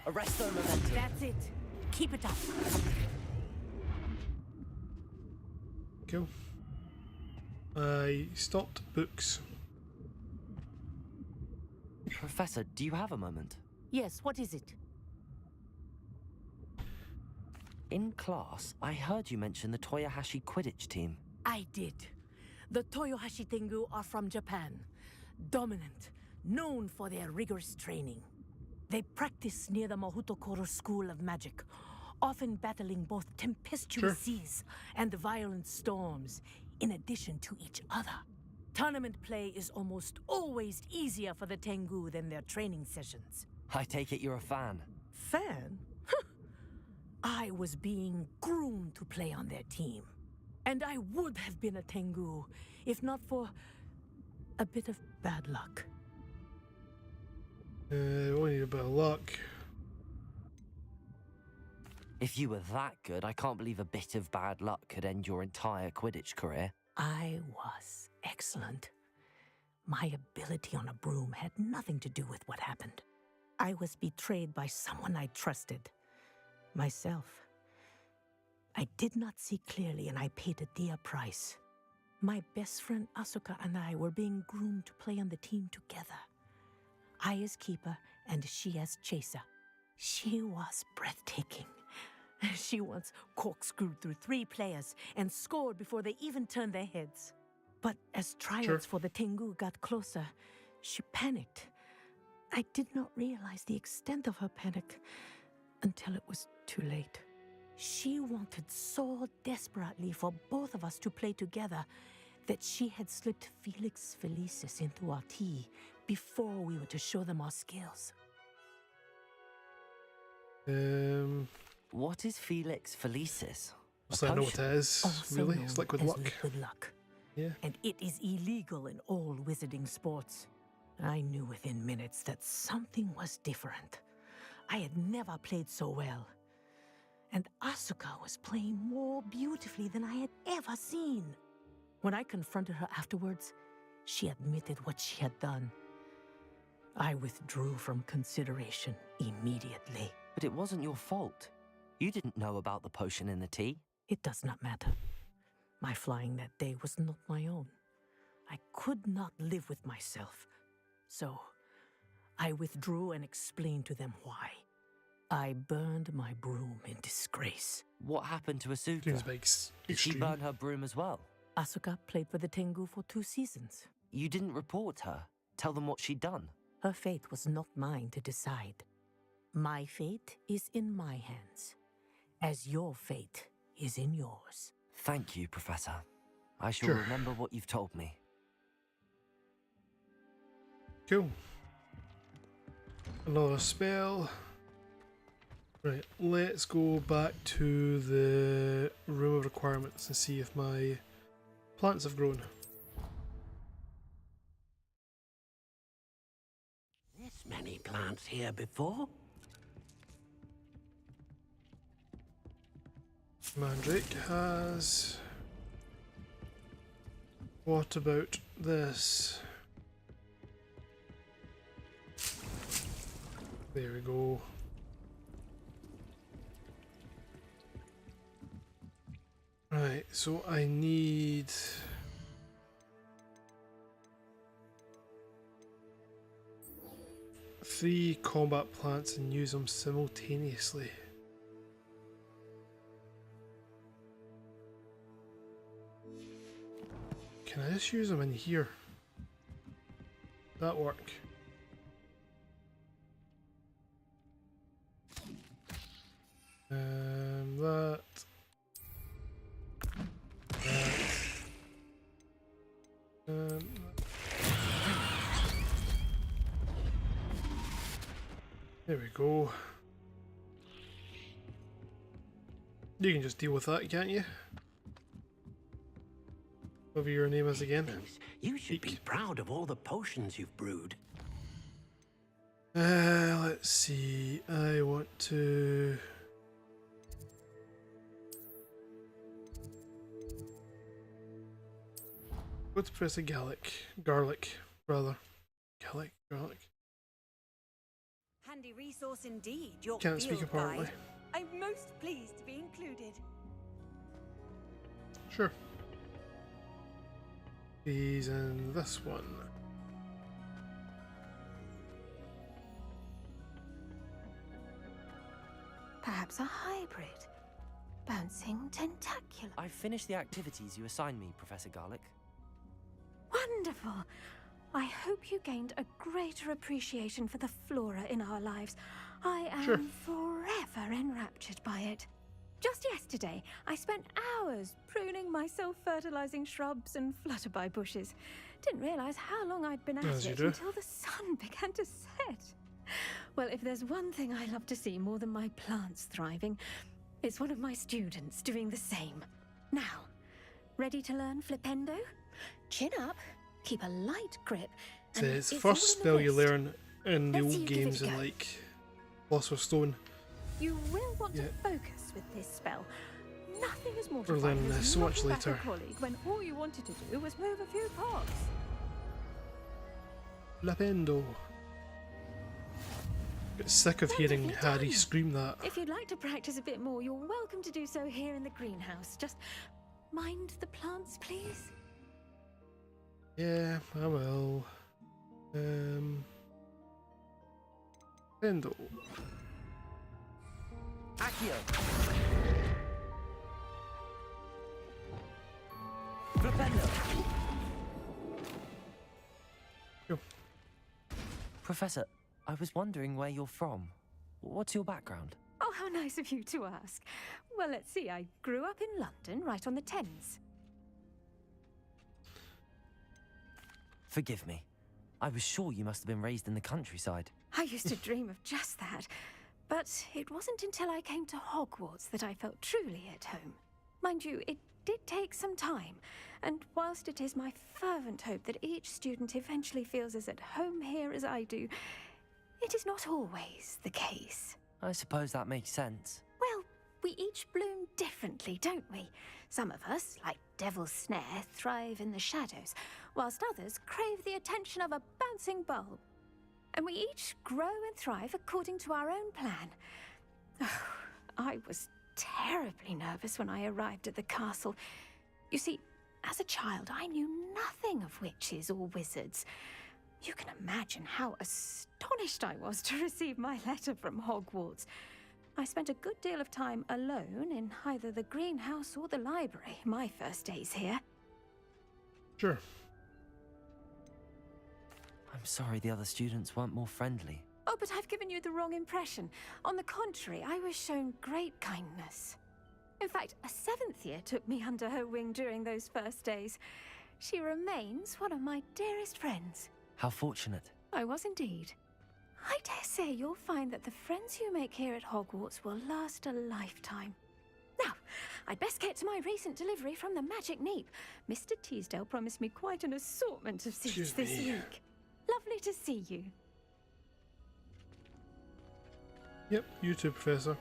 Arresto momentum. That's it. Keep it up. Cool. I stopped books. Professor, do you have a moment? Yes, what is it? In class, I heard you mention the Toyohashi Quidditch team. I did. The Toyohashi Tengu are from Japan. Dominant, known for their rigorous training. They practice near the Mahutokoro School of Magic, often battling both tempestuous seas and violent storms, in addition to each other. Tournament play is almost always easier for the Tengu than their training sessions. I take it you're a fan. Fan? I was being groomed to play on their team. And I would have been a Tengu, if not for a bit of bad luck. We need a bit of luck. If you were that good, I can't believe a bit of bad luck could end your entire Quidditch career. I was excellent. My ability on a broom had nothing to do with what happened. I was betrayed by someone I trusted. Myself. I did not see clearly, and I paid a dear price. My best friend Asuka and I were being groomed to play on the team together. I as keeper, and she as chaser. She was breathtaking. She once corkscrewed through 3 players and scored before they even turned their heads. But as trials for the Tengu got closer, she panicked. I did not realize the extent of her panic until it was too late. She wanted so desperately for both of us to play together that she had slipped Felix Felicis into our tea before we were to show them our skills. What is Felix Felicis? So I know what it is, really. It's liquid luck. Liquid luck. Yeah. And it is illegal in all wizarding sports. I knew within minutes that something was different. I had never played so well. And Asuka was playing more beautifully than I had ever seen. When I confronted her afterwards, she admitted what she had done. I withdrew from consideration immediately. But it wasn't your fault. You didn't know about the potion in the tea. It does not matter. My flying that day was not my own. I could not live with myself. So, I withdrew and explained to them why. I burned my broom in disgrace. What happened to Asuka? Did she burn her broom as well? Asuka played for the Tengu for 2 seasons. You didn't report her? Tell them what she'd done? Her fate was not mine to decide. My fate is in my hands, as your fate is in yours. Thank you, Professor. I shall remember what you've told me. Cool. Another spell. Right, let's go back to the room of requirements and see if my plants have grown. This many plants here before? Mandrake has. What about this? There we go. Right, so I need 3 combat plants and use them simultaneously. Can I just use them in here? That work? That. There we go. You can just deal with that, can't you? Whatever your name is again. You should be proud of all the potions you've brewed. Let's see. I want to. Go to Professor Garlic, rather. Garlic. Handy resource indeed, your Can't speak field apparently. guide. I'm most pleased to be included. Sure. These and this one. Perhaps a hybrid. Bouncing tentacular. I've finished the activities you assigned me, Professor Garlic. Wonderful. I hope you gained a greater appreciation for the flora in our lives. I am forever enraptured by it. Just yesterday, I spent hours pruning my self-fertilizing shrubs and flutterby bushes. Didn't realize how long I'd been at it until the sun began to set. Well, if there's one thing I love to see more than my plants thriving, it's one of my students doing the same. Now, ready to learn Flipendo? Chin up, keep a light grip. So it's the first spell you learn in the old games in like Philosopher's Stone. You will want to focus with this spell. Nothing is more Or then so much knocking back a later. colleague when all you wanted to do was move a few pots. Flipendo. Get sick of hearing Harry scream that. If you'd like to practice a bit more, you're welcome to do so here in the greenhouse. Just mind the plants, please. Yeah, I will. Flipendo. Accio. Flipendo. Professor, I was wondering where you're from. What's your background? Oh, how nice of you to ask. Well, let's see. I grew up in London, right on the Thames. Forgive me. I was sure you must have been raised in the countryside. I used to dream of just that. But it wasn't until I came to Hogwarts that I felt truly at home. Mind you, it did take some time. And whilst it is my fervent hope that each student eventually feels as at home here as I do, it is not always the case. I suppose that makes sense. Well, we each bloom differently, don't we? Some of us, like Devil's Snare, thrive in the shadows, whilst others crave the attention of a bouncing bulb. And we each grow and thrive according to our own plan. Oh, I was terribly nervous when I arrived at the castle. You see, as a child, I knew nothing of witches or wizards. You can imagine how astonished I was to receive my letter from Hogwarts. I spent a good deal of time alone in either the greenhouse or the library my first days here. Sure. I'm sorry the other students weren't more friendly. Oh, but I've given you the wrong impression. On the contrary, I was shown great kindness. In fact, a 7th year took me under her wing during those first days. She remains one of my dearest friends. How fortunate. I was indeed. I dare say you'll find that the friends you make here at Hogwarts will last a lifetime. Now, I'd best get to my recent delivery from the Magic Neep. Mr. Teasdale promised me quite an assortment of seeds this week. Lovely to see you. Yep, you too, Professor.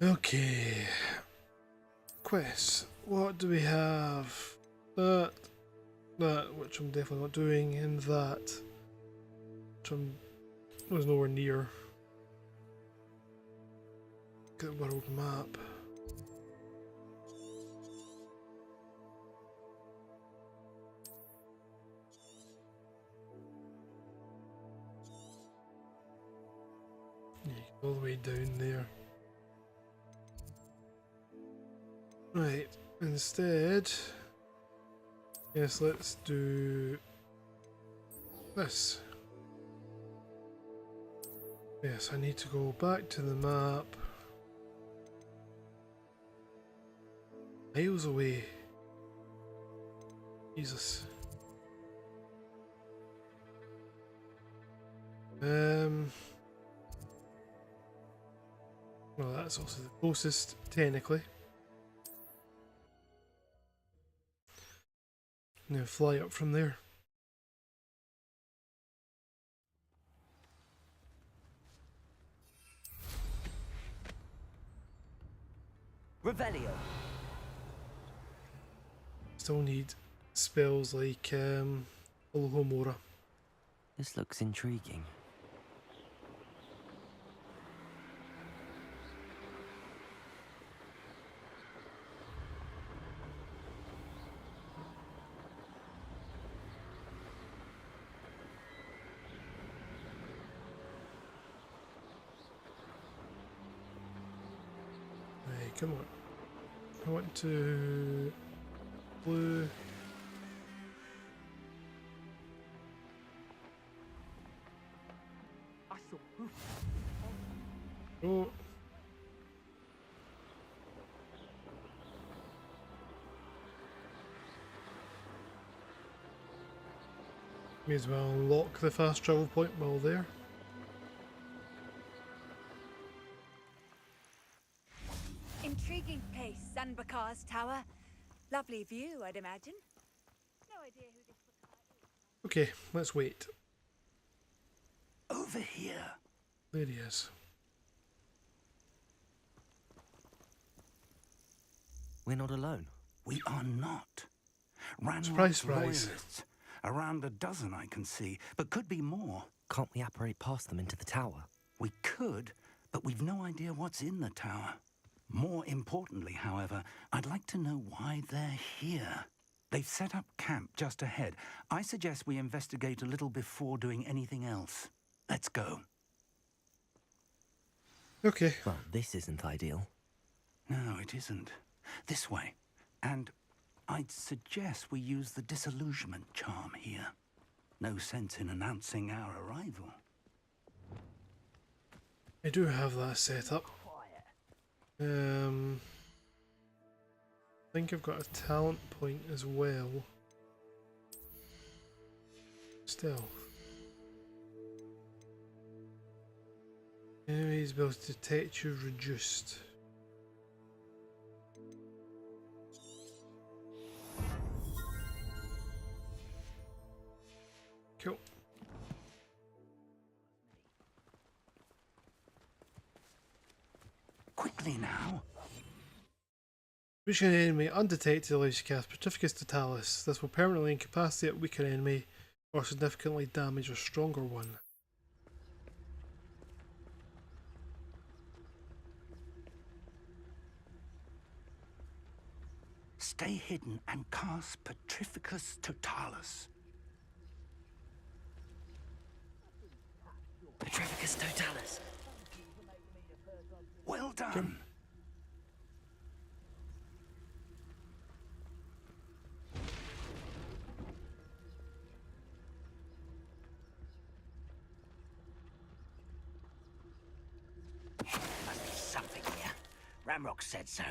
Okay. Quests. What do we have? That, which I'm definitely not doing, and that, which was nowhere near. Get the world map. Yeah, all the way down there. Right, instead, yes, let's do this. Yes, I need to go back to the map. Miles away. Jesus. Well, that's also the closest, technically. Now fly up from there. Revelio. Still need spells like Alohomora. This looks intriguing. Hey, come on. I want to blue. Oh. May as well unlock the fast travel point while there. Intriguing place, Sanbakar's Tower. Lovely view, I'd imagine. No idea who this is. Okay, let's wait. Over here. There he is. We're not alone. We are not. Surprise, surprise. Royalists. Around a dozen I can see, but could be more. Can't we apparate past them into the tower? We could, but we've no idea what's in the tower. More importantly, however, I'd like to know why they're here. They've set up camp just ahead. I suggest we investigate a little before doing anything else. Let's go. Okay. Well, this isn't ideal. No, it isn't. This way. And I'd suggest we use the disillusionment charm here. No sense in announcing our arrival. I do have that set up. I think I've got a talent point as well. Stealth. Enemies able to detect you reduced. Cool. Quickly now. Reaching an enemy undetected allows you to cast Petrificus Totalis. This will permanently incapacitate a weaker enemy or significantly damage a stronger one. Stay hidden and cast Petrificus Totalis. Petrificus Totalis. Well done. Must be something here. Ramrock said so.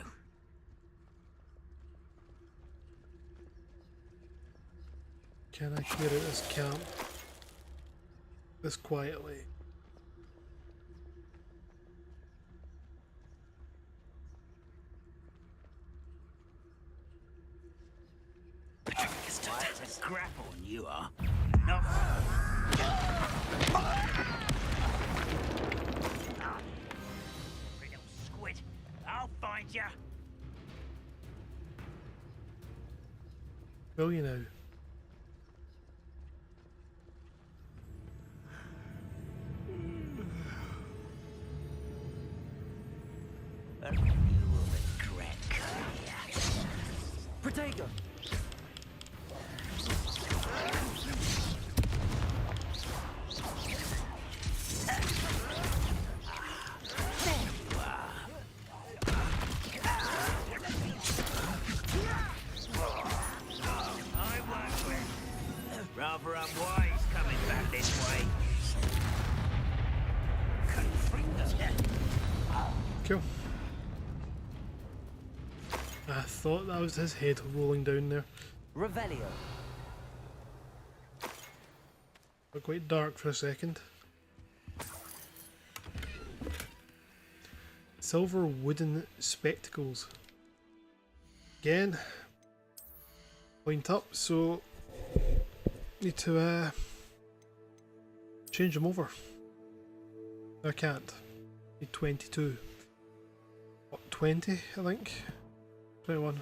Can I clear out this camp this quietly? It's a grapple, you are. No. Little squid, I'll find ya. Will you now? You will regret coming here. Protego! Rather unwise coming back this way. Cool. I thought that was his head rolling down there. Revelio. Got quite dark for a second. Silver wooden spectacles. Again, point up, so need to change them over. I can't. Need 22. What, 20 I think? 21.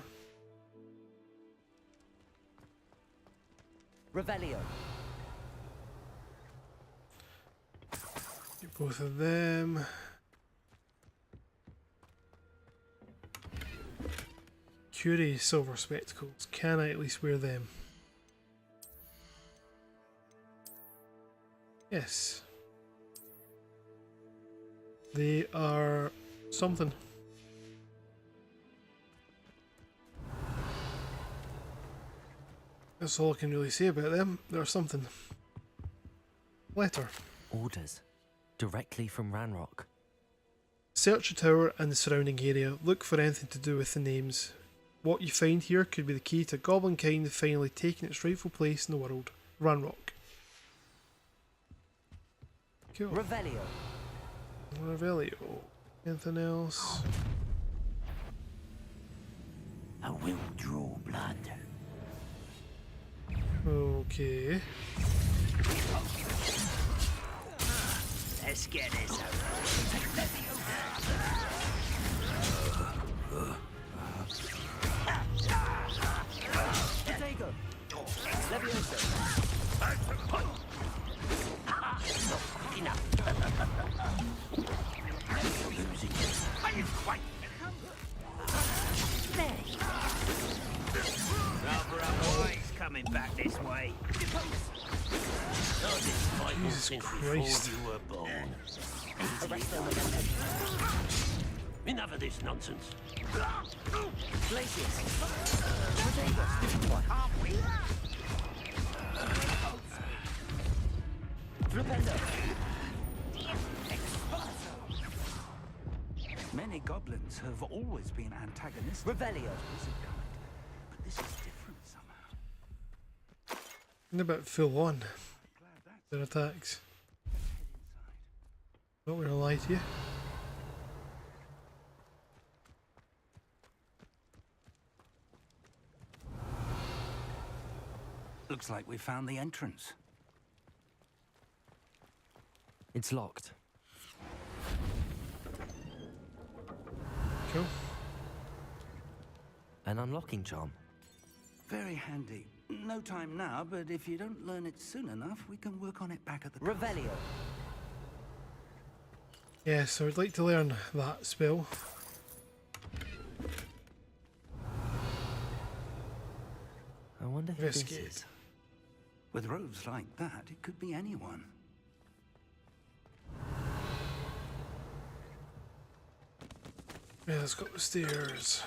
Revelio. Get both of them. Curie silver spectacles. Can I at least wear them? Yes. They are something. That's all I can really say about them. They're something. Letter. Orders. Directly from Ranrock. Search the tower and the surrounding area. Look for anything to do with the names. What you find here could be the key to Goblinkind finally taking its rightful place in the world. Ranrock. Cool. Revelio. Revelio. Anything else? I will draw blood. Okay. Let's get this Protego. Levioso. Enough. Losing it. Are you quite? Rather unwise coming back this way. Jesus Christ. Before you were born. Enough of this nonsense. Glacius. Flipendo. Many goblins have always been antagonistic. Revelio. But this is different somehow. They're about full on. Their attacks. Not gonna lie to you. Looks like we found the entrance. It's locked. Cool. An unlocking charm. Very handy. No time now, but if you don't learn it soon enough, we can work on it back at the Revelio. Yeah, so I'd like to learn that spell. I wonder who this is. With robes like that, it could be anyone. Yeah, let's go up the stairs.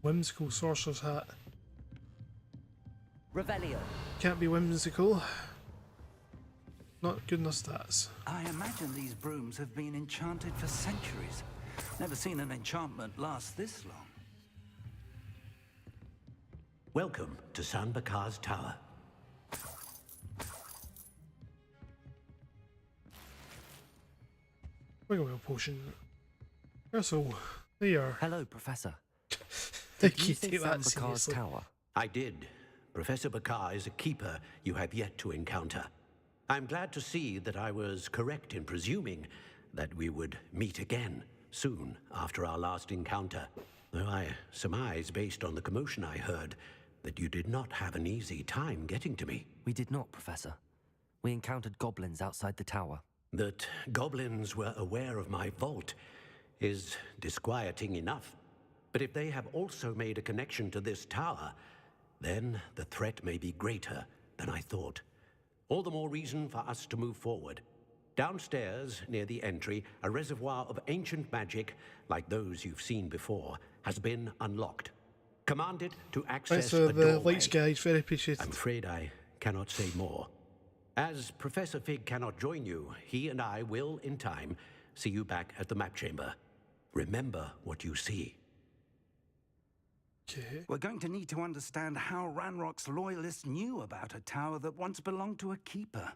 Whimsical sorcerer's hat. Revelio. Can't be whimsical. Not good enough stats. I imagine these brooms have been enchanted for centuries. Never seen an enchantment last this long. Welcome to San Bakar's Tower. Wiggle wheel potion. So, there you are. Hello, Professor. Did you say Sam Bakar's tower? I did. Professor Bakar is a keeper you have yet to encounter. I'm glad to see that I was correct in presuming that we would meet again soon after our last encounter. Though I surmise, based on the commotion I heard, that you did not have an easy time getting to me. We did not, Professor. We encountered goblins outside the tower. That goblins were aware of my vault is disquieting enough. But if they have also made a connection to this tower, then the threat may be greater than I thought. All the more reason for us to move forward. Downstairs, near the entry, a reservoir of ancient magic, like those you've seen before, has been unlocked. Commanded to access Thanks for a the doorway. lights, guys. Very appreciated. I'm afraid I cannot say more. As Professor Fig cannot join you, he and I will, in time, see you back at the map chamber. Remember what you see. Okay. We're going to need to understand how Ranrock's loyalists knew about a tower that once belonged to a keeper.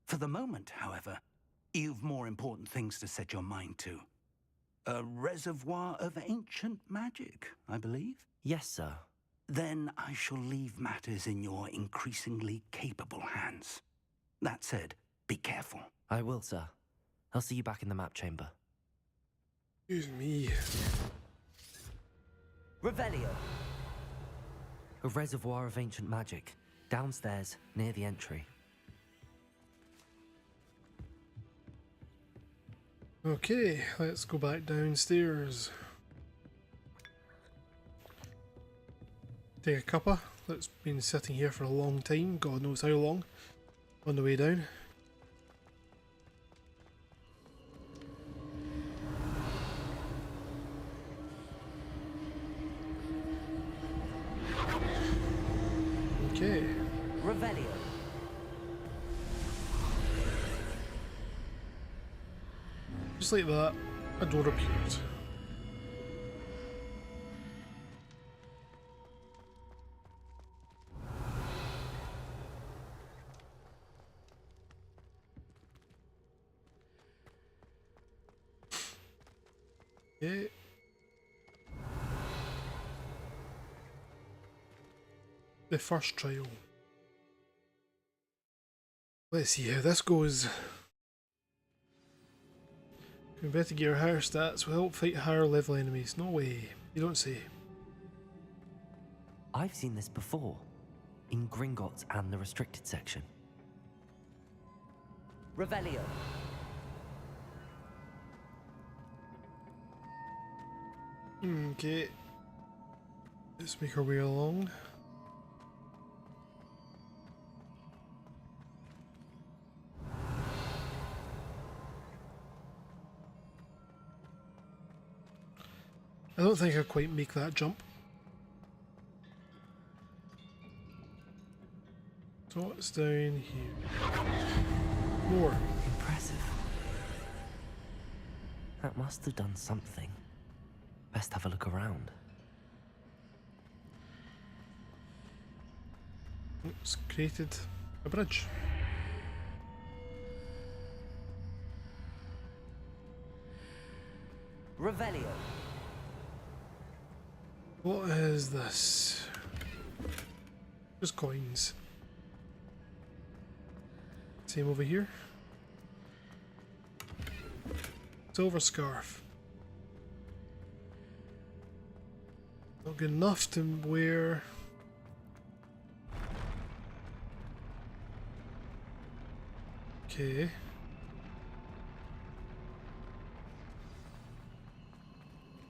For the moment, however, you've more important things to set your mind to. A reservoir of ancient magic, I believe? Yes, sir. Then I shall leave matters in your increasingly capable hands. That said, be careful. I will, sir. I'll see you back in the map chamber. Excuse me. Revelio. A reservoir of ancient magic. Downstairs, near the entry. Okay, let's go back downstairs. Take a cuppa that's been sitting here for a long time, God knows how long, on the way down. Okay. Revelio. Just like that, a door appeared. Okay. The first trial. Let's see how this goes. Investigate higher stats will help fight higher level enemies. No way. You don't say. I've seen this before. In Gringotts and the restricted section. Revelio. Okay. Let's make our way along. I don't think I'll quite make that jump. So what's down here? More. Impressive. That must have done something. Best have a look around. It's created a bridge. Revelio. What is this? Just coins. Same over here. Silver scarf. Not good enough to wear. Okay.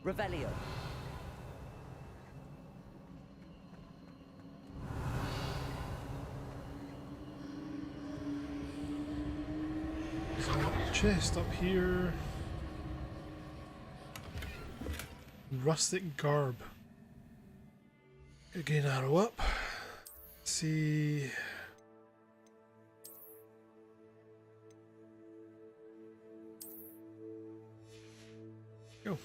Revelio. There's a chest up here. Rustic garb. Again, arrow up. Let's see. Go.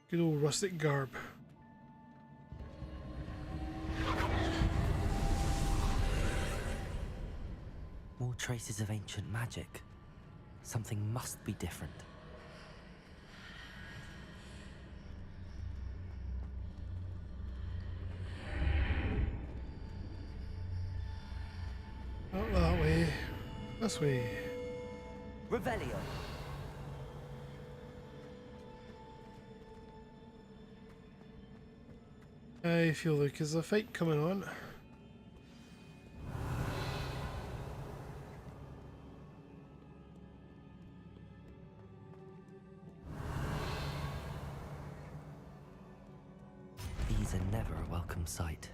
Good old rustic garb. More traces of ancient magic. Something must be different. Not that way. This way. Revelio. I feel like there's a fight coming on. These are never a welcome sight.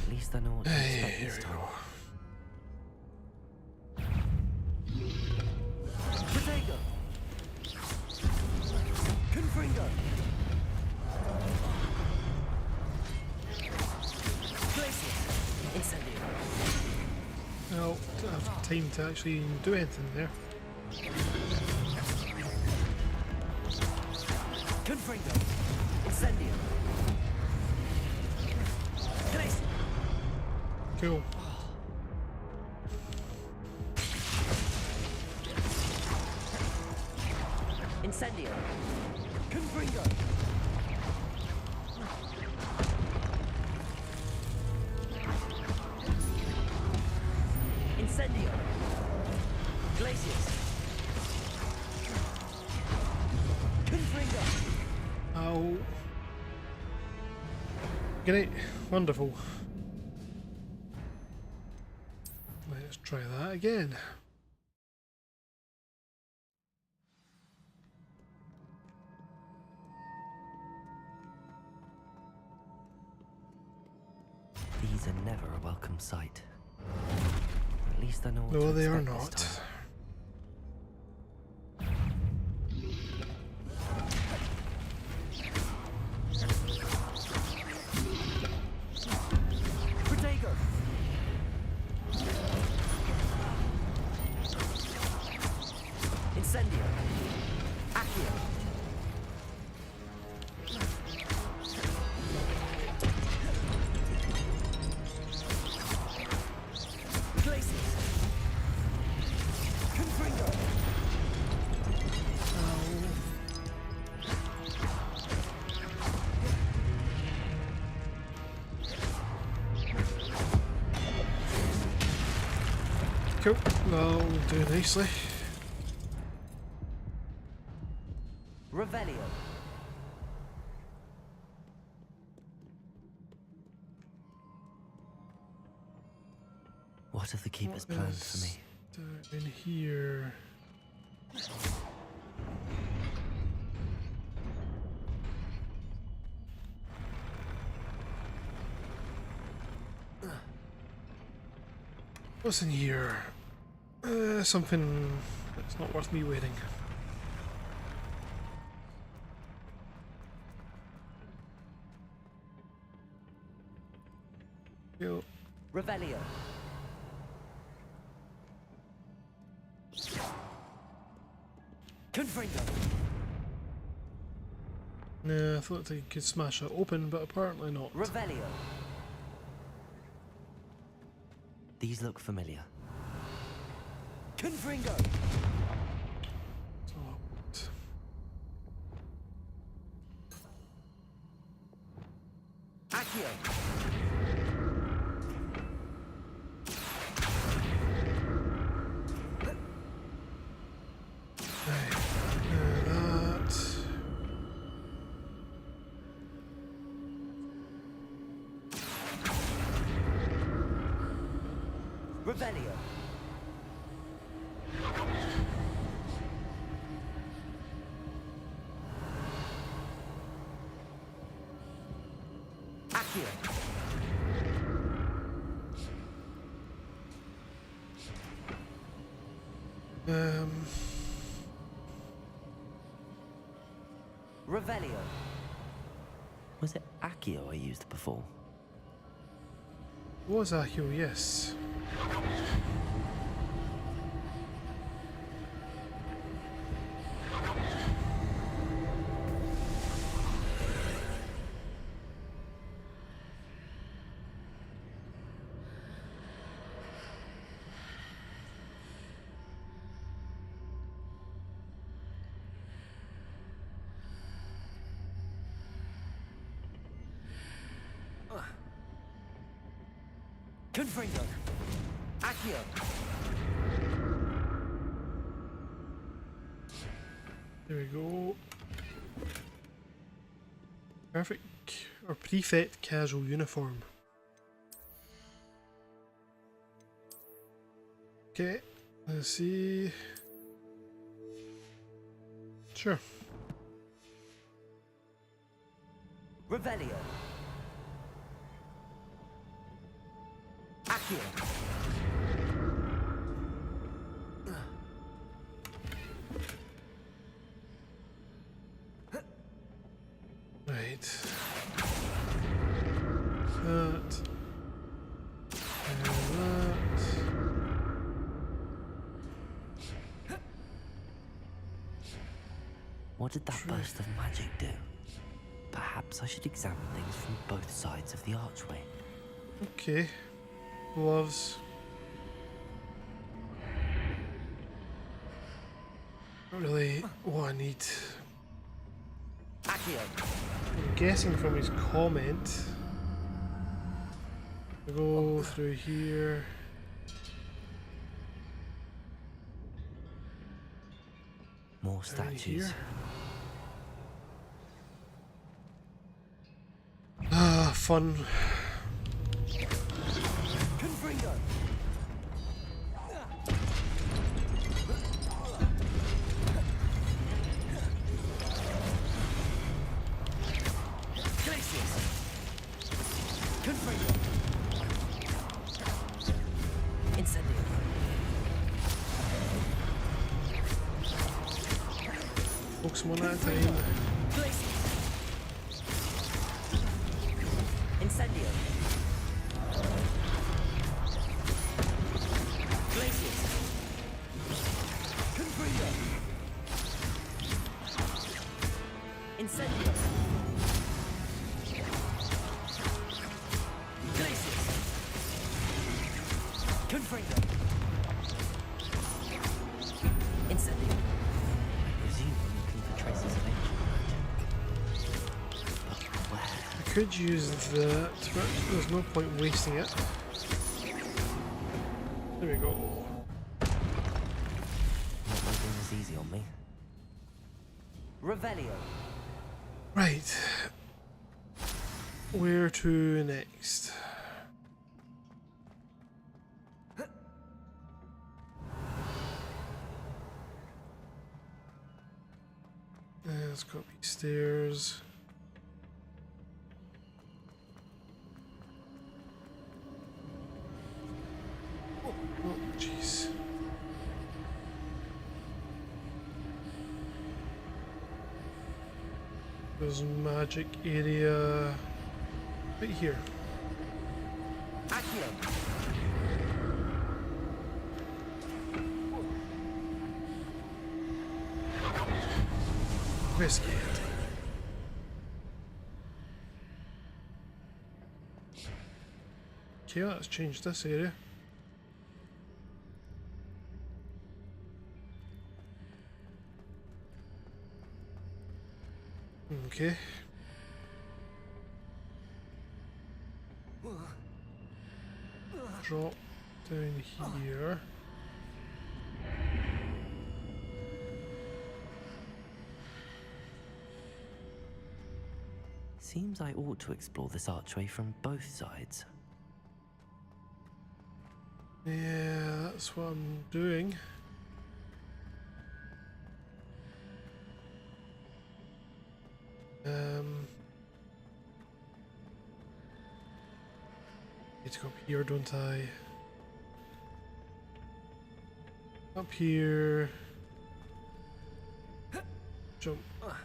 At least I know what to expect this time. Protego. Confringo. Incendio. No, don't have time to actually do anything there. Confringo. Incendio. Glacier. Cool. Incendio. Confringo. Incendio. Glaciers. Confringo. Oh. Great. Wonderful. Let's try that again. These are never a welcome sight. At least I know what No, to they are expect this not. time. Protego. Incendio. Accio. Glaciers. Confringo. Cool. That'll do nicely. Revelio. What have the keepers planned for me? Down in here. What's in here? Something that's not worth me wearing. Yo. Revelio. Confringo. Nah, I thought I could smash it open, but apparently not. Revelio. These look familiar. Confringo. Accio. Revelio. Accio. Revelio. Was it Accio I used before? Was Accio, yes. Confringo. Accio. There we go. Perfect. Or prefect casual uniform. Okay, let's see. Sure. Revelio. Accio. Right. That. And that. What did that burst of magic do? Perhaps I should examine things from both sides of the archway. Okay. Gloves. Not really what I need. Accio. I'm guessing from his comment. We'll go through here. More statues. Ah, fun. Confringo. Glacius. Confringo. Incendio. Focus one at a time. Glacius. Incendio. Glacius. Confringo. Incendio. Glacius. Confringo. Incendio. I presume we're looking for traces of ancient magic. But where? I could use that, but there's no point wasting it. There we go. Not making this easy on me. Revelio. Right. Where to next? There's got to be stairs. Oh, jeez. There's magic area right here. Accio. Risky. Okay, let's change this area. Okay. Drop down here. Seems I ought to explore this archway from both sides. Yeah, that's what I'm doing. Need to go up here, don't I? Up here. Jump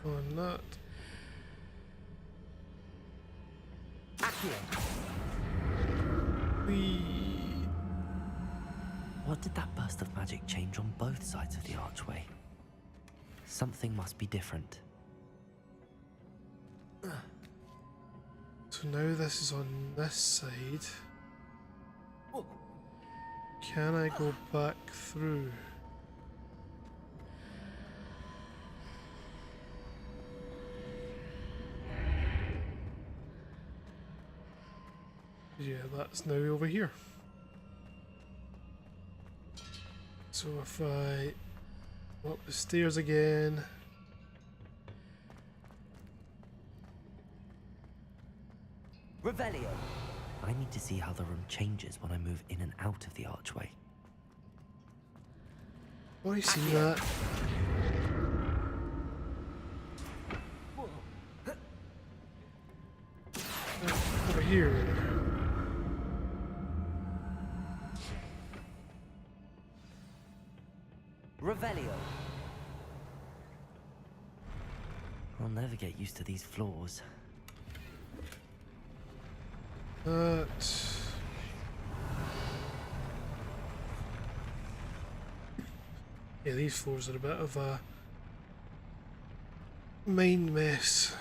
on that. Whee. What did that burst of magic change on both sides of the archway? Something must be different. So now this is on this side. Can I go back through? Yeah, that's now over here. So if I go up the stairs again. Revelio. I need to see how the room changes when I move in and out of the archway. Oh, I see that. Over here. Revelio. I'll never get used to these floors. Yeah, these floors are a bit of a mind mess.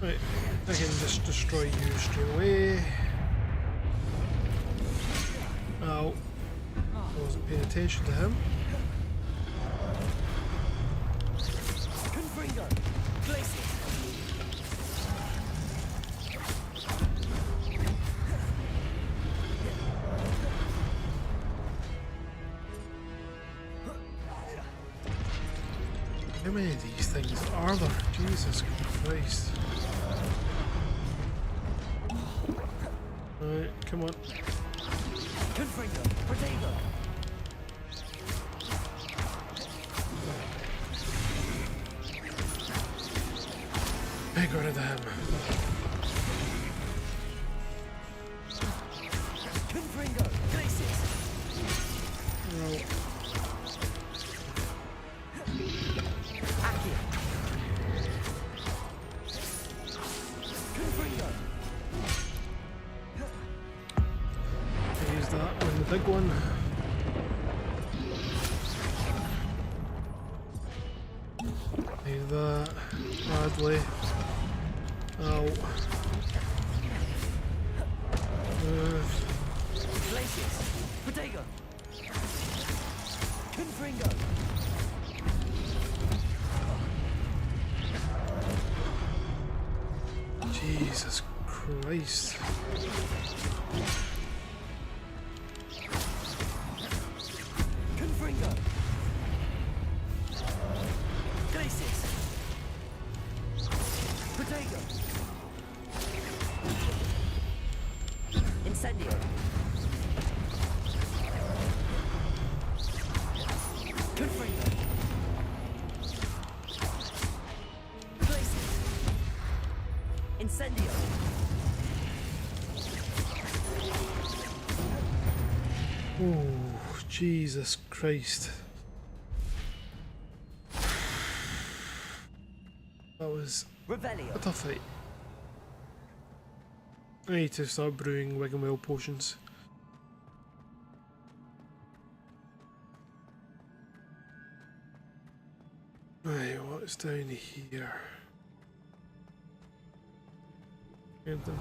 Right, I can just destroy you straight away. Ow. I wasn't paying attention to him. Confringo. Glacier. How many of these things are there? Jesus Christ. Alright, come on. Confringo. Protego. I got rid of him. Confringo. Glaciers. No. Use that on the big one. Use that badly. Ow. Glaciers. Protego. Confringo. Jesus Christ. Confringo. Glaciers. Protego. Incendio. Confringo. Glaciers. Incendio. Oh, Jesus Christ. That was Revelio. a tough fight. I need to start brewing Wiggenwell potions. Right, what's down here? Anything?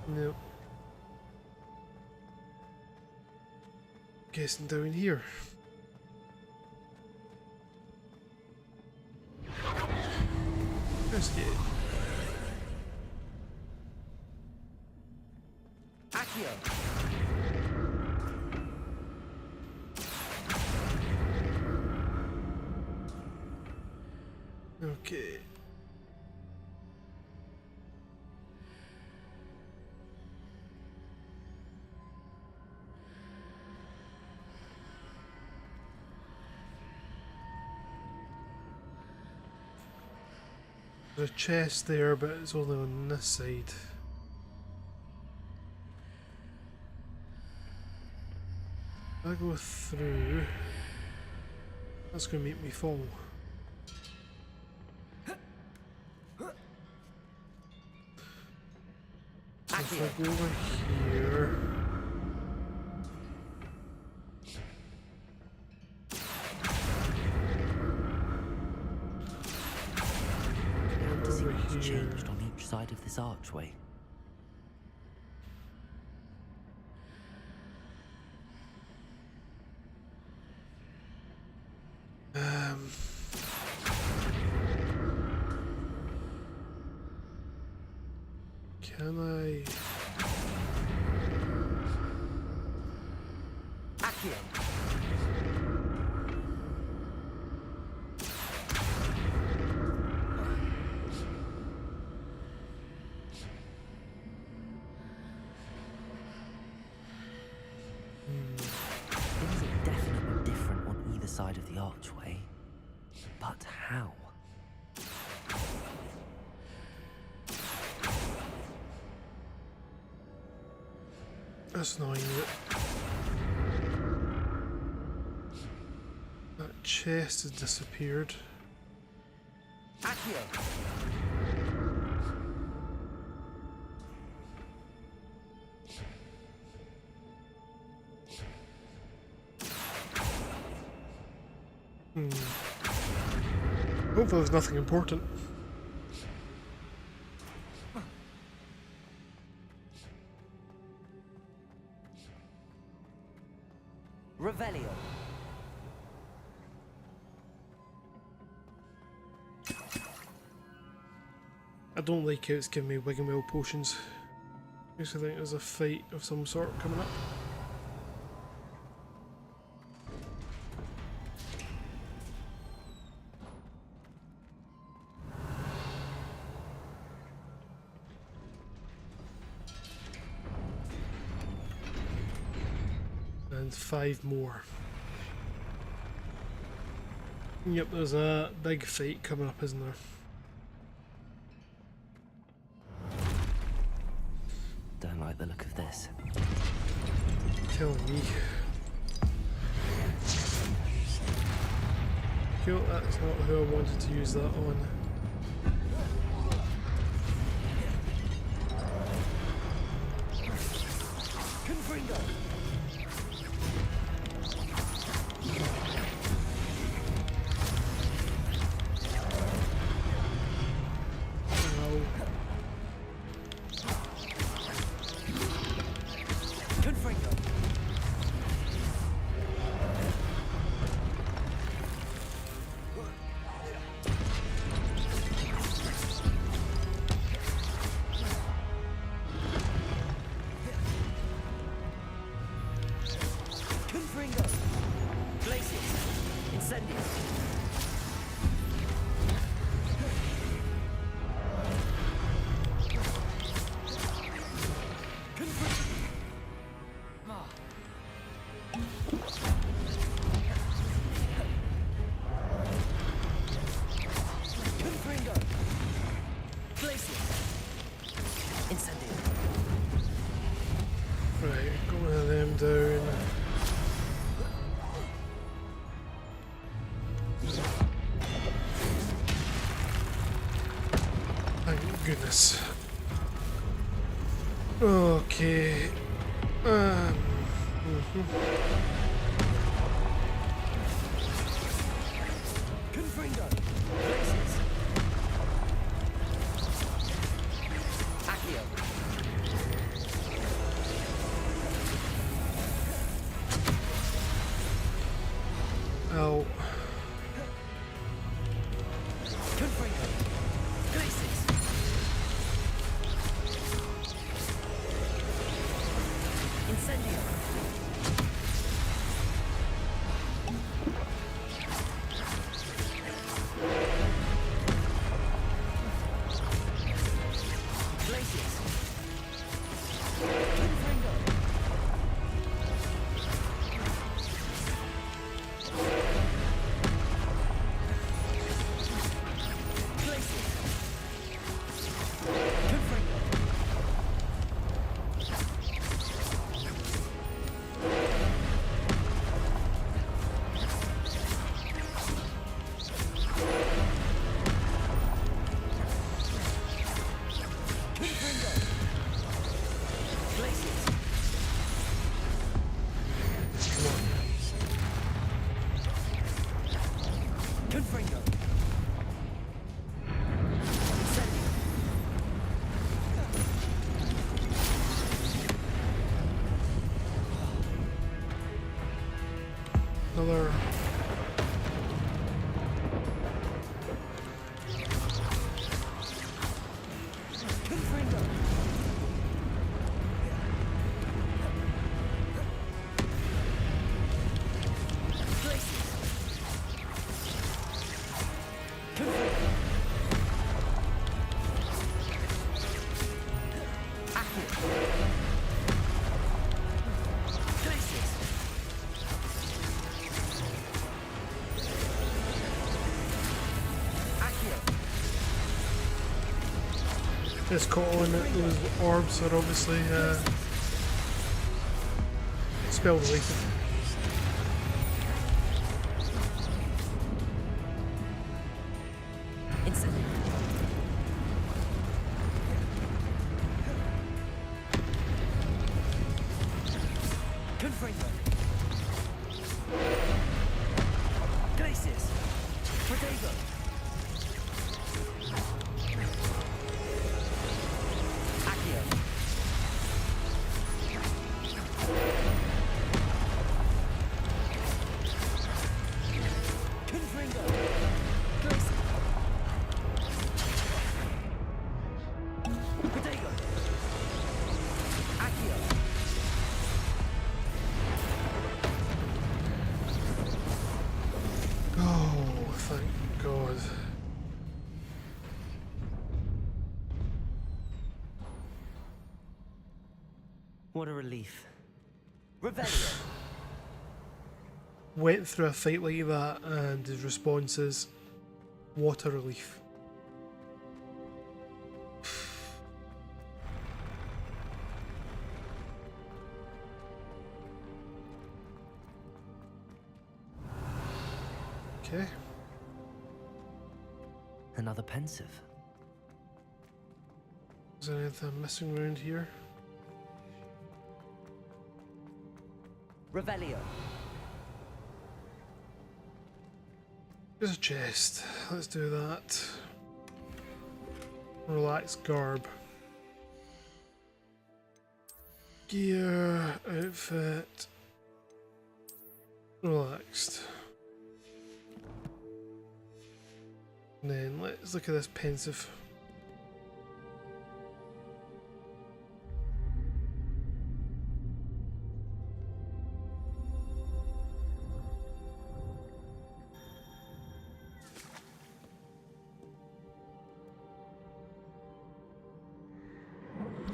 Nope. Guessing down here. Let's get it. Accio. Okay. There's a chest there, but it's only on this side. If I go through, that's going to make me fall. So if I go over here, To see what's changed on each side of this archway. can I? Accio. Things are definitely different on either side of the archway. But how? That's annoying that chest has disappeared. Accio. Hopefully there's nothing important. Revelio. I don't like how it's giving me Wiggenwell potions. Makes me think there's a fight of some sort coming up. And 5 more. Yep, there's a big fight coming up, isn't there? Don't like the look of this. Telling me. Cool, that's not who I wanted to use that on. Confringo. Right, got one of them down. Thank goodness. Okay. Confringo. Places. Accio. Ow. Confringo. Places. Incendio. Places. Confringo. Confringo. Another. Confringo. It's caught on that those orbs are obviously spell related. Instantly. Confringo. Glacius. Protego. Accio. Confringo. Glacius. Protego. Accio. Oh, thank God. What a relief. Revelio. Went through a fight like that and his response is water relief. Okay. Another pensive. Is there anything missing around here? Revelio. There's a chest. Let's do that. Relax garb. Gear, outfit. Relaxed. And then let's look at this pensive.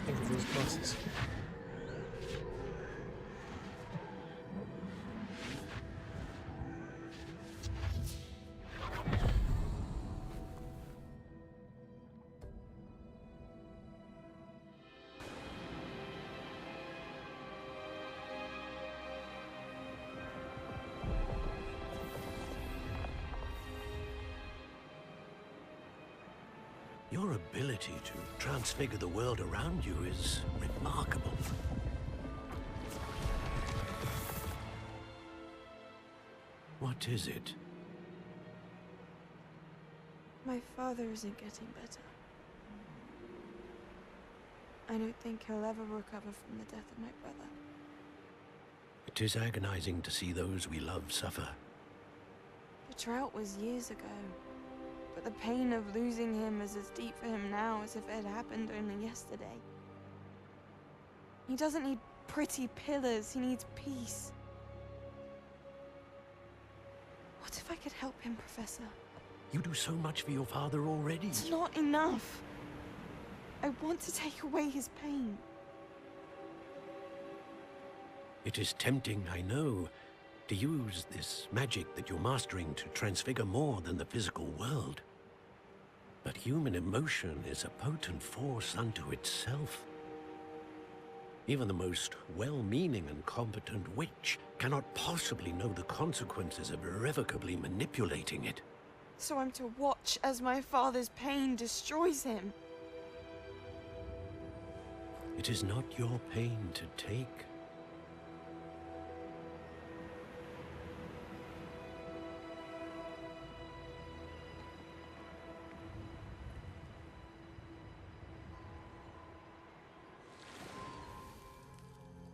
Think of those glasses. Your ability to transfigure the world around you is remarkable. What is it? My father isn't getting better. I don't think he'll ever recover from the death of my brother. It is agonizing to see those we love suffer. The drought was years ago, but the pain of losing him is as deep for him now as if it had happened only yesterday. He doesn't need pretty pillars, he needs peace. What if I could help him, Professor? You do so much for your father already. It's not enough. I want to take away his pain. It is tempting, I know, to use this magic that you're mastering to transfigure more than the physical world. But human emotion is a potent force unto itself. Even the most well-meaning and competent witch cannot possibly know the consequences of irrevocably manipulating it. So I'm to watch as my father's pain destroys him. It is not your pain to take.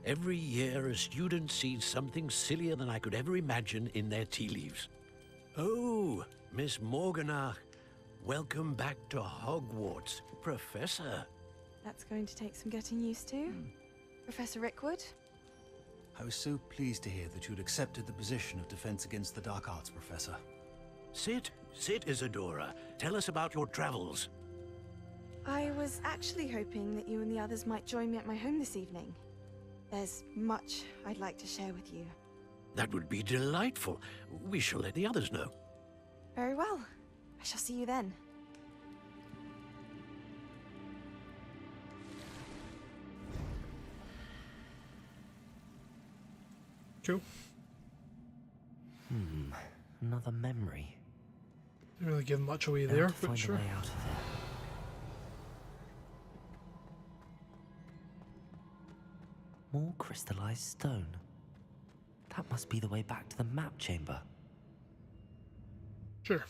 Every year, a student sees something sillier than I could ever imagine in their tea leaves. Oh, Miss Morganach, welcome back to Hogwarts, Professor. That's going to take some getting used to. Professor Rickwood? I was so pleased to hear that you'd accepted the position of Defense Against the Dark Arts, Professor. Sit, Isadora. Tell us about your travels. I was actually hoping that you and the others might join me at my home this evening. There's much I'd like to share with you. That would be delightful. We shall let the others know. Very well. I shall see you then. Cool. Another memory. Didn't really give much away Now there, to but find sure. a way out of here. More crystallized stone. That must be the way back to the map chamber. Sure.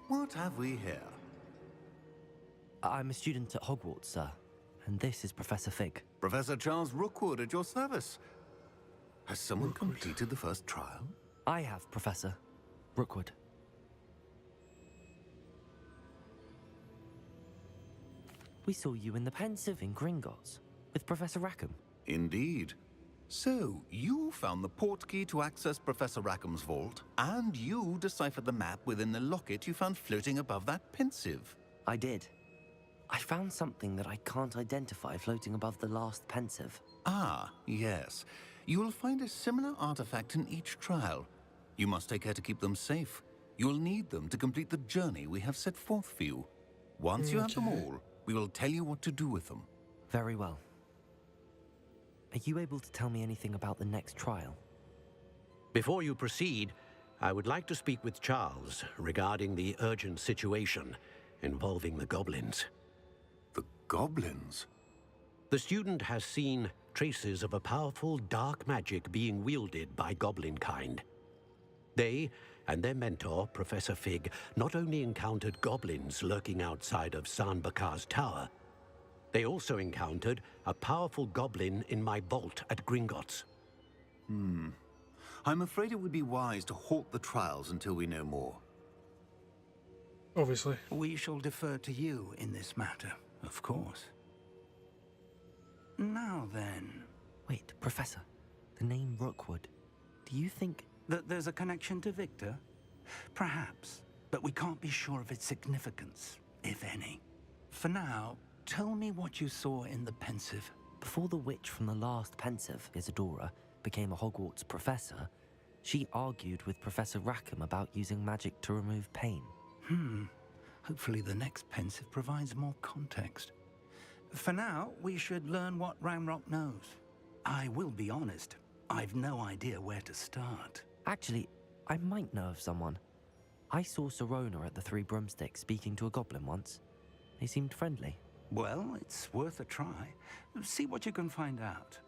What have we here? I'm a student at Hogwarts, sir, and this is Professor Fig. Professor Charles Rookwood at your service. Has someone completed the first trial? I have, Professor Rookwood. We saw you in the Pensive in Gringotts with Professor Rackham. Indeed. So, you found the portkey to access Professor Rackham's vault, and you deciphered the map within the locket you found floating above that Pensive. I did. I found something that I can't identify floating above the last Pensive. Ah, yes. You will find a similar artifact in each trial. You must take care to keep them safe. You will need them to complete the journey we have set forth for you. Once you have them all, we will tell you what to do with them. Very well. Are you able to tell me anything about the next trial? Before you proceed, I would like to speak with Charles regarding the urgent situation involving the goblins. The goblins? The student has seen traces of a powerful dark magic being wielded by goblin kind. They and their mentor, Professor Fig, not only encountered goblins lurking outside of Sanbakar's tower, they also encountered a powerful goblin in my vault at Gringotts. I'm afraid it would be wise to halt the trials until we know more. Obviously. We shall defer to you in this matter, of course. Now then... Wait, Professor. The name Rookwood. Do you think... that there's a connection to Victor? Perhaps, but we can't be sure of its significance, if any. For now, tell me what you saw in the Pensive. Before the witch from the last Pensive, Isadora, became a Hogwarts professor, she argued with Professor Rackham about using magic to remove pain. Hopefully the next Pensive provides more context. For now, we should learn what Ramrock knows. I will be honest, I've no idea where to start. Actually, I might know of someone. I saw Serona at the Three Broomsticks speaking to a goblin once. They seemed friendly. Well, it's worth a try. See what you can find out.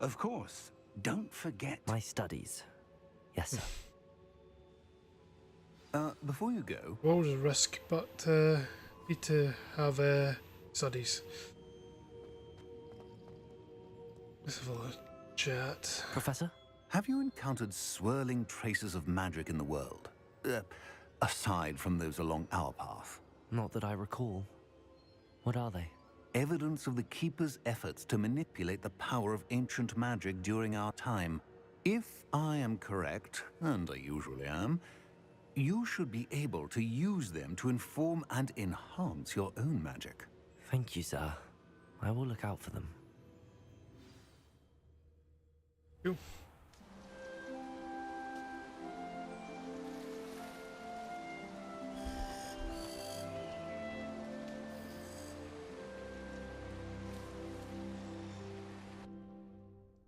Of course, don't forget... my studies. Yes, sir. Before you go... Always a risk, but need to have studies. Let's have a little chat. Professor? Have you encountered swirling traces of magic in the world? Aside from those along our path? Not that I recall. What are they? Evidence of the Keeper's efforts to manipulate the power of ancient magic during our time. If I am correct, and I usually am, you should be able to use them to inform and enhance your own magic. Thank you, sir. I will look out for them. Cool.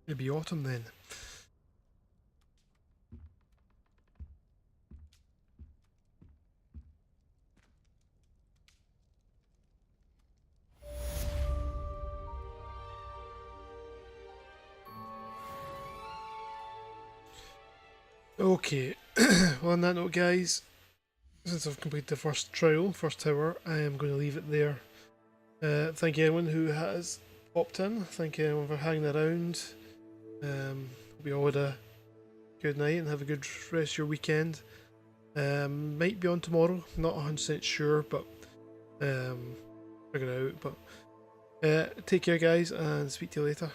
It'd be autumn then. Okay, well, on that note, guys, since I've completed the first trial, first tower, I am going to leave it there. Thank you everyone who has popped in. Thank you everyone for hanging around. Hope you all had a good night and have a good rest of your weekend. Might be on tomorrow, not 100% sure, but figure it out. But take care, guys, and speak to you later.